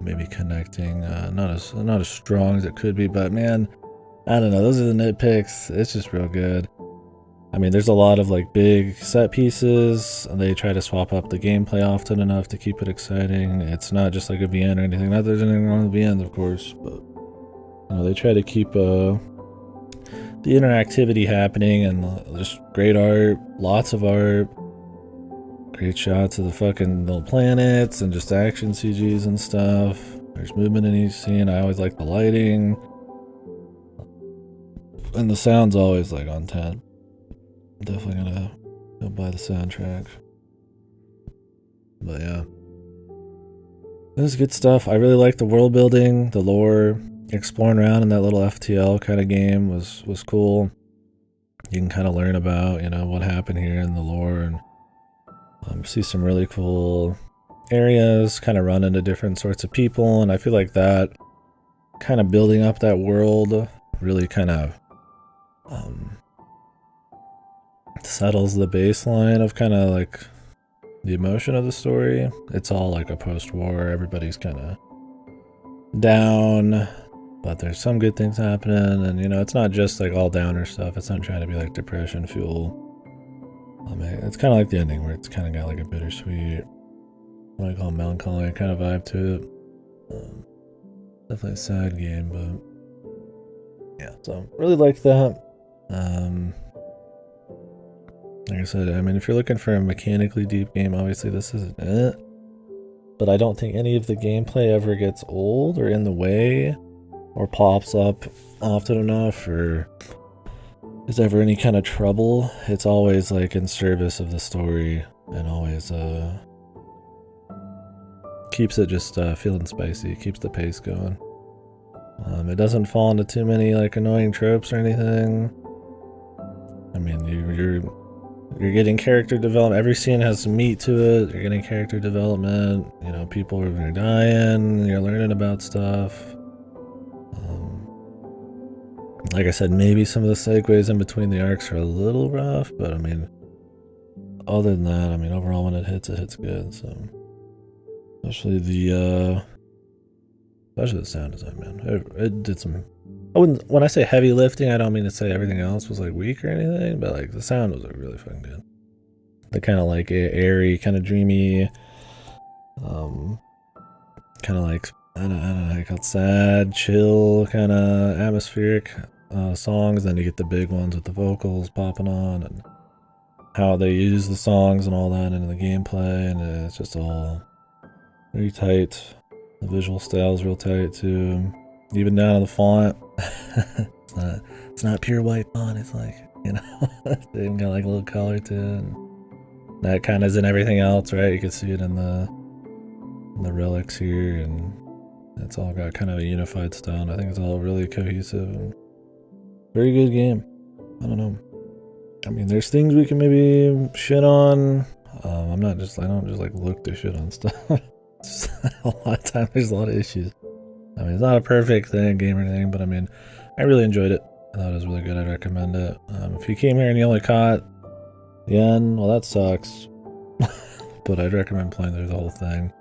maybe connecting not as strong as it could be. But man, I don't know, those are the nitpicks. It's just real good. I mean, there's a lot of like big set pieces. They try to swap up the gameplay often enough to keep it exciting. It's not just like a VN or anything. Not that there's anything wrong with VNs, of course, but you know, they try to keep the interactivity happening, and just great art, lots of art, great shots of the fucking little planets and just action CGs and stuff. There's movement in each scene. I always like the lighting, and the sound's always like on 10. Definitely gonna go buy the soundtrack. But yeah, this is good stuff. I really like the world building, the lore, exploring around in that little FTL kind of game was cool. You can kind of learn about, you know, what happened here in the lore, and see some really cool areas, kind of run into different sorts of people, and I feel like that kind of building up that world really kind of settles the baseline of kind of like the emotion of the story. It's all like a post-war, everybody's kind of down, but there's some good things happening, and you know, it's not just like all downer stuff. It's not trying to be like depression fuel. I mean, it's kind of like the ending where it's kind of got like a bittersweet, what I call melancholy kind of vibe to it. Definitely a sad game, but yeah, so really like that. Like I said, I mean, if you're looking for a mechanically deep game, obviously this isn't it. But I don't think any of the gameplay ever gets old or in the way or pops up often enough or is ever any kind of trouble. It's always like in service of the story and always keeps it just feeling spicy, keeps the pace going. It doesn't fall into too many like annoying tropes or anything. I mean, you're getting character development. Every scene has some meat to it. You're getting character development. You know, people are dying. You're learning about stuff. Like I said, maybe some of the segues in between the arcs are a little rough, but I mean, other than that, I mean, overall when it hits good. So, especially the sound design, man. It did some. When I say heavy lifting, I don't mean to say everything else was like weak or anything, but like the sound was like really fucking good. The kind of like airy, kind of dreamy, kind of like I don't know how you call it, sad, chill, kind of atmospheric songs. Then you get the big ones with the vocals popping on, and how they use the songs and all that into the gameplay, and it's just all very tight. The visual style is real tight too. Even down to the font. It's not pure white font. It's like, you know, they even got like a little color to it. And that kind of is in everything else, right? You can see it in the relics here, and it's all got kind of a unified style. And I think it's all really cohesive and very good game. I don't know. I mean, there's things we can maybe shit on. I don't just like look to shit on stuff. A lot of times there's a lot of issues. I mean, it's not a perfect game or anything, but I mean, I really enjoyed it. I thought it was really good. I'd recommend it. If you came here and you only caught the end, well, that sucks. But I'd recommend playing through the whole thing.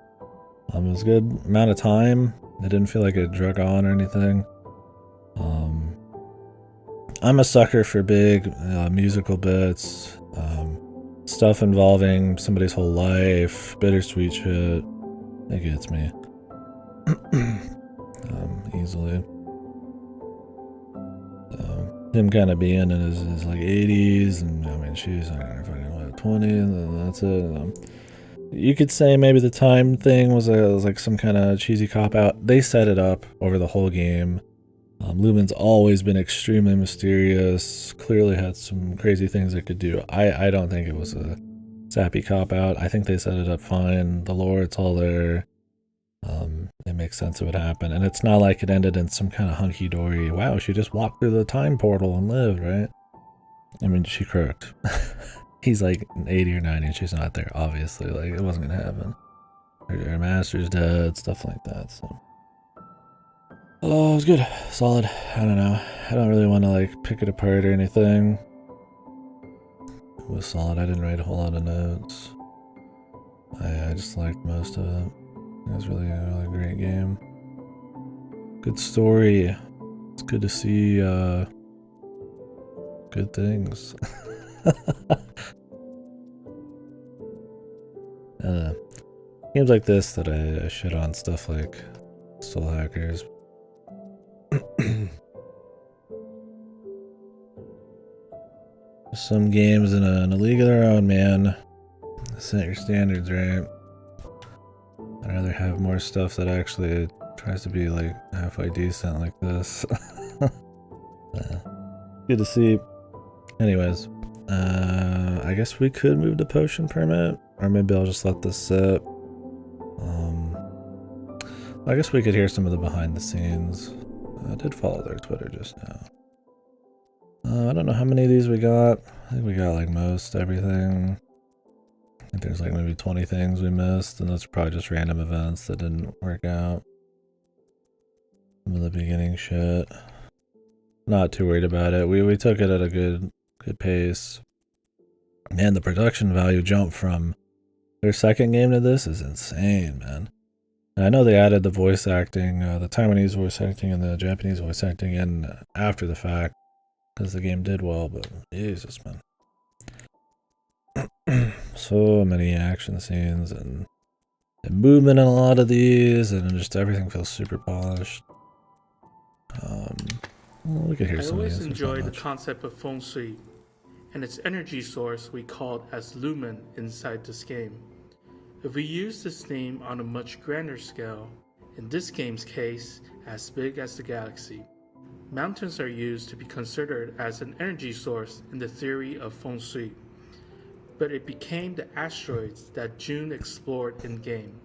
It was a good amount of time. It didn't feel like it drug on or anything. I'm a sucker for big musical bits, stuff involving somebody's whole life, bittersweet shit. It gets me. Easily. Him kind of being in his like 80s, and I mean, she's fucking 20, and that's it. You could say maybe the time thing was like some kind of cheesy cop out. They set it up over the whole game. Lumen's always been extremely mysterious. Clearly had some crazy things it could do. I don't think it was a sappy cop out. I think they set it up fine. The lore, it's all there. It makes sense it would happen, and it's not like it ended in some kind of hunky-dory, wow, she just walked through the time portal and lived, right? I mean, she croaked. He's like 80 or 90 and she's not there, obviously. Like, it wasn't gonna happen. Her master's dead, stuff like that, so. Oh, it was good. Solid. I don't know. I don't really want to, like, pick it apart or anything. It was solid. I didn't write a whole lot of notes. I just liked most of it. It was really a really great game. Good story. It's good to see good things. Games like this that I shit on stuff like Soul Hackers. Some games in a league of their own, man. Set your standards right. I'd rather have more stuff that actually tries to be like halfway decent like this. Good to see. Anyways, I guess we could move to potion permit, or maybe I'll just let this sit. I guess we could hear some of the behind the scenes. I did follow their Twitter just now. I don't know how many of these we got. I think we got like most everything. I think there's like maybe 20 things we missed, and those are probably just random events that didn't work out. Some of the beginning shit. Not too worried about it. We took it at a good pace. Man, the production value jump from their second game to this is insane, man. And I know they added the voice acting, the Taiwanese voice acting and the Japanese voice acting in after the fact, because the game did well, but Jesus, man. So many action scenes and movement in a lot of these, and just everything feels super polished. We could hear I some of always these. enjoy the concept of feng shui and its energy source we called as lumen inside this game. If we use this name on a much grander scale, in this game's case, as big as the galaxy, mountains are used to be considered as an energy source in the theory of feng shui. But it became the asteroids that June explored in-game.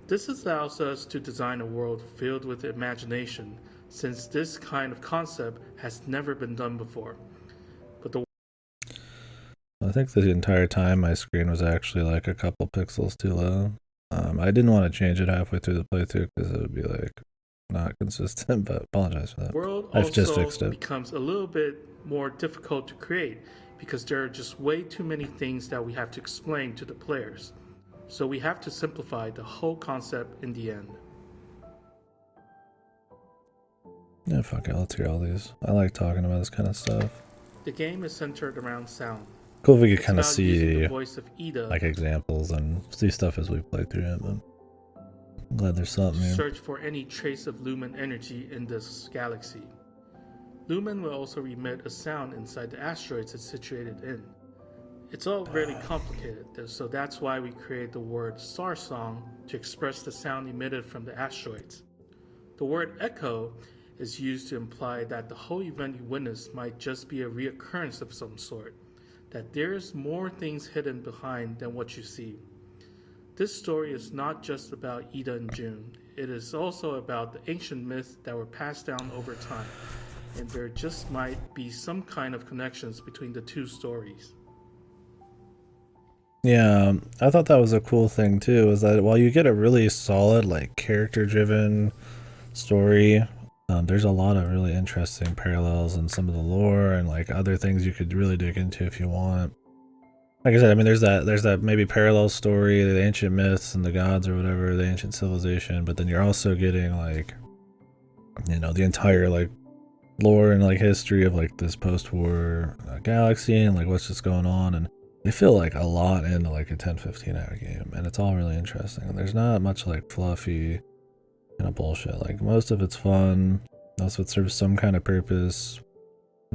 This allows us to design a world filled with imagination, since this kind of concept has never been done before. But I think the entire time my screen was actually like a couple pixels too low. I didn't want to change it halfway through the playthrough because it would be like not consistent, but apologize for that. world I've just also fixed it. becomes a little bit more difficult to create because there are just way too many things that we have to explain to the players. So we have to simplify the whole concept in the end. Yeah, fuck it, let's hear all these. I like talking about this kind of stuff. The game is centered around sound. Cool if we could It's kind of about using see the voice of Ida like examples and see stuff as we play through it, but I'm glad there's something to here. search for any trace of lumen energy in this galaxy. Lumen will also emit a sound inside the asteroids it's situated in. It's all very complicated, so that's why we create the word Starsong to express the sound emitted from the asteroids. The word echo is used to imply that the whole event you witness might just be a reoccurrence of some sort, that there's more things hidden behind than what you see. This story is not just about Ida and June, it is also about the ancient myths that were passed down over time, and there just might be some kind of connections between the two stories. Yeah, I thought that was a cool thing too, is that while you get a really solid, like, character-driven story. There's a lot of really interesting parallels in some of the lore and like other things you could really dig into if you want. Like I said, I mean, there's that maybe parallel story, the ancient myths and the gods or whatever, the ancient civilization, but then you're also getting like, you know, the entire like lore and like history of like this post-war galaxy and like what's just going on, and they feel like a lot into like a 10-15 hour game, and it's all really interesting. And there's not much like fluffy kind of bullshit. Like most of it's fun, most of it serves some kind of purpose.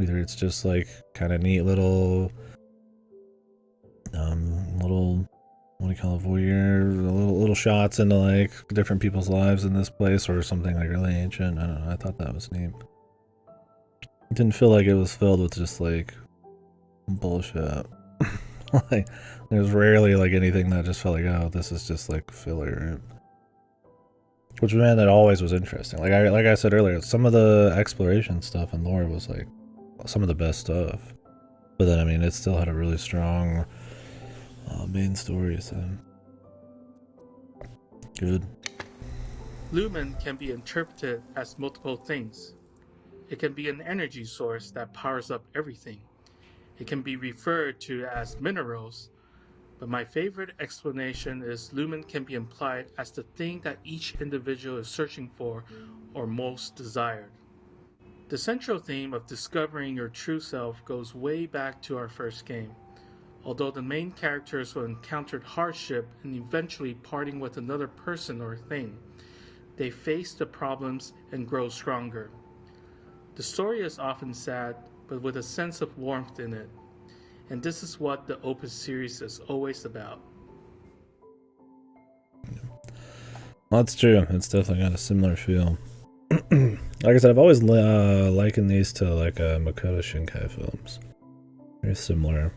Either it's just like kind of neat little what do you call it, voyeur, little shots into like different people's lives in this place, or something like really ancient. I don't know, I thought that was neat. It didn't feel like it was filled with just like bullshit. Like there's rarely like anything that just felt like, oh, this is just like filler. Which, man, that always was interesting. Like I said earlier, some of the exploration stuff and lore was like some of the best stuff. But then, I mean, it still had a really strong main story, so good. Lumen can be interpreted as multiple things. It can be an energy source that powers up everything. It can be referred to as minerals, but my favorite explanation is lumen can be implied as the thing that each individual is searching for or most desired. The central theme of discovering your true self goes way back to our first game. Although the main characters will encounter hardship and eventually parting with another person or thing, they face the problems and grow stronger. The story is often sad, but with a sense of warmth in it. And this is what the Opus series is always about. Well, that's true. It's definitely got a similar feel. Like I said, I've always likened these to like Makoto Shinkai films. Very similar.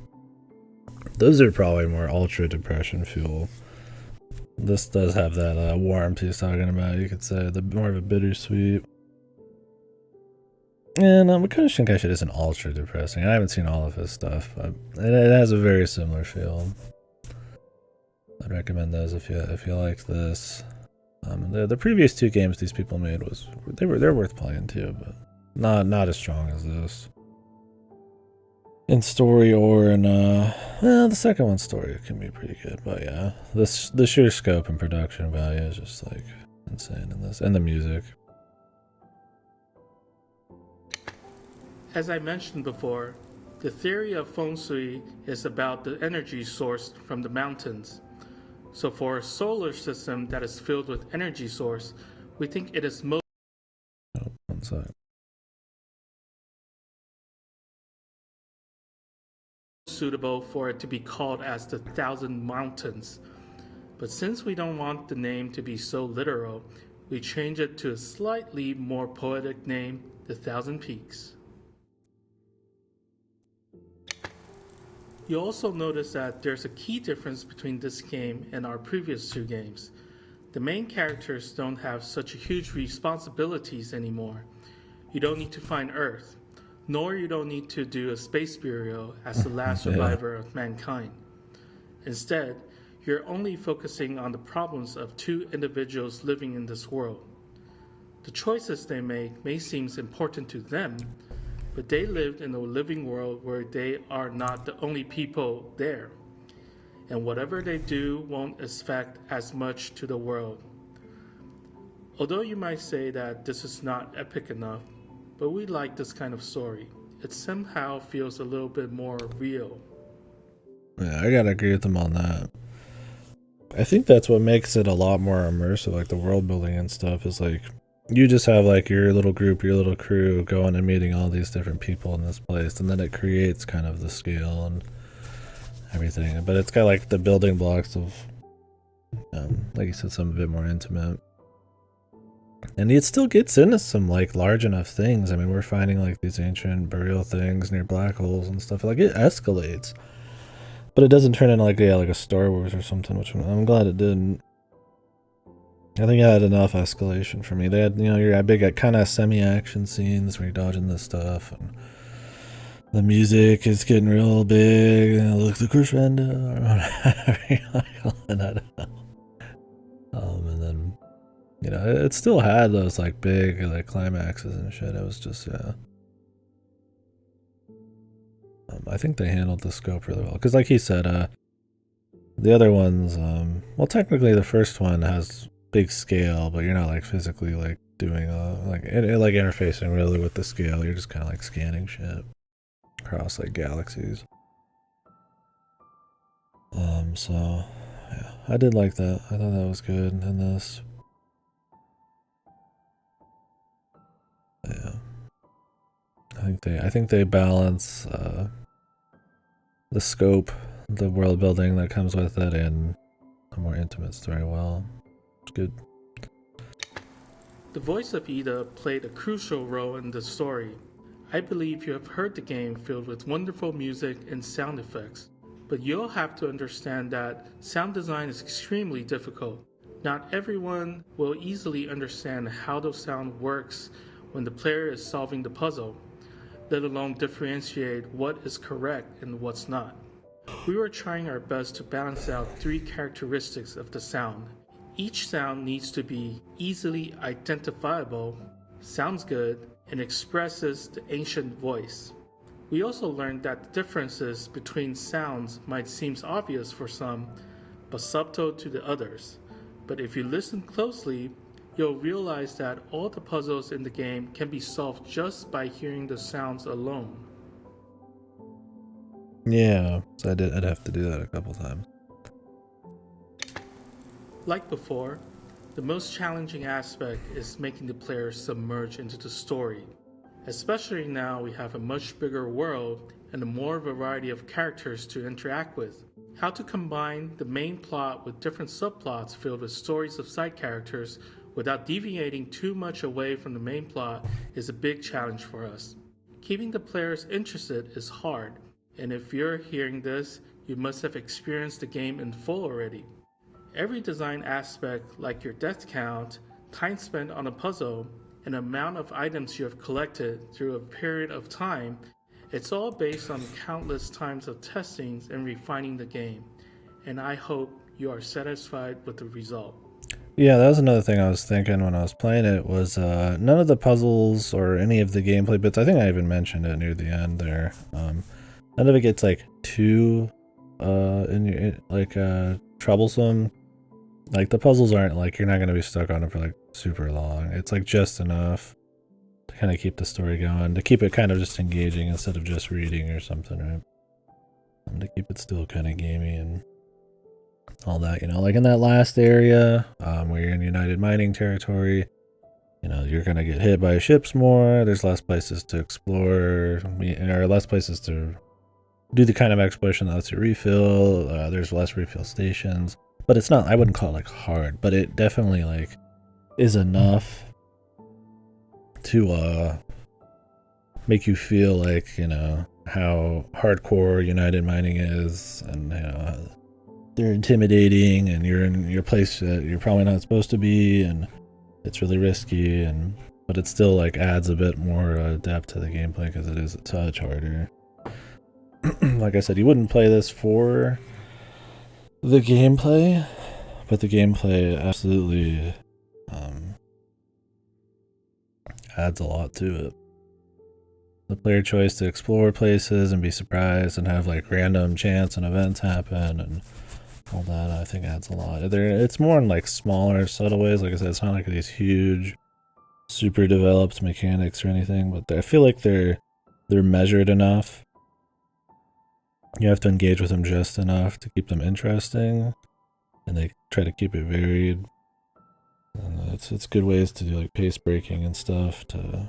Those are probably more ultra depression fuel. This does have that warmth he's talking about, you could say. The more of a bittersweet. And Makoto Shinkai shit isn't ultra depressing. I haven't seen all of his stuff, but it has a very similar feel. I'd recommend those if you like this. The previous two games these people made they're worth playing too, but not as strong as this. In story or in well, the second one's story can be pretty good, but yeah, the sheer scope and production value is just like insane in this, and the music. As I mentioned before, the theory of feng shui is about the energy sourced from the mountains. So for a solar system that is filled with energy source, we think it is most suitable for it to be called as the Thousand Mountains. But since we don't want the name to be so literal, we change it to a slightly more poetic name, the Thousand Peaks. You'll also notice that there's a key difference between this game and our previous two games. The main characters don't have such huge responsibilities anymore. You don't need to find Earth, nor you don't need to do a space burial as the last survivor of mankind. Instead, you're only focusing on the problems of two individuals living in this world. The choices they make may seem important to them, but they lived in a living world where they are not the only people there, and whatever they do won't affect as much to the world. Although you might say that this is not epic enough, but we like this kind of story. It somehow feels a little bit more real. Yeah, I gotta agree with them on that. I think that's what makes it a lot more immersive, like the world building and stuff is like, you just have like your little group, your little crew going and meeting all these different people in this place, and then it creates kind of the scale and everything. But it's got like the building blocks of, like you said, some a bit more intimate. And it still gets into some like large enough things. I mean, we're finding like these ancient burial things near black holes and stuff. Like it escalates, but it doesn't turn into like like a Star Wars or something, which I'm glad it didn't. I think it had enough escalation for me. They had, your big kind of semi-action scenes where you're dodging this stuff, and the music is getting real big, and look, the crescendo, or whatever you want to call it, I don't know. And then you know, it still had those like big like climaxes and shit. It was just yeah. I think they handled the scope really well because, like he said, the other ones, well, technically the first one has big scale, but you're not like physically like doing like interfacing really with the scale. You're just kind of like scanning shit across like galaxies. So yeah, I did like that. I thought that was good in this. Yeah, I think they balance the scope, the world building that comes with it, and a more intimate story well. It's good. The voice of Ida played a crucial role in the story. I believe you have heard the game filled with wonderful music and sound effects, but you'll have to understand that sound design is extremely difficult. Not everyone will easily understand how the sound works when the player is solving the puzzle, let alone differentiate what is correct and what's not. We were trying our best to balance out 3 characteristics of the sound. Each sound needs to be easily identifiable, sounds good, and expresses the ancient voice. We also learned that the differences between sounds might seem obvious for some, but subtle to the others. But if you listen closely, you'll realize that all the puzzles in the game can be solved just by hearing the sounds alone. Yeah, so I'd have to do that a couple times. Like before, the most challenging aspect is making the player submerge into the story. Especially now we have a much bigger world and a more variety of characters to interact with. How to combine the main plot with different subplots filled with stories of side characters without deviating too much away from the main plot is a big challenge for us. Keeping the players interested is hard, and if you're hearing this, you must have experienced the game in full already. Every design aspect, like your death count, time spent on a puzzle, and amount of items you have collected through a period of time, it's all based on countless times of testing and refining the game, and I hope you are satisfied with the result. Yeah, that was another thing I was thinking when I was playing it was none of the puzzles or any of the gameplay bits, I think I even mentioned it near the end there, none of it gets like too troublesome. Like the puzzles aren't like, you're not going to be stuck on it for like super long. It's like just enough to kind of keep the story going, to keep it kind of just engaging instead of just reading or something, right? And to keep it still kind of gamey and all that, you know, like in that last area where you're in United Mining territory, you know, you're going to get hit by ships more. There's less places to explore, or less places to do the kind of exploration that lets you refill. There's less refill stations. But it's not, I wouldn't call it like hard, but it definitely like is enough to make you feel like, you know, how hardcore United Mining is, and you know, they're intimidating and you're in your place that you're probably not supposed to be, and it's really risky, and but it still like adds a bit more depth to the gameplay because it is a touch harder. Like I said, you wouldn't play this for the gameplay, but the gameplay absolutely adds a lot to it. The player choice to explore places and be surprised and have like random chance and events happen and all that, I think adds a lot. It's more in like smaller, subtle ways. Like I said, it's not like these huge, super developed mechanics or anything, but I feel like they're measured enough. You have to engage with them just enough to keep them interesting, and they try to keep it varied. And it's good ways to do like pace breaking and stuff to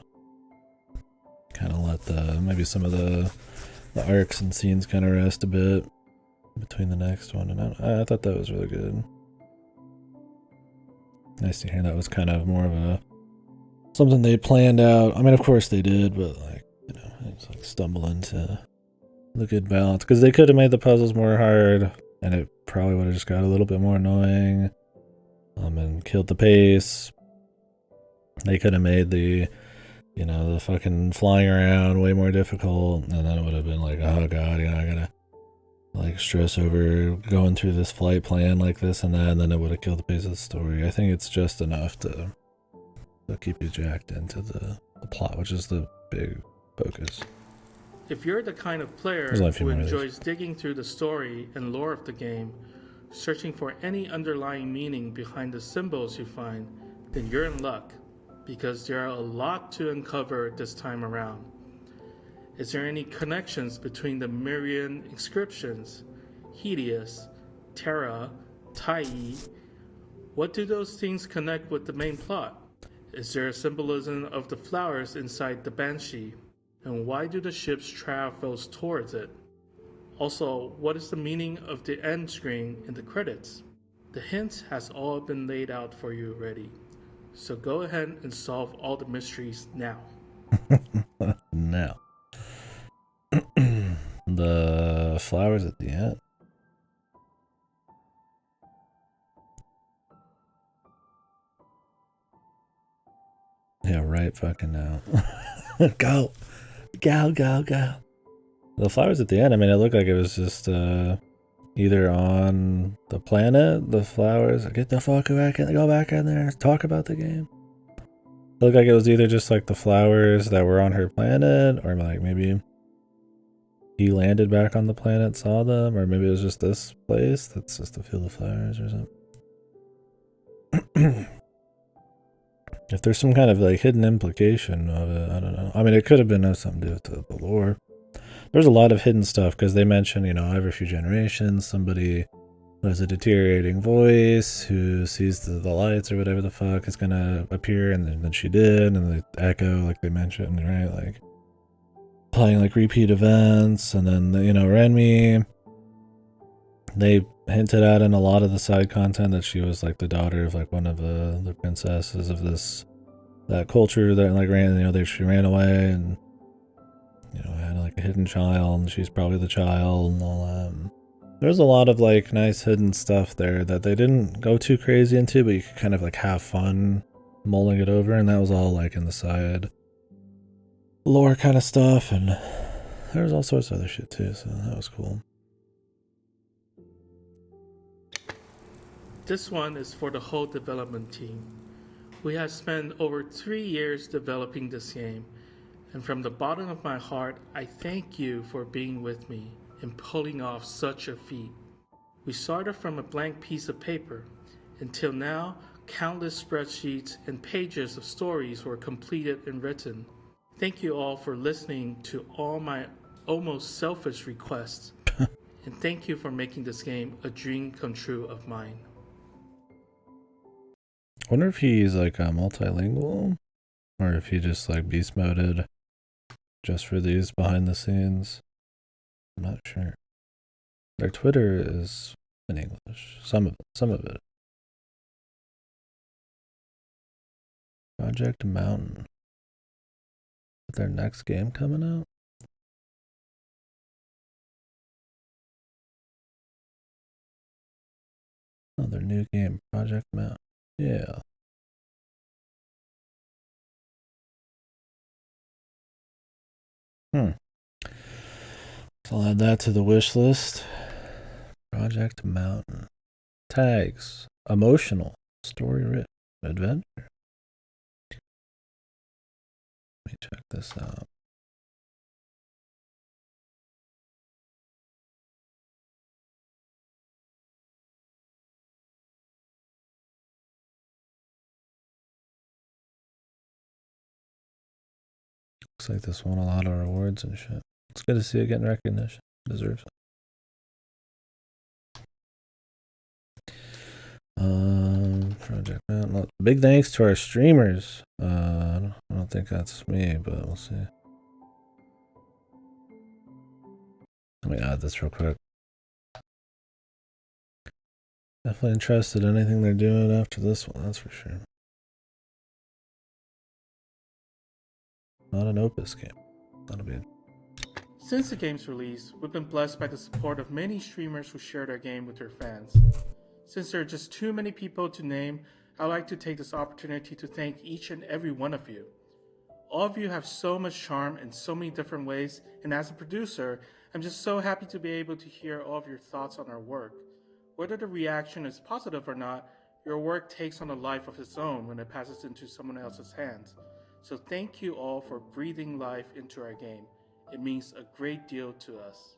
kind of let maybe some of the arcs and scenes kind of rest a bit between the next one. And I thought that was really good. Nice to hear that was kind of more of something they planned out. I mean, of course they did, but like, you know, it's like stumble into the good balance, because they could have made the puzzles more hard and it probably would have just got a little bit more annoying and killed the pace. They could have made the fucking flying around way more difficult, and then it would have been like, oh god, you know, I gotta like stress over going through this flight plan like this and that, and then it would have killed the pace of the story. I think it's just enough to keep you jacked into the plot, which is the big focus. If you're the kind of player who enjoys digging through the story and lore of the game, searching for any underlying meaning behind the symbols you find, then you're in luck, because there are a lot to uncover this time around. Is there any connections between the Myrian inscriptions, Hedius, Terra, Tai? What do those things connect with the main plot? Is there a symbolism of the flowers inside the Banshee? And why do the ships travel towards it? Also, what is the meaning of the end screen in the credits? The hints has all been laid out for you already. So go ahead and solve all the mysteries now. Now. The flowers at the end. Yeah, right fucking now. Go. Go, go, go. The flowers at the end, I mean, it looked like it was just either on the planet, the flowers, get the fuck back in, go back in there, talk about the game. It looked like it was either just like the flowers that were on her planet, or like maybe he landed back on the planet, saw them, or maybe it was just this place that's just the field of flowers or something. If there's some kind of like hidden implication of it, I don't know. I mean, it could have been something to do with the lore. There's a lot of hidden stuff because they mention, you know, every few generations, somebody who has a deteriorating voice who sees the lights or whatever the fuck is gonna appear, and then she did, and the echo, like they mentioned, right? Like playing like repeat events, and then, you know, Renmi, they hinted at in a lot of the side content that she was like the daughter of like one of the princesses of that culture that like ran, you know, she ran away and, you know, had like a hidden child, and she's probably the child and all that. There's a lot of like nice hidden stuff there that they didn't go too crazy into, but you could kind of like have fun mulling it over, and that was all like in the side lore kind of stuff, and there was all sorts of other shit too, so that was cool. This one is for the whole development team. We have spent over 3 years developing this game, and from the bottom of my heart, I thank you for being with me in pulling off such a feat. We started from a blank piece of paper. Until now, countless spreadsheets and pages of stories were completed and written. Thank you all for listening to all my almost selfish requests, and thank you for making this game a dream come true of mine. I wonder if he's like multilingual, or if he just like beast moded just for these behind the scenes. I'm not sure. Their Twitter is in English. Some of it. Project Mountain. Is their next game coming out? Oh, their new game, Project Mountain. Yeah. So I'll add that to the wish list. Project Mountain. Tags. Emotional. Story rich. Adventure. Let me check this out. Looks like this won a lot of rewards and shit. It's good to see it getting recognition. Deserves it. Project Mountain. Big thanks to our streamers. I don't think that's me, but we'll see. Let me add this real quick. Definitely interested in anything they're doing after this one, that's for sure. Not an Opus game. That'll be it. Since the game's release, we've been blessed by the support of many streamers who share their game with their fans. Since there are just too many people to name, I'd like to take this opportunity to thank each and every one of you. All of you have so much charm in so many different ways, and as a producer, I'm just so happy to be able to hear all of your thoughts on our work. Whether the reaction is positive or not, your work takes on a life of its own when it passes into someone else's hands. So thank you all for breathing life into our game. It means a great deal to us.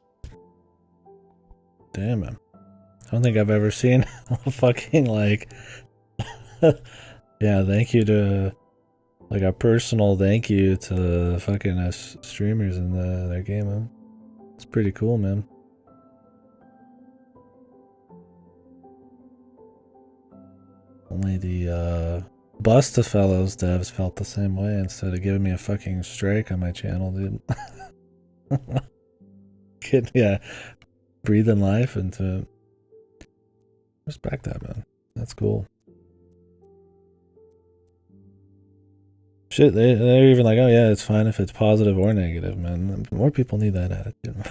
Damn, man. I don't think I've ever seen a fucking, like... yeah, thank you to... Like, a personal thank you to fucking us streamers in their game, man. It's pretty cool, man. Only the, Bustafellows devs felt the same way instead of giving me a fucking strike on my channel, dude. Yeah, breathing life into it. Respect that, man. That's cool. Shit, they're even like, oh yeah, it's fine if it's positive or negative, man. More people need that attitude.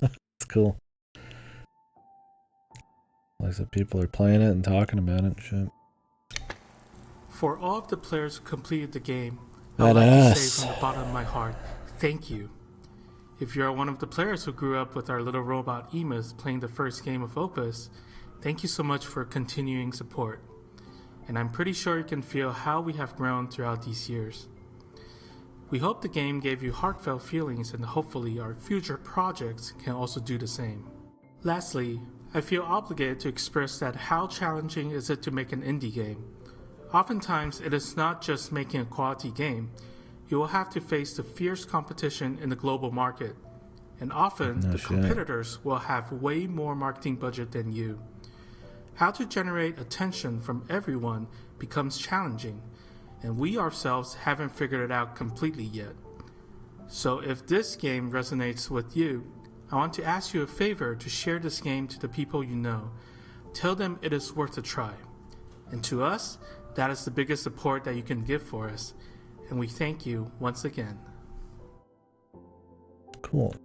It's cool. Like I said, people are playing it and talking about it and shit. For all of the players who completed the game, I'd like to say from the bottom of my heart, thank you. If you are one of the players who grew up with our little robot Emus playing the first game of Opus, thank you so much for continuing support. And I'm pretty sure you can feel how we have grown throughout these years. We hope the game gave you heartfelt feelings, and hopefully our future projects can also do the same. Lastly, I feel obligated to express that how challenging is it to make an indie game. Oftentimes, it is not just making a quality game. You will have to face the fierce competition in the global market. And often, the competitors will have way more marketing budget than you. How to generate attention from everyone becomes challenging, and we ourselves haven't figured it out completely yet. So if this game resonates with you, I want to ask you a favor to share this game to the people you know. Tell them it is worth a try. And to us, that is the biggest support that you can give for us, and we thank you once again. Cool.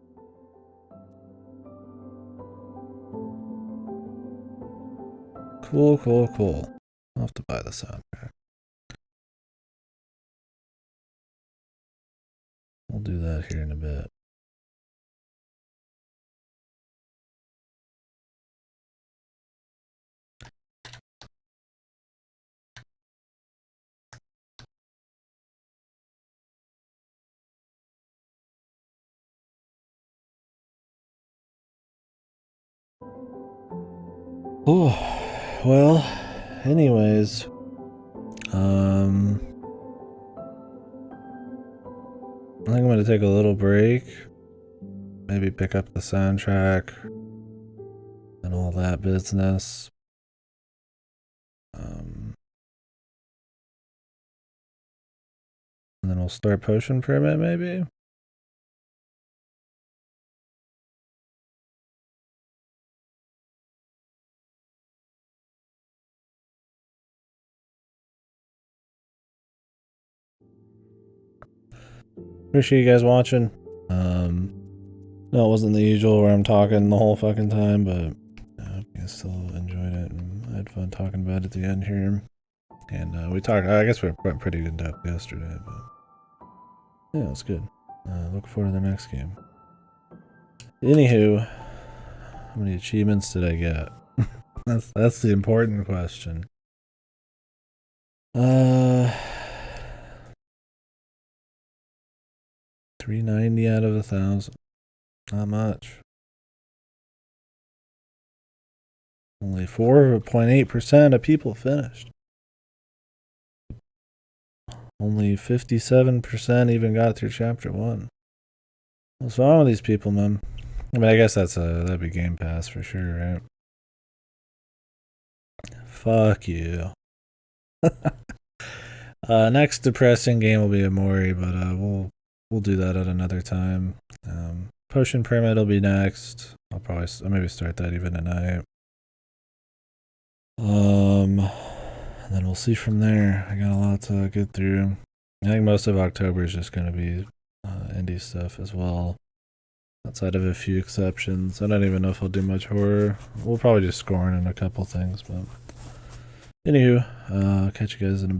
Cool. I'll have to buy the soundtrack. We'll do that here in a bit. Oh, well, anyways, I think I'm gonna take a little break, maybe pick up the soundtrack and all that business. And then we'll start Potion Permit, maybe? Appreciate you guys watching. No, it wasn't the usual where I'm talking the whole fucking time, but I hope you guys still enjoyed it and I had fun talking about it at the end here. And we talked, I guess we went pretty in depth yesterday, but yeah, it's good. Look forward to the next game. Anywho, how many achievements did I get? That's the important question. 390 out of 1,000. Not much. Only 4.8% of people finished. Only 57% even got through chapter 1. What's wrong with these people, man? I mean, I guess that'd be Game Pass for sure, right? Fuck you. Next depressing game will be Amori, but we'll do that at another time. Potion Permit will be next. I'll maybe start that even tonight. And then we'll see from there. I got a lot to get through. I think most of October is just going to be indie stuff as well, outside of a few exceptions. I don't even know if I'll do much horror. We'll probably just score in a couple things, but anywho, catch you guys in a